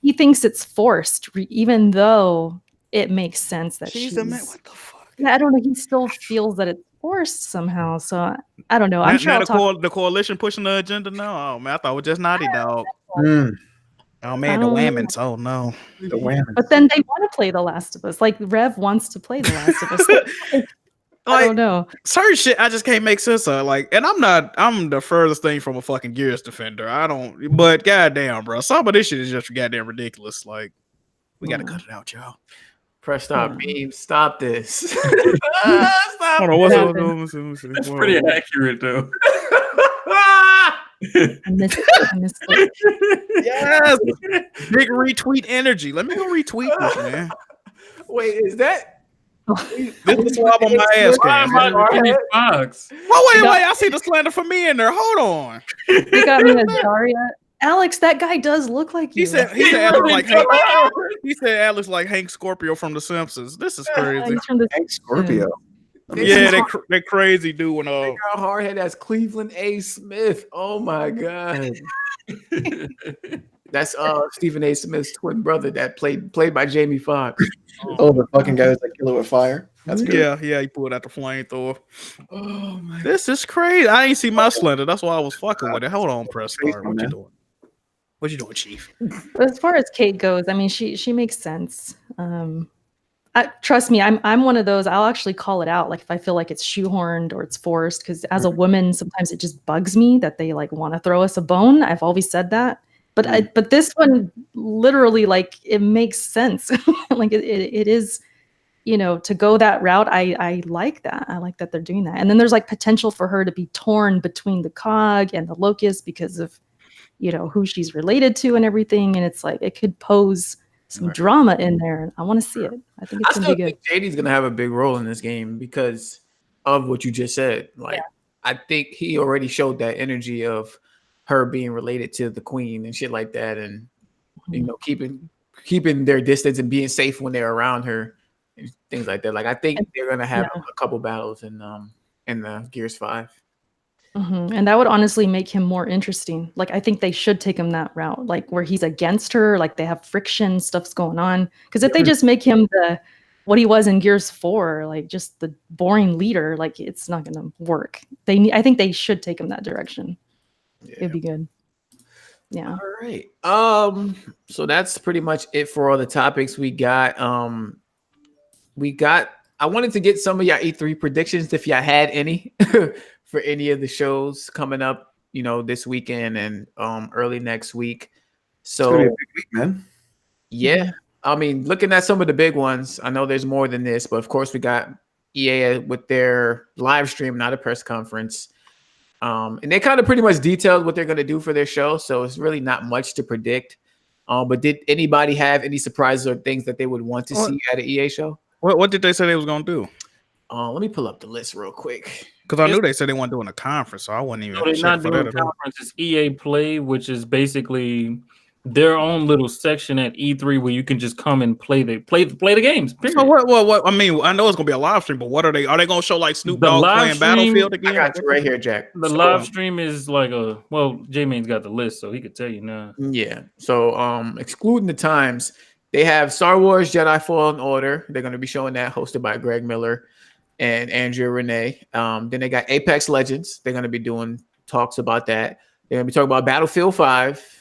He thinks it's forced, even though it makes sense that she's the man. What the fuck? Yeah, I don't know. He still feels that it's forced somehow. So I don't know. I'm sure the coalition pushing the agenda now. Oh man, I thought it was just Naughty Dog. Oh man, the Whammons. Oh no, The Whammons. But then they want to play The Last of Us. Like Rev wants to play The Last of Us. I don't know. Certain shit I just can't make sense of. Like, and I'm the furthest thing from a fucking Gears defender. But goddamn, bro, some of this shit is just goddamn ridiculous. Like, we gotta cut it out, y'all. Press stop. Beam. Stop this. Stop. Hold on, what's It's pretty accurate though. I missed it. Yes, big retweet energy. Let me go retweet this, man. Wait, is that? This is why I'm on my ass. Fox. Oh wait, I see the slander for me in there. Hold on. They got me a Daria. Alex, that guy does look like you. He said Alex like Hank Scorpio from The Simpsons. This is crazy. He's from the Hank Scorpio. Yeah, that crazy dude when Hardhead as Cleveland A. Smith. Oh my god. That's Stephen A. Smith's twin brother that played by Jamie Foxx. Oh, the fucking guys that kill it with fire. That's good. Yeah, he pulled out the flamethrower. Oh my, this is crazy. I ain't see my slender. That's why I was fucking with it. Hold on, press start. What you doing? What you doing, Chief? As far as Kate goes, I mean, she makes sense. Trust me, I'm one of those. I'll actually call it out, like if I feel like it's shoehorned or it's forced. Because as a woman, sometimes it just bugs me that they like want to throw us a bone. I've always said that, but this one literally, like, it makes sense. Like it is, to go that route. I like that. I like that they're doing that. And then there's like potential for her to be torn between the cog and the locust because of who she's related to and everything. And it's like it could pose some drama in there. I want to see it. I think it's gonna be good. JD's gonna have a big role in this game because of what you just said. Like, I think he already showed that energy of her being related to the queen and shit like that, and keeping their distance and being safe when they're around her and things like that. Like, I think they're gonna have a couple battles in the Gears 5. And that would honestly make him more interesting. Like, I think they should take him that route, like where he's against her, like they have friction, stuff's going on. Because if they just make him what he was in Gears 4, like just the boring leader, like it's not gonna work. I think they should take him that direction. It'd be good. Yeah. All right. So that's pretty much it for all the topics we got. I wanted to get some of y'all E3 predictions if y'all had any for any of the shows coming up, this weekend and early next week. So It's gonna be a big week, man. Yeah. I mean, looking at some of the big ones, I know there's more than this, but of course we got EA with their live stream, not a press conference. And they kind of pretty much detailed what they're going to do for their show. So it's really not much to predict. But did anybody have any surprises or things that they would want to see at an EA show? What did they say they was going to do? Let me pull up the list real quick. Because I knew they said they weren't doing a conference, so I wasn't even. No, they're not doing a conference. It's EA Play, which is basically their own little section at E3 where you can just come and play the games. Period. So what? I mean, I know it's gonna be a live stream, but what are they gonna show, like Snoop Dogg playing Battlefield again? I got you right here, Jack. The live stream is like J-Main's got the list, so he could tell you now. Yeah. So excluding the times, they have Star Wars Jedi Fallen Order. They're gonna be showing that, hosted by Greg Miller and Andrea Renee. Then they got Apex Legends. They're gonna be doing talks about that. They're gonna be talking about Battlefield 5.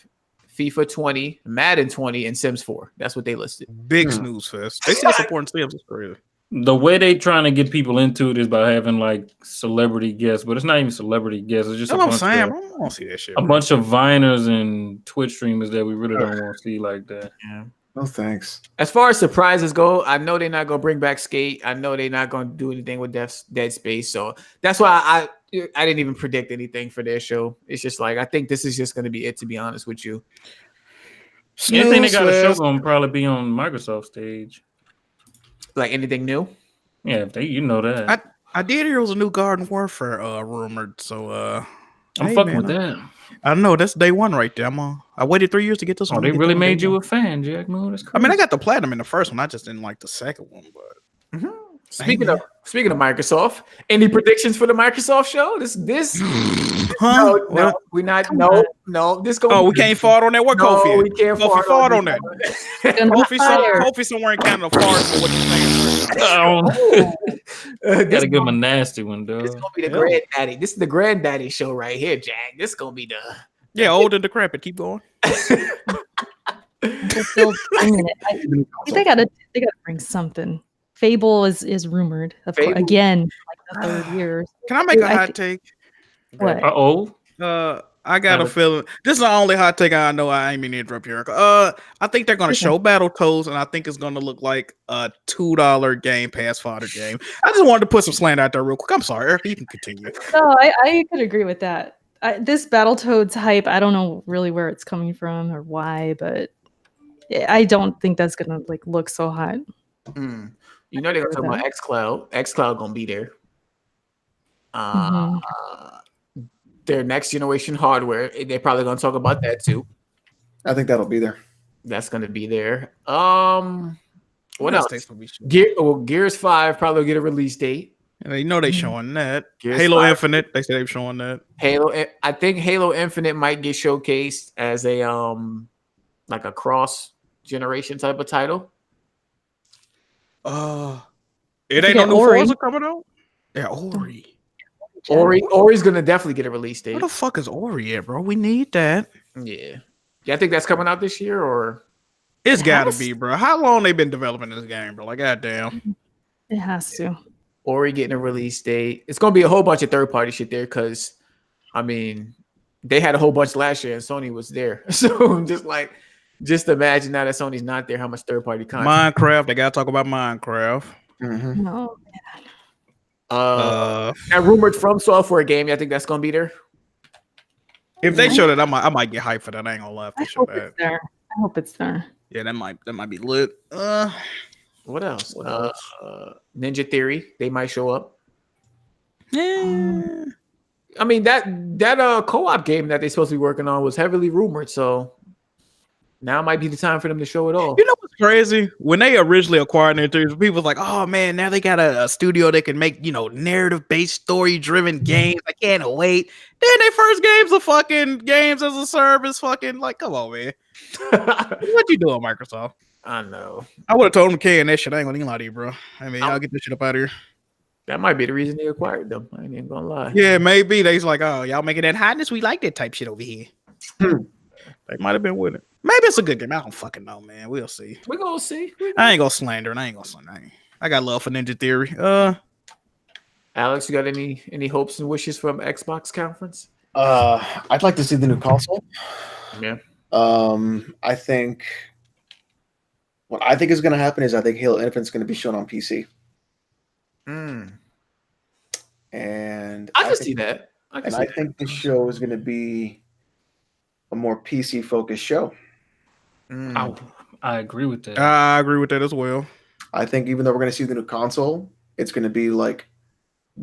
FIFA 20, Madden 20, and Sims 4. That's what they listed. Big snooze fest. They still supporting Sims. It's crazy. The way they trying to get people into it is by having like celebrity guests, but it's not even celebrity guests. It's just That's what I'm saying. I don't want to see that shit. a bunch of Viners and Twitch streamers that we really don't want to see like that. Yeah. No thanks. As far as surprises go, I know they're not gonna bring back Skate. I know they're not gonna do anything with Dead Space. So that's why I didn't even predict anything for their show. It's just like I think this is just gonna be it. To be honest with you, Anything they got a show gonna probably be on Microsoft stage. like anything new. Yeah, if they, you know that. I did hear there was a new Garden Warfare rumored, so I'm fucking with that. I know that's day one right there. I waited 3 years to get this one. Oh, they really made you a fan, Jack Moon. That's crazy. I mean, I got the platinum in the first one. I just didn't like the second one. But Speaking of Microsoft, any predictions for the Microsoft show? This huh? no, we're not. No, this going. Oh, we can't fart on that. What No, Kofi? we can't Kofi fart on that. Kofi Kofi somewhere in Canada farts for what you're saying. Gotta give him a nasty one, This dog. gonna be the granddaddy. This is the granddaddy show right here, Jack. This gonna be the Yeah, old and decrepit. Keep going. They're still bringing it. They gotta bring something. Fable is rumored again, like the third year. Can I make a hot take? What? I got a feeling this is the only hot take I know. I ain't mean to interrupt you, Erica. I think they're gonna show Battletoads, and I think it's gonna look like a $2 Game Pass fodder game. I just wanted to put some slant out there real quick. I'm sorry, Erica. You can continue. No, I could agree with that. This Battletoads hype, I don't know really where it's coming from or why, but I don't think that's gonna like look so hot. You know they're gonna talk about xCloud. xCloud gonna be there. Their next generation hardware, they're probably gonna talk about that too. I think that'll be there. That's gonna be there. What else? Gear, Gears 5 probably will get a release date. you know they showing that. Gears Halo 5. Infinite, they say they're showing that. I think Halo Infinite might get showcased as a like a cross generation type of title. It ain't no new Forza coming out. Yeah, Ori's gonna definitely get a release date. Where the fuck is Ori at, bro? We need that. Yeah, I think that's coming out this year, or it's gotta be, bro. How long they been developing this game, bro? Like, goddamn. It has to. Ori getting a release date. It's gonna be a whole bunch of third party shit there, because I mean, they had a whole bunch last year and Sony was there. So just imagine now that Sony's not there, how much third party content. Minecraft, they gotta talk about Minecraft. No. That rumored From Software game, I think that's gonna be there. If they show that, I might get hyped for that. I ain't gonna lie. If they show that. I hope it's there. Yeah, that might be lit. What else? Ninja Theory, they might show up. Yeah. I mean that co-op game that they're supposed to be working on was heavily rumored, so now might be the time for them to show it all. You know what's crazy? When they originally acquired Ninja Theory, people was like, "Oh man, now they got a studio that can make narrative-based, story-driven games. I can't wait." Then their first games are fucking games as a service. Fucking like, come on, man. What you doing, Microsoft? I know. I would have told them to that shit. I ain't gonna even lie to you, bro. I mean, I'll get this shit up out of here. That might be the reason they acquired them. I ain't even gonna lie. Yeah, maybe they's like, "Oh, y'all making that hotness? We like that type shit over here." They might have been with it. Maybe it's a good game. I don't fucking know, man. We'll see. We're gonna see. I ain't gonna slander and I ain't gonna slander. I got love for Ninja Theory. Alex, you got any hopes and wishes from Xbox conference? I'd like to see the new console. Yeah. I think what I think is going to happen is I think Halo Infinite's going to be shown on PC. And I can see that. I think the show is going to be a more PC focused show. I agree with that. I agree with that as well. I think even though we're going to see the new console, it's going to be like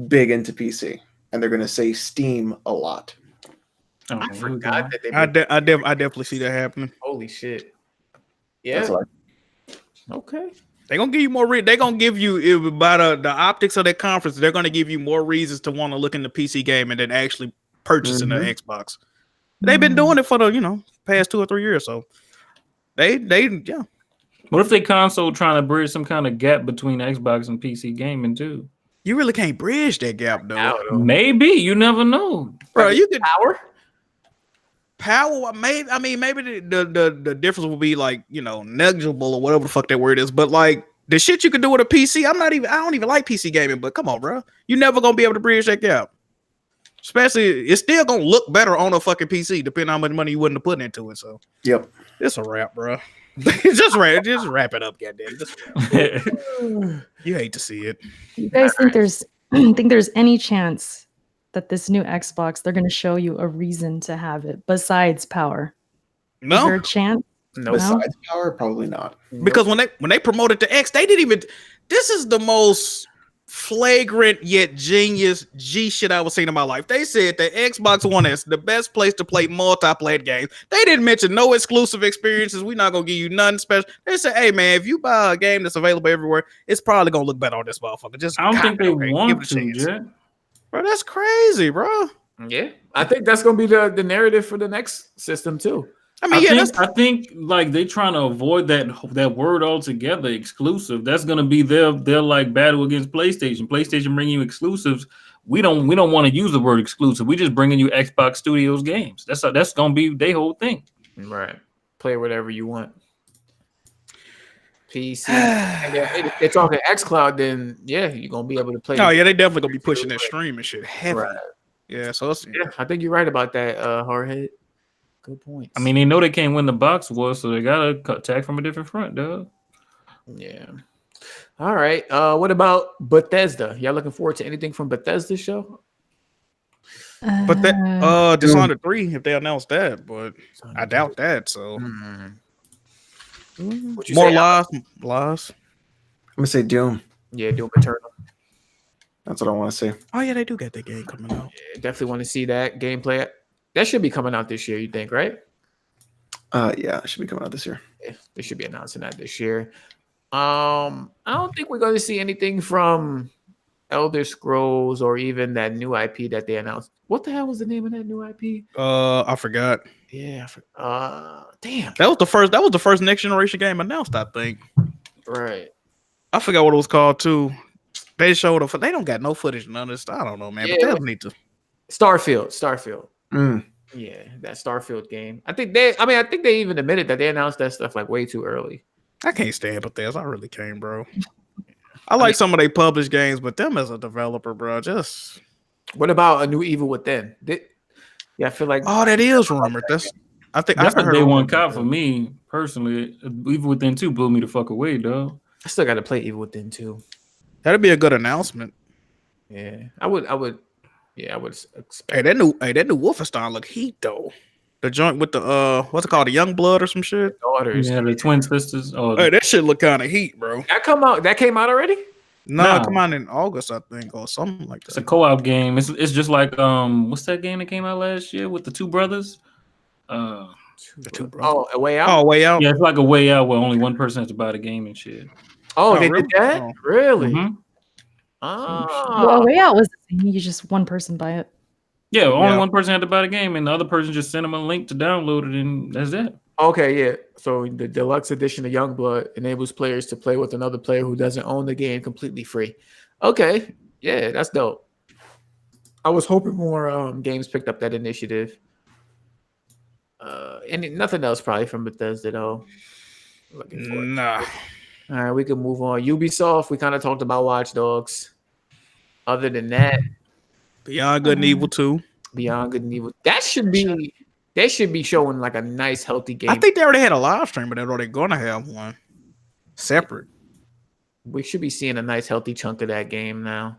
big into PC, and they're going to say Steam a lot. I forgot that they. I definitely see that happening. Holy shit! Yeah. Okay. They're gonna give you more. They're gonna give you by the optics of that conference. They're gonna give you more reasons to want to look in the PC game and then actually purchasing the Xbox. They've been doing it for the past 2 or 3 years. So they yeah. What if they console trying to bridge some kind of gap between Xbox and PC gaming too? You really can't bridge that gap though. Maybe you never know, bro. You could power. Maybe the difference will be like negligible or whatever the fuck that word is. But like The shit you can do with a PC, I don't even like PC gaming, but come on, bro. You're never gonna be able to bridge that gap. Especially, it's still gonna look better on a fucking PC, depending on how much money you wouldn't have put into it. So, Yep. it's a wrap, bro. just wrap it up, goddamn. Just wrap. You hate to see it. You guys think there's any chance that this new Xbox they're going to show you a reason to have it besides power? Is there No, a chance? No. Besides power, probably not. because when they promoted the X, they didn't even. This is the most flagrant yet genius G shit I was seeing in my life. They said the Xbox One is the best place to play multiplayer games. They didn't mention no exclusive experiences. We're not gonna give you nothing special. They said, hey man, if you buy a game that's available everywhere, it's probably gonna look better on this motherfucker. Just I don't think they give want it a to, chance. Jet. Bro, that's crazy, bro. Yeah, I think that's gonna be the narrative for the next system too. I mean, I think like they trying to avoid that word altogether. Exclusive. That's gonna be their like battle against PlayStation. PlayStation bringing you exclusives. We don't want to use the word exclusive. We just bringing you Xbox Studios games. That's gonna be their whole thing. Right. Play whatever you want. PC. If they're talking XCloud, then yeah, you're gonna be able to play. Oh yeah, they definitely gonna be pushing that stream and shit heavy. Right. Yeah, so it's, Yeah, I think you're right about that, Hardhead. Good point. I mean, they know they can't win the box war, so they gotta attack from a different front, dog. Yeah. All right. What about Bethesda? Y'all looking forward to anything from Bethesda show? but that Dishonored 3, if they announce that, but I doubt that. So What you more say, lies. I'm gonna say Doom. Yeah, Doom Eternal. That's what I want to say. Oh yeah, they do got that game coming out. Yeah, definitely want to see that gameplay. That should be coming out this year, you think, right? Yeah, it should be coming out this year. Yeah, they should be announcing that this year. I don't think we're going to see anything from Elder Scrolls or even that new IP that they announced. What the hell was the name of that new IP? I forgot. Yeah, damn. That was the first next generation game announced, I think. Right. I forgot what it was called too. They showed up. They don't got no footage, none of this. I don't know, man. Yeah, but they need to. Starfield. Mm. Yeah, that Starfield game. I think they even admitted that they announced that stuff like way too early. I can't stand Bethesda. I really can't, bro. I like some of they published games, but them as a developer, bro, just. What about a new Evil Within? I feel like Oh, that is rumored. That's I the day one cop for me personally. Even Within 2 blew me the fuck away, dog. I still got to play Evil Within 2. That'd be a good announcement. Yeah, I would expect. Hey, that new Wolfenstein look heat though. The joint with the what's it called, the Young Blood or some shit. Daughters. Yeah, the twin sisters. Oh, Hey, that shit look kind of heat, bro. That came out already? No, Nah. it come out in August, I think, or something like it's a that. co-op game. It's just like what's that game that came out last year with the two brothers? The two Oh, A Way Out. Oh, Way Out. Yeah, it's like a way out where only one person has to buy the game and shit. Oh, Oh, they really? did that? Oh. Really? Mhm. Oh. Well, Way Out was the same. You just one person buy it. Yeah, only Yeah. one person had to buy the game, and the other person just sent them a link to download it, and that's it. Okay, yeah. So the deluxe edition of Youngblood enables players to play with another player who doesn't own the game completely free. Okay, yeah, that's dope. I was hoping more games picked up that initiative. And nothing else probably from Bethesda though. Looking forward. Nah. All right, we can move on. Ubisoft, we kind of talked about Watch Dogs. Other than that, Beyond Good and Evil 2. Beyond Good and Evil, they should be showing like a nice, healthy game. I think they already had a live stream, but they're gonna have one separate. We should be seeing a nice, healthy chunk of that game now.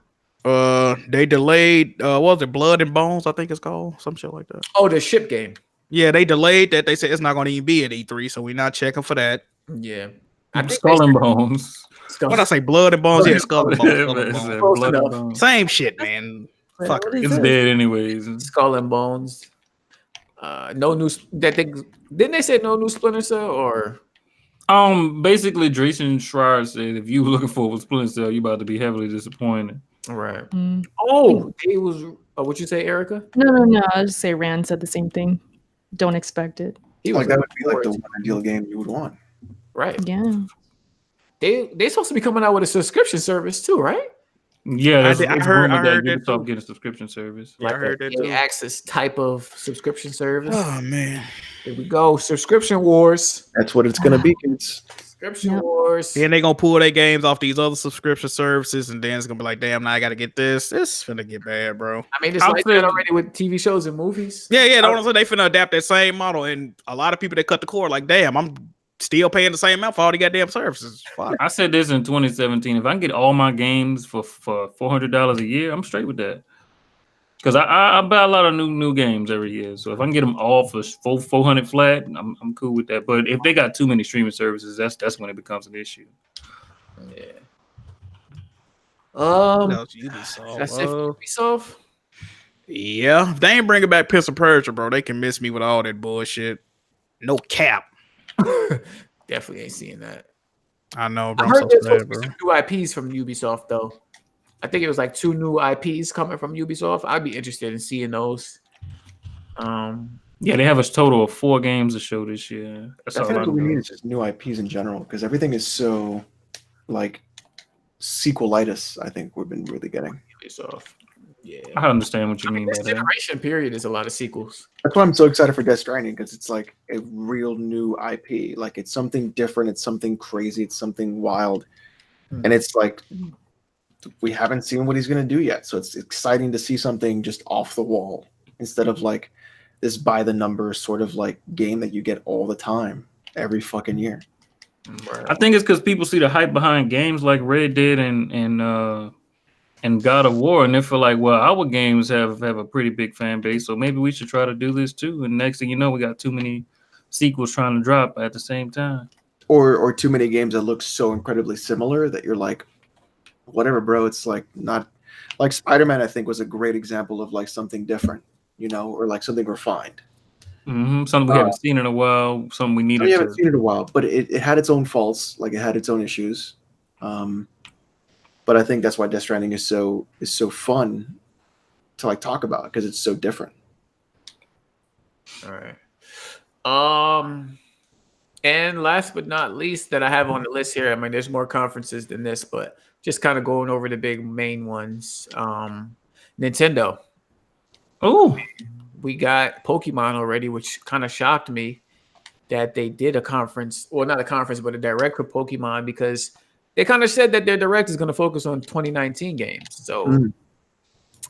They delayed. What was it? Blood and Bones, I think it's called, some shit like that. Oh, the ship game. Yeah, they delayed that. They said it's not going to even be at E3, so we're not checking for that. Yeah, Skull and Bones. What I say, Blood and Bones? Yeah, Skull and Bones. Skull and It's Bones. Close Blood and enough. Bones. Same shit, man. Wait, Fuck what it. is It's it? dead anyways. Skull and Bones. No new. Didn't they say no new Splinter Cell or? Basically, Jason Schreier said if you were looking for a Splinter Cell, you about to be heavily disappointed. Right. Mm. Oh, it was. What you say, Erica? No. I'll just say Rand said the same thing. Don't expect it. He Like that would be like forward the to- one ideal game you would want. right. Yeah. They supposed to be coming out with a subscription service too, right? Yeah, I that's did- I it's heard- rumored I heard that that Ubisoft too. getting a subscription service. Yeah, I heard a that too. EA Access type of subscription service. Oh man, Here we go. Subscription wars. That's what it's gonna be, kids. It's Subscription wars. Then they gonna pull their games off these other subscription services, and then it's gonna be like, damn, now I gotta get this. This finna get bad, bro. I mean, it's like that already with TV shows and movies. Yeah. Don't say they finna adapt that same model, and a lot of people that cut the cord like, damn, I'm still paying the same amount for all the goddamn services. Fuck. I said this in 2017. If I can get all my games for $400 a year, I'm straight with that. Because I buy a lot of new games every year. So if I can get them all for $400 flat, I'm cool with that. But if they got too many streaming services, that's when it becomes an issue. Yeah. Ubisoft. That's it for Ubisoft. Yeah, if they ain't bringing back Prince of Persia, bro, they can miss me with all that bullshit. No cap. Definitely ain't seeing that. I know, bro. I heard I'm there's so sad, supposed to be bro. some new IPs from Ubisoft, though. I think it was like 2 new IPs coming from Ubisoft. I'd be interested in seeing those. Yeah, they have a total of 4 games to show this year. That's I all think I what we know. need is just new IPs in general, because everything is so like sequelitis. I think we've been really getting. Ubisoft. Yeah. I understand what you mean by This that. generation period is a lot of sequels. That's why I'm so excited for Death Stranding, because it's like a real new IP. Like it's something different. It's something crazy. It's something wild, and it's like we haven't seen what he's gonna do yet. So it's exciting to see something just off the wall instead of like this by the numbers sort of like game that you get all the time every fucking year. I think it's because people see the hype behind games like Red Dead and God of War, and they feel like, well, our games have a pretty big fan base, so maybe we should try to do this too. And next thing you know, we got too many sequels trying to drop at the same time, or too many games that look so incredibly similar that you're like, whatever, bro. It's like not like Spider-Man. I think was a great example of like something different, or like something refined. Something we haven't seen in a while, something we needed. We haven't seen it in a while, but it had its own faults, like it had its own issues. But I think that's why Death Stranding is so fun to like talk about, because it's so different. All right. And last but not least that I have on the list here, I mean, there's more conferences than this, but just kind of going over the big main ones. Nintendo. Oh, we got Pokemon already, which kind of shocked me that they did a conference, or not a conference, but a direct for Pokemon, because they kind of said that their direct is going to focus on 2019 games. So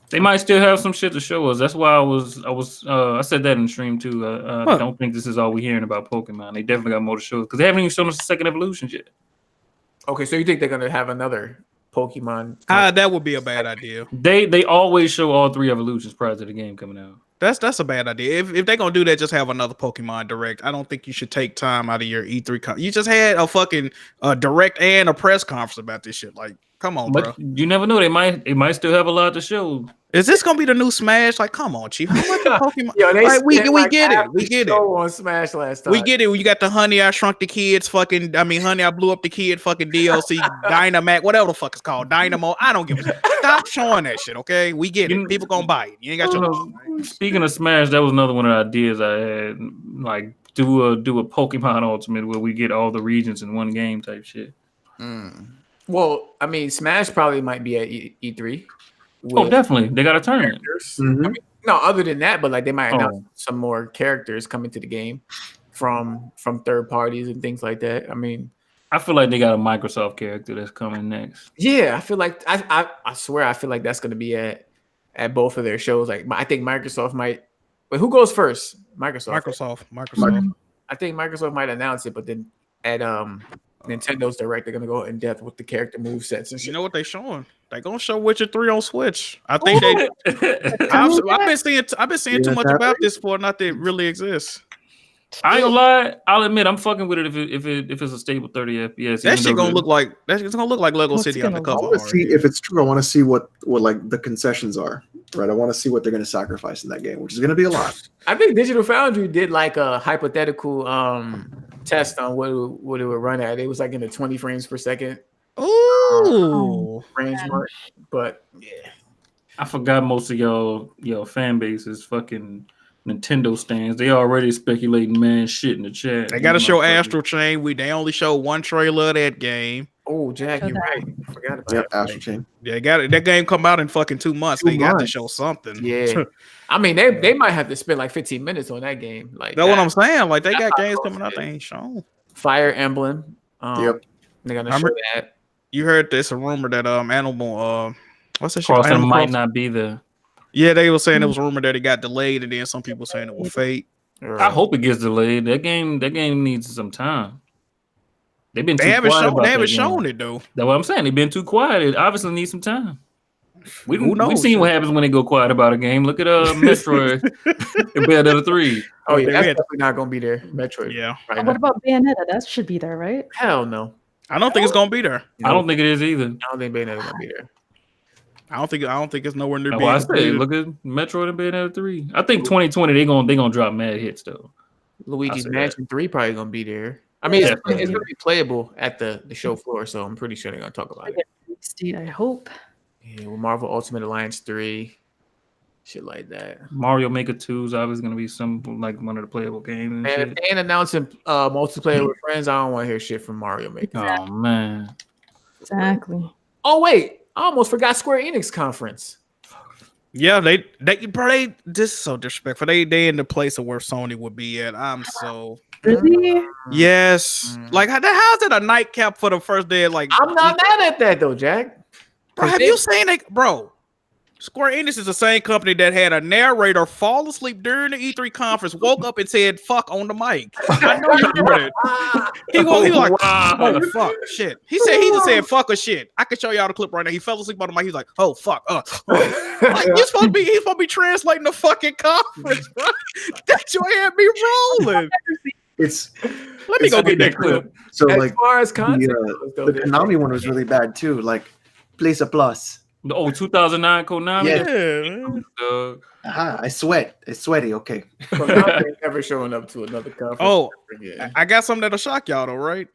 they might still have some shit to show us. That's why I said that in the stream too. I don't think this is all we're hearing about Pokemon. They definitely got more to show us, because they haven't even shown us the second evolution yet. Okay, so you think they're going to have another Pokemon? That would be a bad idea. They always show all 3 evolutions prior to the game coming out. That's a bad idea. If they're gonna do that, just have another Pokemon Direct. I don't think you should take time out of your E3. You just had a fucking Direct and a press conference about this shit. Like, come on, but bro. You never know. They might still have a lot to show. Is this gonna be the new Smash? Like, come on, Chief. How much Pokemon? Yo, we get it. We get it. On Smash last time. We get it. You got the Honey I Shrunk the Kids. Fucking, I mean, Honey I Blew Up the Kid. Fucking DLC, Dynamax, whatever the fuck it's called, Dynamo. I don't give a shit. Stop showing that shit, okay? We get it. People gonna buy it. You ain't got your. Speaking of Smash, that was another one of the ideas I had. Like, do a Pokemon Ultimate where we get all the regions in one game type shit. Well, I mean, Smash probably might be at E3. Oh, definitely. They got a tournament. I mean, no, other than that, but like they might announce some more characters coming to the game from third parties and things like that. I mean, I feel like they got a Microsoft character that's coming next. Yeah, I feel like I swear I feel like that's going to be at both of their shows. Like, I think Microsoft might. Wait, who goes first? Microsoft. I think Microsoft might announce it, but then at Nintendo's Direct, they're gonna go in depth with the character movesets and shit. You know what they showing? They gonna show Witcher 3 on Switch. I think they. I've been seeing too much about this for not that it really exists. I ain't gonna lie. I'll admit I'm fucking with it if it's a stable 30 FPS. That shit gonna look like it's gonna look like Lego City on the cover. I want to see if it's true. I want to see what like the concessions are. Right. I want to see what they're gonna sacrifice in that game, which is gonna be a lot. I think Digital Foundry did like a hypothetical test on what it would run at. It was like in the 20 frames per second. Ooh, range mark. But yeah, I forgot most of y'all fan base is fucking Nintendo stands. They already speculating man shit in the chat. They gotta show Astral Chain. They only show one trailer of that game. Oh, Jack, you're right. I forgot about that. Astral Chain. Yeah, got it. That game come out in fucking 2 months. They got to show something. Yeah. I mean, they might have to spend like 15 minutes on that game. Like that's what I'm saying. Like they got games coming out they ain't shown. Fire Emblem. Yep. They're gonna show that. You heard this a rumor that Animal what's that shit? Crossing Animal might Crossing? not be there. Yeah, they were saying it was a rumor that it got delayed, and then some people saying it was fake. I hope it gets delayed. That game needs some time. They've been They too haven't quiet shown. about They haven't that game. shown it though. That's what I'm saying. They've been too quiet. It obviously needs some time. Who knows? We've seen what happens when they go quiet about a game. Look at Metroid and Bayonetta 3. Oh yeah, that's definitely not gonna be there. Metroid. Yeah. Right What about Bayonetta? That should be there, right? Hell no. I don't think it's gonna be there. I don't think it is either. I don't think Bayonetta's gonna be there. I don't think it's nowhere near Well, being I say, completed. look at Metroid and Bayonetta 3. I think 2020 they gonna drop mad hits though. Luigi's say Mansion 3 probably gonna be there. I mean, it's Definitely. gonna be playable at the show floor, so I'm pretty sure they're gonna talk about it. State, I hope. Yeah, with Marvel Ultimate Alliance 3, shit like that. Mario Maker 2 is obviously gonna be some like one of the playable games. And And if shit. they ain't announcing multiplayer with friends, I don't want to hear shit from Mario Maker. Oh man. Exactly. Oh wait, I almost forgot Square Enix conference. Yeah, they this is so disrespectful. They in the place of where Sony would be at. I'm so Really? yes. Like how's that a nightcap for the first day? Like I'm not mad at that though, Jack. bro, have you seen it, bro? Square Enix is the same company that had a narrator fall asleep during the E3 conference, woke up and said "fuck" on the mic. I know you heard it. He was like, "Oh fuck, shit." He just said "fuck" or "shit." I can show y'all the clip right now. He fell asleep on the mic. He's like, "Oh fuck." Like, he's supposed to be translating the fucking conference, bro. That joy had me rolling. Let me go get that clip. So As like far as content, the Konami one was really bad too. Like, place a plus. Oh, 2009 Konami. Yeah. Man. I sweat. It's sweaty. Okay. Never showing up to another conference. Oh, I got something that'll shock y'all though, right?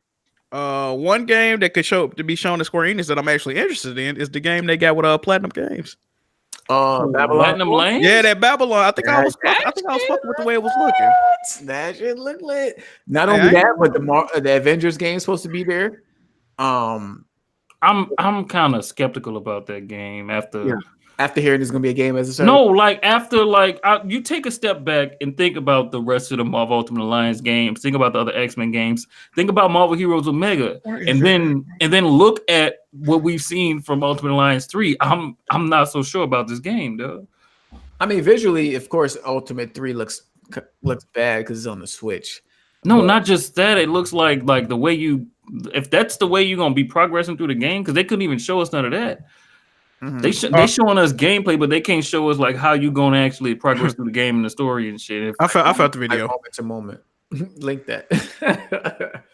One game that could be shown at Square Enix that I'm actually interested in is the game they got with Platinum Games. Babylon Platinum Lane. Yeah, that Babylon. I think I was fucking with the way it was looking. That shit look lit. Not only that, but the Avengers game is supposed to be there. I'm kind of skeptical about that game after hearing there's gonna be a game as a service. No, like after you take a step back and think about the rest of the Marvel Ultimate Alliance games. Think about the other X-Men games. Think about Marvel Heroes Omega, and then look at what we've seen from Ultimate Alliance 3. I'm not so sure about this game, though. I mean, visually, of course, Ultimate 3 looks bad because it's on the Switch. No, not just that. It looks like the way if that's the way you're gonna be progressing through the game, because they couldn't even show us none of that. Mm-hmm. They showing us gameplay, but they can't show us like how you gonna actually progress through the game and the story and shit. I felt the video. Moment to moment. Link that.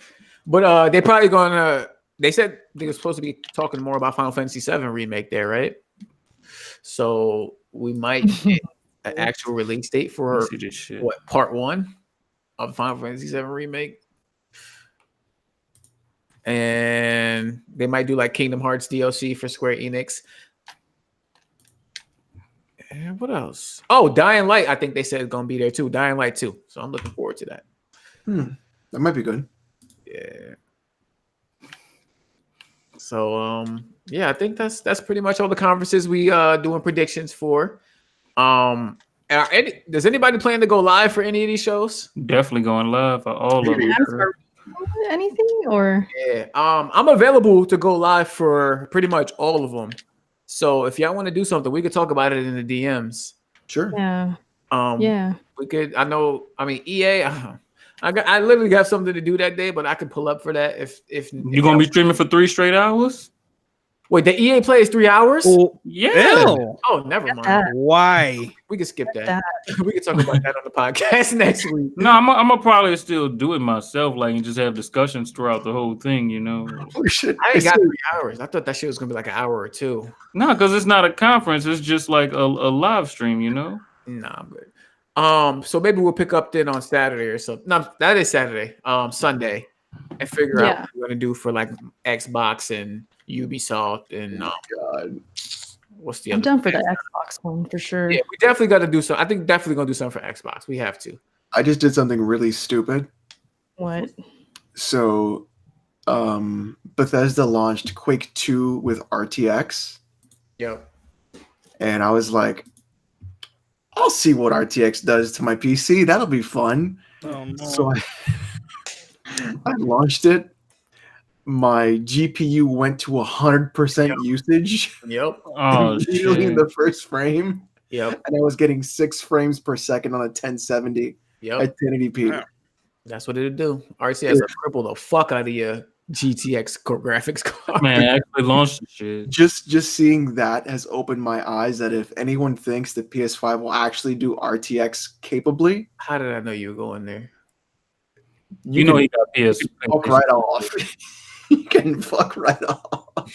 But they probably gonna. They said they were supposed to be talking more about Final Fantasy VII remake there, right? So we might get an actual release date for part 1 of Final Fantasy VII remake. And they might do like Kingdom Hearts DLC for Square Enix. And what else? Oh, Dying Light. I think they said it's gonna be there too. Dying Light 2. So I'm looking forward to that. That might be good. Yeah. So I think that's pretty much all the conferences we doing predictions for. Does anybody plan to go live for any of these shows? Definitely going live for all of them. Anything or I'm available to go live for pretty much all of them. So if y'all want to do something, we could talk about it in the DMs. Sure. Yeah. We could. I mean, EA. I literally got something to do that day, but I could pull up for that if you're gonna be streaming for 3 straight hours. Wait, the EA play is 3 hours? Oh, yeah. Oh, never mind. Why? We can skip that. We can talk about that on the podcast next week. No, I'm gonna probably still do it myself, like, and just have discussions throughout the whole thing, you know. I ain't got 3 hours. I thought that shit was gonna be like an hour or 2. No, because it's not a conference. It's just like a live stream, you know. Nah, I'm good. So maybe we'll pick up then on Saturday or something. No, that is Saturday. Sunday, and figure out what we're gonna do for like Xbox and Ubisoft and what's the other? I'm down for the Xbox one for sure. Yeah, we definitely got to do some. I think definitely gonna do something for Xbox. We have to. I just did something really stupid. What? So, Bethesda launched Quake 2 with RTX. Yep. And I was like, I'll see what RTX does to my PC. That'll be fun. Oh, no. So I launched it. my GPU went to 100% usage. Yep. Oh Immediately in shit. the first frame. Yep. And I was getting 6 frames per second on a 1070 Yep. at 1080p. That's what it'll do. RTX will cripple the fuck out of your GTX graphics card. Man, I actually launched the shit. Just seeing that has opened my eyes that if anyone thinks that PS5 will actually do RTX capably, How did I know you were going there? You know he got PS. fuck right off. You can fuck right off.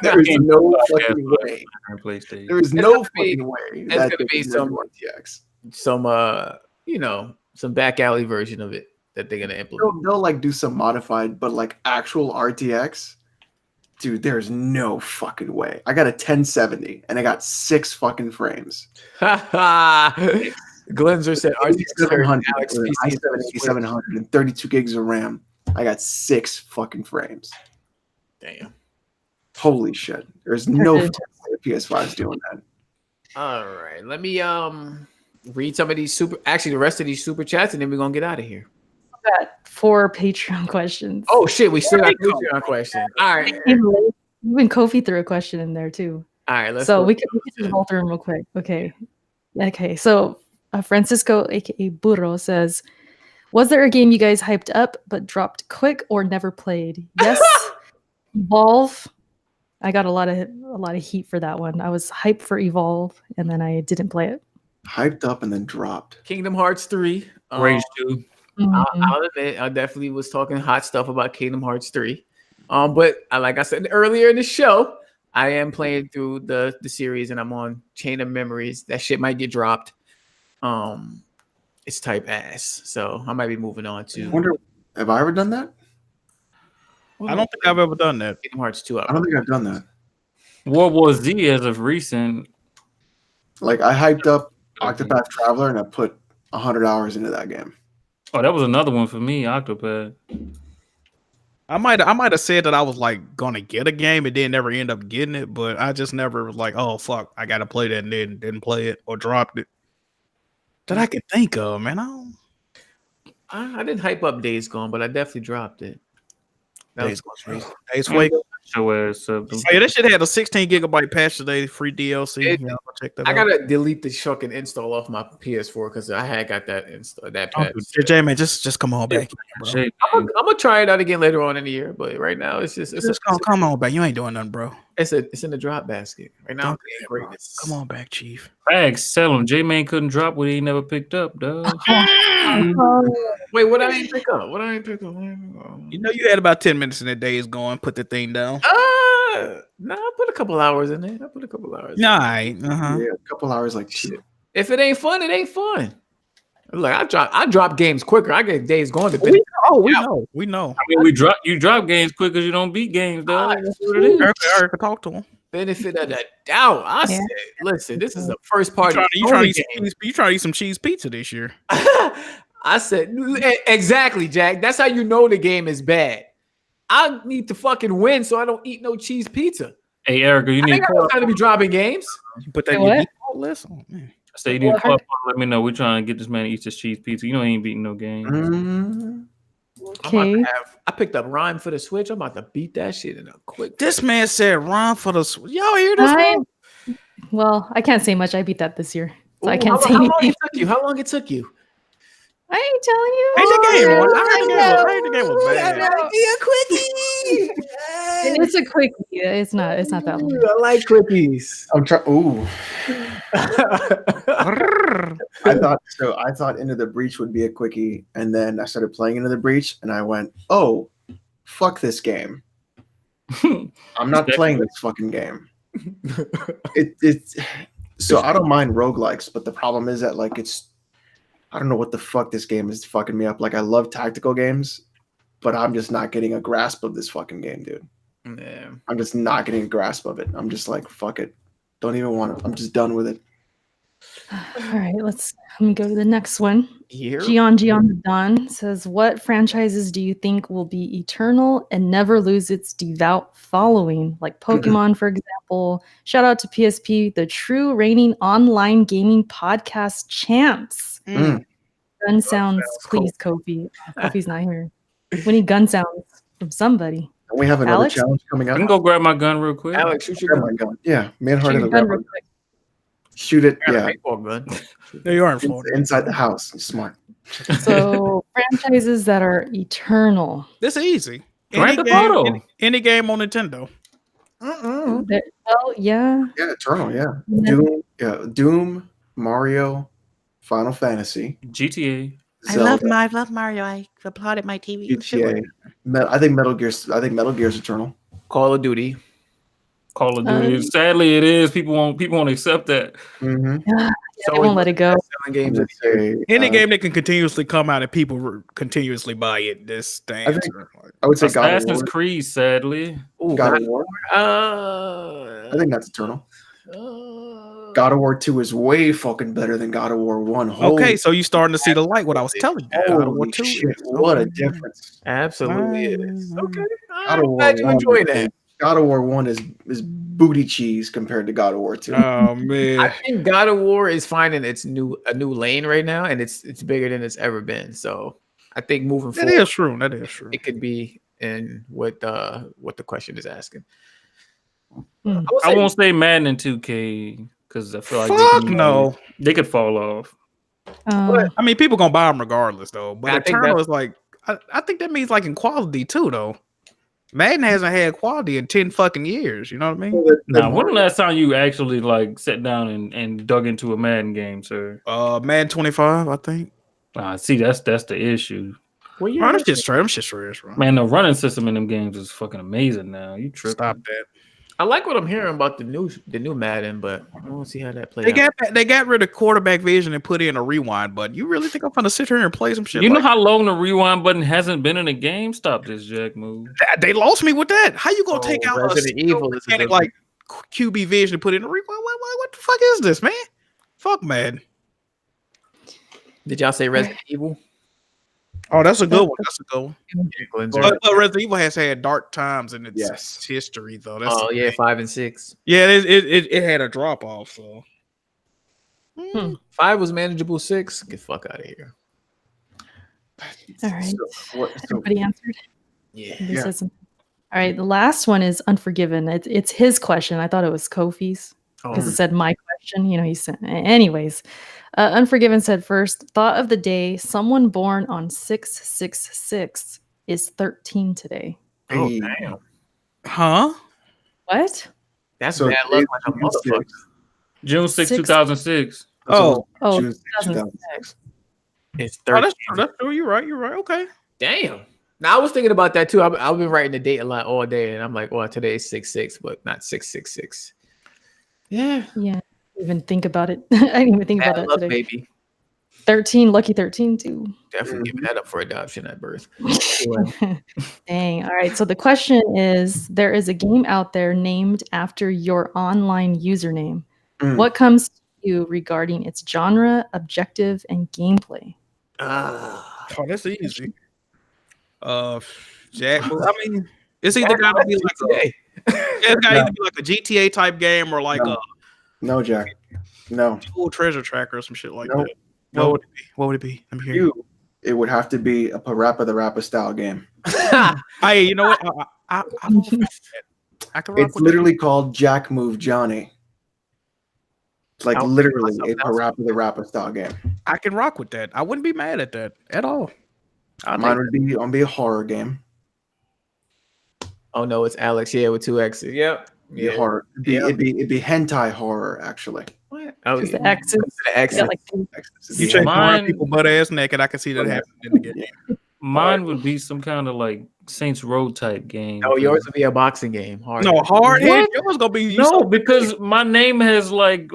There's no fucking way. PlayStation. There is no fucking way. It's gonna be some RTX. Some back alley version of it that they're gonna implement. They'll like do some modified, but like actual RTX, dude, there's no fucking way. I got a 1070 and I got 6 fucking frames. Glenzer said RTX 700, Alex i7 700 and 32 gigs of RAM. I got 6 fucking frames. Damn. Holy shit. There's no fucking way the PS5 is doing that. All right. Let me read some of these the rest of these super chats, and then we're gonna get out of here. Got 4 Patreon questions. Oh shit, we still got a Patreon question. All right. Even Kofi threw a question in there too. All right, let's so go. we can just roll through them real quick. Okay. So Francisco, aka Burro, says, "Was there a game you guys hyped up but dropped quick or never played?" Yes, Evolve. I got a lot of heat for that one. I was hyped for Evolve and then I didn't play it. Hyped up and then dropped. Kingdom Hearts 3. Rage 2. I'll admit, I definitely was talking hot stuff about Kingdom Hearts 3. But like I said earlier in the show, I am playing through the series and I'm on Chain of Memories. That shit might get dropped. It's type ass, so I might be moving on to. I wonder, have I ever done that? I don't think I've ever done that. Kingdom Hearts 2. I don't think I've done that. World War Z as of recent. Like I hyped up Octopath Traveler and I put 100 hours into that game. Oh, that was another one for me, Octopath. I might have said that I was like gonna get a game and then never end up getting it, but I just never was like, oh fuck, I gotta play that and then didn't play it or dropped it. That I can think of, man. I didn't hype up Days Gone, but I definitely dropped it. Days Fuego. Show ass up. Hey, that shit had a 16 gigabyte patch today, free DLC. Check that I out. gotta delete the fucking install off my PS4 because I had got that patch. Jay, man, just come on back, bro. I'm gonna try it out again later on in the year, but right now it's come on back. You ain't doing nothing, bro. It's in the drop basket right now. Greatness. Come on back, Chief. Facts, tell him J-Man couldn't drop what he never picked up, dog. Wait, what I ain't pick up? You know you had about 10 minutes in the day is going. Put the thing down. Nah, I put a couple hours in there. Yeah, a couple hours like shit. If it ain't fun, it ain't fun. Look, I drop games quicker. I get Days Gone to we know. I mean, you drop games quick because you don't beat games, dog. That's what it is. Eric could talk to him. Benefit of the doubt. I said, listen, this is the first party. You trying to eat some cheese pizza this year? I said, exactly, Jack. That's how you know the game is bad. I need to fucking win so I don't eat no cheese pizza. Hey, Erica, you need to be dropping games. You put that in your default list. Oh, man. I say you need to call. Let me know. We're trying to get this man to eat this cheese pizza. You know he ain't beating no game. Mm-hmm. Okay. I picked up Rhyme for the Switch. I'm about to beat that shit in a quick. This man said Rhyme for the Switch. Y'all hear this? Well, I can't say much. I beat that this year, so I can't say how anything. How long it took you? I ain't telling you. I heard the game was bad. It's a quickie. It's not that long. I like quickies. I'm trying. Ooh. I thought Into the Breach would be a quickie, and then I started playing Into the Breach, and I went, "Oh, fuck this game! I'm not playing this fucking game." So I don't mind roguelikes, but the problem is that I don't know what the fuck this game is fucking me up. Like I love tactical games, but I'm just not getting a grasp of this fucking game, dude. Yeah. I'm just not getting a grasp of it. I'm just like, fuck it. Don't even want it. I'm just done with it. All right, let me go to the next one. Here. Gian the Don says, "What franchises do you think will be eternal and never lose its devout following? Like Pokemon, for example. Shout out to PSP, the true reigning online gaming podcast champs." Gun sounds, please, Kofi. Kofi's not here. We need gun sounds from somebody. And we have another Alex? challenge coming I up. can go grab my gun real quick. Alex, shoot your Grab gun. my gun. Yeah, man, Shoot hard your to gun real quick. shoot it. I got Yeah, a paintball gun. There you are in Florida. inside the house. Smart. So franchises that are eternal. This is easy. Grand Theft Auto. Any game on Nintendo. Well, yeah. Yeah, Eternal. Yeah, And then- Doom. Yeah, Doom, Mario, Final Fantasy, GTA. Zelda, I love Mario. I applauded my TV. GTA. I think Metal Gear's Eternal. Call of Duty. Call of Duty. Sadly, it is. People won't accept that. Mm-hmm. Yeah, they won't let it go. 7 games. of the year. Any game that can continuously come out and people continuously buy it, this stands. I would say God of Assassin's War. Creed, sadly. Ooh, God of War. I think that's Eternal. God of War 2 is way fucking better than God of War 1. Okay, so you're starting to see the light. What I was telling you. God of War Holy 2 shit, is- what a difference. Absolutely it is. Okay. God of I'm War glad you 1 enjoy that. God of War 1 is booty cheese compared to God of War 2. Oh I man. think God of War is finding a new lane right now, and it's bigger than it's ever been. So I think moving That forward, is true. That is true. it could be in what the question is asking. Hmm. would I say- won't say Madden and 2K because I feel like Fuck no. they could fall off. I mean, people gonna buy them regardless, though. But I think Eternal is like, I think that means like in quality too, though. Madden hasn't had quality in 10 fucking years. You know what I mean? Now, when the last time you actually like sat down and dug into a Madden game, sir? Madden 25, I think. See, that's the issue. Well, Bro, them shit's trash. Them shit's trash, bro. Man, the running system in them games is fucking amazing now. You tripping. Stop that. I like what I'm hearing about the new Madden, but I don't see how that plays. They got rid of quarterback vision and put in a rewind button. You really think I'm gonna sit here and play some shit? You know like how long the rewind button hasn't been in a game? Stop this jack move. that? They lost me with that. How you gonna take out Resident Evil is mechanic like QB vision and put in a rewind? What the fuck is this, man? Fuck, man. Did y'all say Resident Evil? Oh, that's a good one. That's a good one. But, But Resident Evil has had dark times in its Yes. history, though. That's oh yeah, 5 and 6. yeah. It had a drop off. So 5 was manageable. 6, get the fuck out of here. All right. So Everybody answered? Yeah. Everybody said something? All right. The last one is Unforgiven. It's his question. I thought it was Kofi's because it said my question. You know, he said, anyways. Unforgiven said first, thought of the day, someone born on 666 is 13 today. Oh Hey. damn, huh? What? that's So bad luck like a June motherfucker. 6th. June 6, Six. 2006. Oh, Oh, June 6th, 2006. It's oh, 13. that's true. That's true. You're right. You're right. Okay. Damn. Now I was thinking about that too. I've been writing the date a lot all day, and I'm like, well, today is 6/6, but not 6/6/6. Yeah. Yeah. I didn't even think about it. I didn't even think about Bad that luck, today. baby. 13, lucky 13 too. Definitely giving that up for adoption at birth. Dang. All right. So the question is, there is a game out there named after your online username. Mm. What comes to you regarding its genre, objective, and gameplay? Oh, that's easy. Jack. I mean, it's either gotta be like it's gotta either be like a GTA type game or like a No, Jack. No. full treasure tracker or some shit like Nope. that. Nope. What would it be? What would it be? Let me hear you. It would have to be a Parappa the Rapper style game. Hey, you know what? I don't know if I can rock It's with literally called Jack Move Johnny. It's like I'll literally myself a now. Parappa the Rapper style game. I can rock with that. I wouldn't be mad at that at all. Mine would be a horror game. Oh no, it's Alex. Yeah, with 2 X's. Yep. Be a horror. It'd be hentai horror actually. What? Oh, Because yeah. the X's, The you X's. got like You check Mine- people butt ass naked. I can see that happening in the game. Mine would be some kind of like Saints Row type game. No, yours would be a boxing game. Hard. No, hard head. What? Yours gonna be No, because my name has like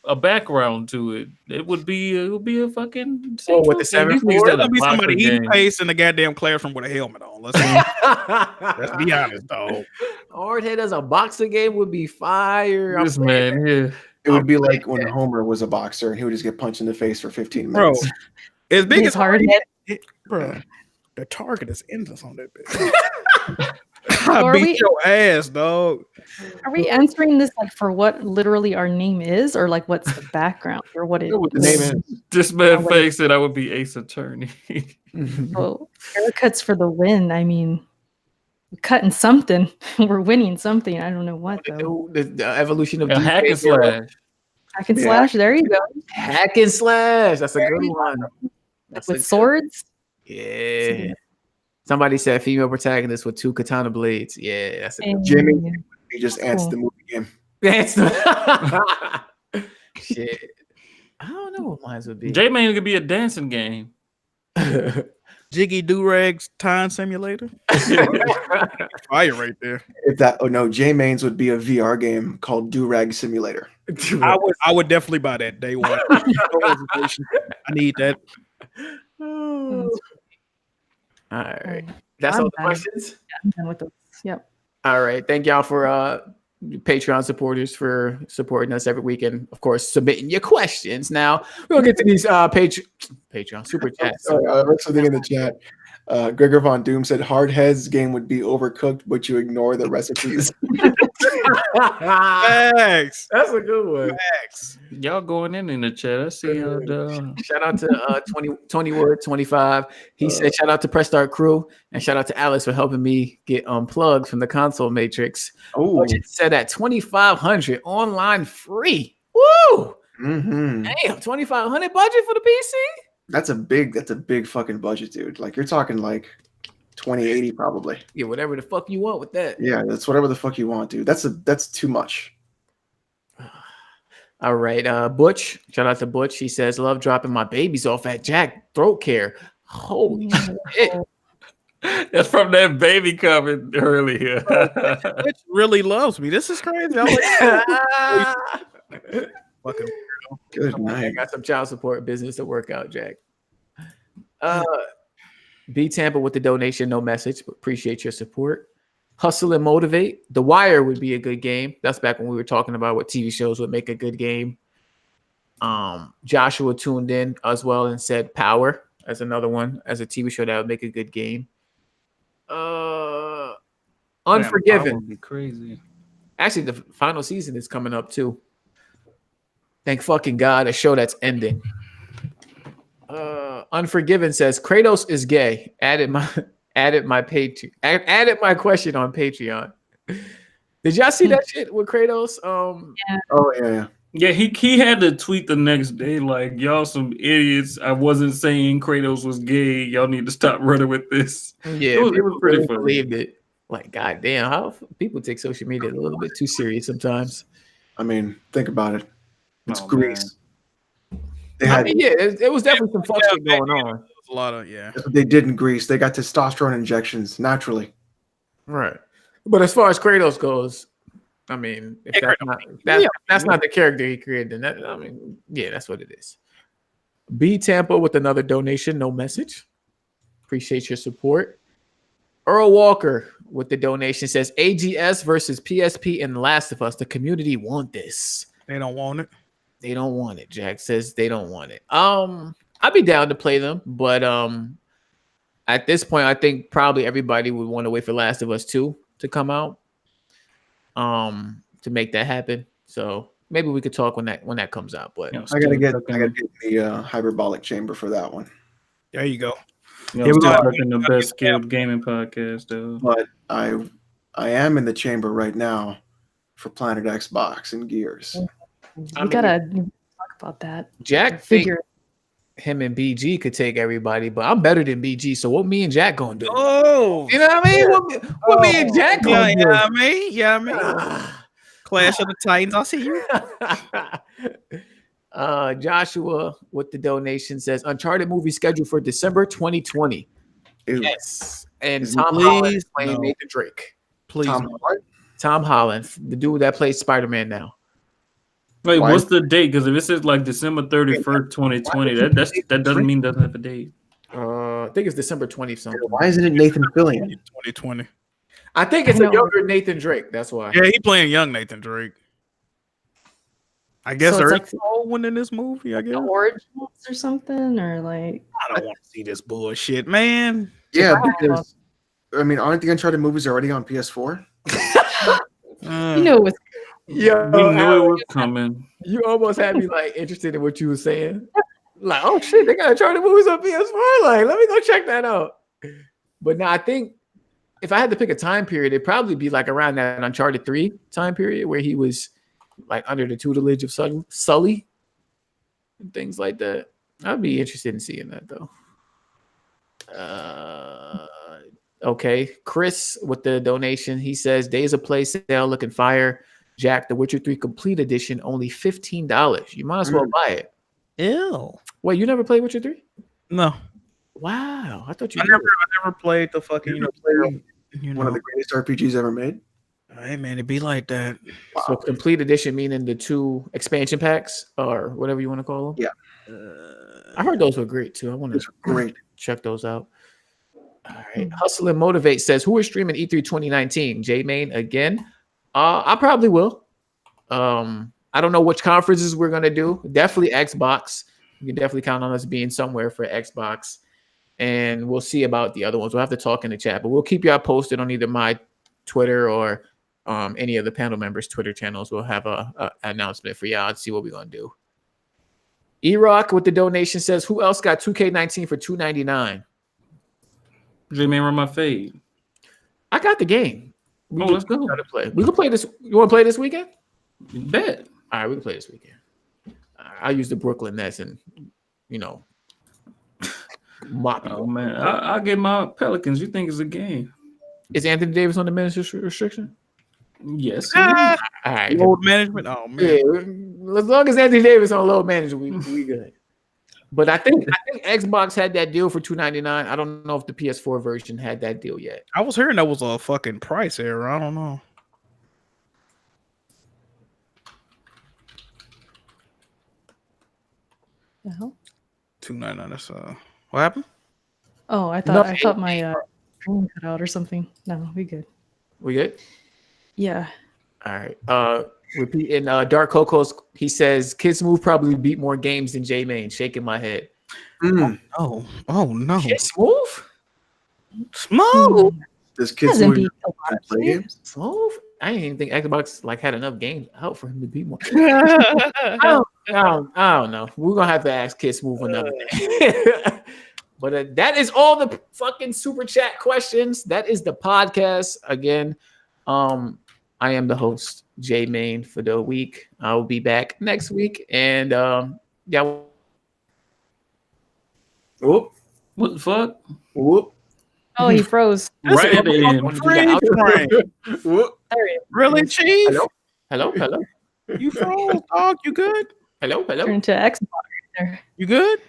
a background to it. It would be a fucking. Oh, with the Saints Row game. 7-4? These niggas There's got a gonna be somebody boxing eating game. paste in the goddamn classroom with a helmet on. Let's be honest, though. Hard head as a boxing game would be fire. This man, yeah. It would be like when Homer was a boxer and he would just get punched in the face for 15 Bro, minutes. as big his as hard head. bro, the target is endless on that bitch. So I are beat we- your ass, dog. Are we answering this like for what literally our name is, or like what's the background, or what it What the name is. This man Oh, wait. Fake said I would be Ace Attorney. Well, haircuts for the win. I mean, cutting something. We're winning something. I don't know what though. The evolution of A hack and slash. Hack and slash. There you go. Hack and slash. That's a good one. That's With swords. Yeah. Somebody said female protagonist with 2 katana blades. Yeah, that's a good Jimmy, Yeah. he just answered the movie game. That's shit. I don't know what mine would be. J-Man could be a dancing game. Jiggy Durag's time simulator. Fire right there. If that, oh no, J-Mains would be a VR game called Durag Simulator. I would definitely buy that day one. No hesitation. I need that. All right. That's I'm all the done. questions. Yeah, I'm done with those. Yep. All right. Thank y'all for Patreon supporters for supporting us every week and, of course, submitting your questions. Now, we'll get to these Patreon super chats. I read something in the chat. Gregor Von Doom said Hardhead's game would be overcooked, but you ignore the recipes. Thanks. That's a good one. Thanks. Y'all going in the chat. I see how Shout out to 20 Word 25. He said shout out to Press Start Crew and shout out to Alice for helping me get unplugged from the console matrix. Oh, Budget set at 2,500 online free. Woo! mm-hmm. Damn, 2,500 budget for the PC. That's a big fucking budget, dude. Like you're talking like 2080 probably. Yeah, whatever the fuck you want with that. Yeah, that's whatever the fuck you want, dude. That's too much. All right, Butch. Shout out to Butch. He says, "Love dropping my babies off at Jack Throat Care." Holy shit! that's from that baby comment earlier. Which really loves me. This is crazy. I'm like, fucking Good night. I got some child support business to work out, Jack. B Tampa with the donation, no message, but appreciate your support. Hustle and Motivate. The Wire would be a good game. That's back when we were talking about what TV shows would make a good game. Joshua tuned in as well and said Power as another one as a TV show that would make a good game. Unforgiven. Would be crazy. Actually, the final season is coming up too. Thank fucking God, a show that's ending. Unforgiven says Kratos is gay. Added my question on Patreon. Did y'all see that shit with Kratos? Yeah. Oh yeah. Yeah, he had to tweet the next day like, y'all some idiots. I wasn't saying Kratos was gay. Y'all need to stop running with this. Yeah, it was pretty really funny. believed it. Like, goddamn, how people take social media a little bit too serious sometimes. I mean, think about it. It's Oh, Greece. They I had mean, yeah, it was definitely some fuck shit going on. a lot of yeah. that's what they did in Greece. They got testosterone injections naturally. Right. But as far as Kratos goes, I mean, if that's not the character he created, then that, I mean, yeah, that's what it is. B Tampa with another donation, no message. Appreciate your support. Earl Walker with the donation says AGS versus PSP and Last of Us. The community want this. They don't want it. They don't want it. Jack says they don't want it. I'd be down to play them, but at this point, I think probably everybody would want to wait for Last of Us 2 to come out. To make that happen. So maybe we could talk when that comes out. But I gotta get the hyperbolic chamber for that one. There you go. Yeah, we're talking the best skilled gaming podcast, though. But I am in the chamber right now for Planet Xbox and Gears. We gotta talk about that. Jack Figure. him and BG could take everybody, but I'm better than BG. So what me and Jack gonna do? Oh, You know what I mean? What me and Jack gonna do? I mean. Clash of the Titans. I'll see you. Joshua with the donation says Uncharted movie scheduled for December 2020. Ew. Yes. And Is Tom please? Holland is playing No. Nathan Drake. Please. Tom Holland, the dude that plays Spider-Man now. Wait, Why- what's the date? Because if it says like December 31st, 2020, that doesn't mean it doesn't have a date. I think it's December 20th something. Why isn't it Nathan Fillion? 2020. I think it's I a know. younger Nathan Drake. That's why. Yeah, he playing young Nathan Drake. I guess So it's Earth like old one in this movie. I guess the origins or something, or like I don't want to see this bullshit, man. Yeah, Wow. because I mean, aren't the Uncharted movies already on PS4? you know it was Yeah, We knew it was coming. you almost had me like interested in what you were saying. Like, oh shit, they got Uncharted movies on PS4. Like, let me go check that out. But now I think if I had to pick a time period, it'd probably be like around that Uncharted 3 time period where he was like under the tutelage of Sully and things like that. I'd be interested in seeing that though. Okay, Chris with the donation. He says Days of Play sale looking fire. Jack, The Witcher 3 Complete Edition, only $15. You might as well buy it. Ew. Wait, you never played Witcher 3? No. Wow, I thought you. I never played the fucking. One of the greatest RPGs ever made. Hey man, it be like that. So Complete Edition meaning the 2 expansion packs or whatever you want to call them. Yeah, I heard those were great too. I want to great. check those out. All right, Hustle and Motivate says, "Who is streaming E3 2019? J Main again? I probably will. I don't know which conferences we're gonna do. Definitely Xbox. You can definitely count on us being somewhere for Xbox, and we'll see about the other ones. We'll have to talk in the chat, but we'll keep y'all posted on either my Twitter or any of the panel members' Twitter channels. We'll have a announcement for y'all and see what we're gonna do." E-Rock with the donation says, "Who else got 2K19 for $2.99?" J-Man run my fade. I got the game. Let's go. Gotta play. We can play this. You want to play this weekend? Bet. All right, we can play this weekend. I'll use the Brooklyn Nets and, mop. Oh man, I'll get my Pelicans. You think it's a game? Is Anthony Davis on the minutes restriction? Yes. All right. Load management. Oh man. Yeah, as long as Anthony Davis on load management, we good. But I think Xbox had that deal for $2.99. I don't know if the PS4 version had that deal yet. I was hearing that was a fucking price error. I don't know. The hell? $2.99. That's what happened? Oh, I thought my phone cut out or something. No, we good. We good? Yeah. All right. Repeating Dark Coco's, he says Kids Move probably beat more games than J Main. Shaking my head. Oh no. Kids Move? Smooth. Does Kids Hasn't Move beat a lot, play right? games? Smooth? I didn't even think Xbox had enough games out for him to beat more. I don't know. We're gonna have to ask Kids Move another day. But that is all the fucking super chat questions. That is the podcast again. I am the host, J Main, for the week. I will be back next week, and yeah. Whoop. What the fuck? Whoop. Oh, he froze. Right at the end. Whoop. There he is. Really, Chief? Hello. You froze, dog? You good? Hello. Turn to Xbox right there. You good?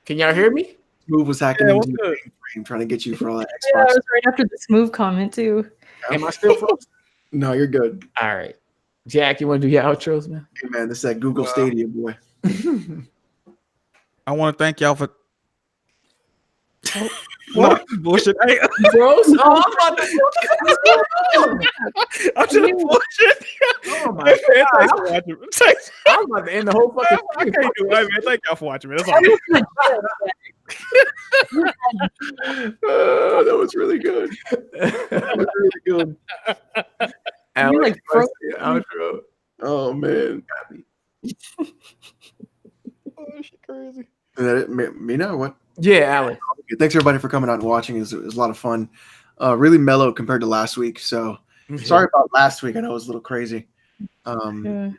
Can y'all hear me? Move was hacking Yeah, into what's your good? brain, trying to get you for all that Yeah, Xbox. it was right after the smooth comment too. Am I still frozen? No, you're good. All right. Jack, you want to do your outros, man? Hey, man, this is that Google Stadia, boy. I want to thank y'all for. What bullshit? Hey, Bros? Oh, I'm just bullshit. oh my Hey, man, God. thanks for watching. Thanks. I was about to end the whole fucking I can't do it, man. Thank y'all for watching, man. That's all. That was really good. That was really good. You're like froze. Outro. Oh man. Oh, shit, crazy. Is that it? Me now or what? Yeah, Alex. Okay, thanks everybody for coming out and watching. It was a lot of fun. Really mellow compared to last week. So sorry about last week. I know it was a little crazy. Yeah.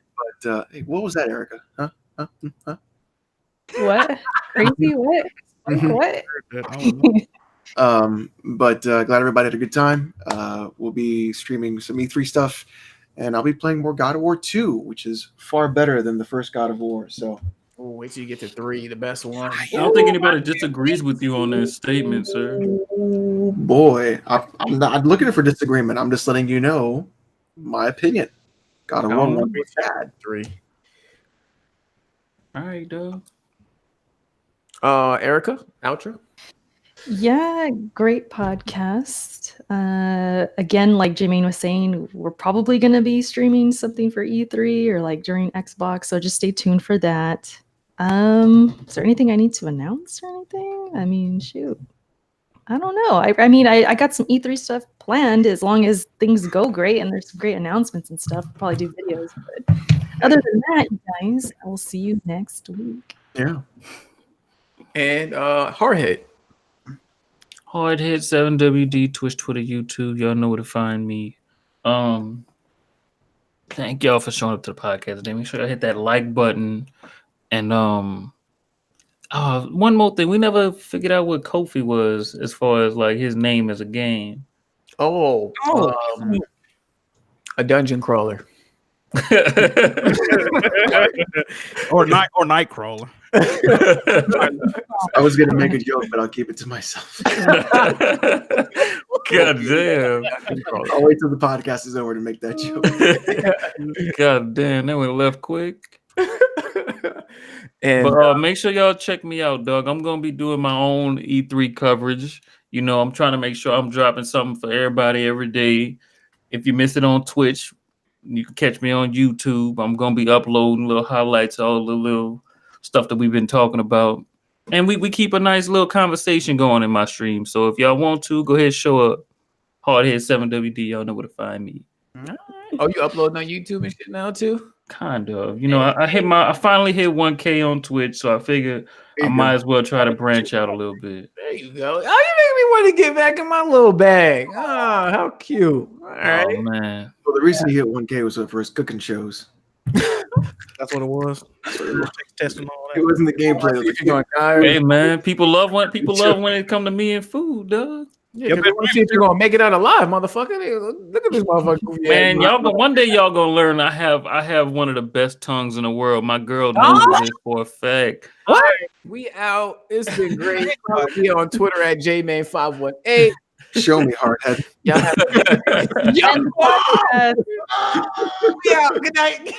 But hey, what was that, Erica? Huh? What? Crazy? What? What? I don't know. But glad everybody had a good time. We'll be streaming some E3 stuff, and I'll be playing more God of War 2, which is far better than the first God of War. So Oh, wait till you get to 3, the best one. I don't think anybody disagrees with you on that statement, sir. oh boy, I'm not looking for disagreement. I'm just letting you know my opinion. God of War 1 was bad. 3. All right, dog. Erica, outro. Yeah, great podcast. Again, like Jermaine was saying, we're probably going to be streaming something for E3 or like during Xbox, so just stay tuned for that. Is there anything I need to announce or anything? I mean, shoot. I don't know. I mean, I got some E3 stuff planned as long as things go great and there's some great announcements and stuff. I'll probably do videos. But other than that, you guys, I will see you next week. Yeah. And Hardhead. Hardhead 7WD, Twitch, Twitter, YouTube. Y'all know where to find me. Thank y'all for showing up to the podcast today. Make sure y'all hit that like button. And one more thing. We never figured out what Kofi was as far as like his name as a game. Oh, a dungeon crawler. or Nightcrawler. I was gonna make a joke, but I'll keep it to myself. God damn. I'll wait till the podcast is over to make that joke. God damn, that went left quick. And But make sure y'all check me out, dog. I'm gonna be doing my own E3 coverage. You know, I'm trying to make sure I'm dropping something for everybody every day. If you miss it on Twitch, you can catch me on YouTube. I'm gonna be uploading little highlights, all the little stuff that we've been talking about. And we keep a nice little conversation going in my stream. So if y'all want to, go ahead and show up. Hardhead 7WD, y'all know where to find me. Oh, you uploading on YouTube and shit now too? Kind of. You know, I finally hit 1K on Twitch, so I figured I might as well try to branch out a little bit. There you go. Oh, you make me want to get back in my little bag. Oh, how cute. All right. Oh man. Well, the reason he hit 1K was for his cooking shows. That's what it was. Testing all It that. wasn't the gameplay. Hey man, people love when it come to me and food, dog. Yeah, I want to see if you're gonna make it out alive, motherfucker. Hey, look at this motherfucker. Man, one day y'all gonna learn. I have one of the best tongues in the world. My girl knows this for a fact. What? We out. It's been great. Follow me on Twitter at jman518. Show me, hardhead. Y'all have And podcast. we out. Good night.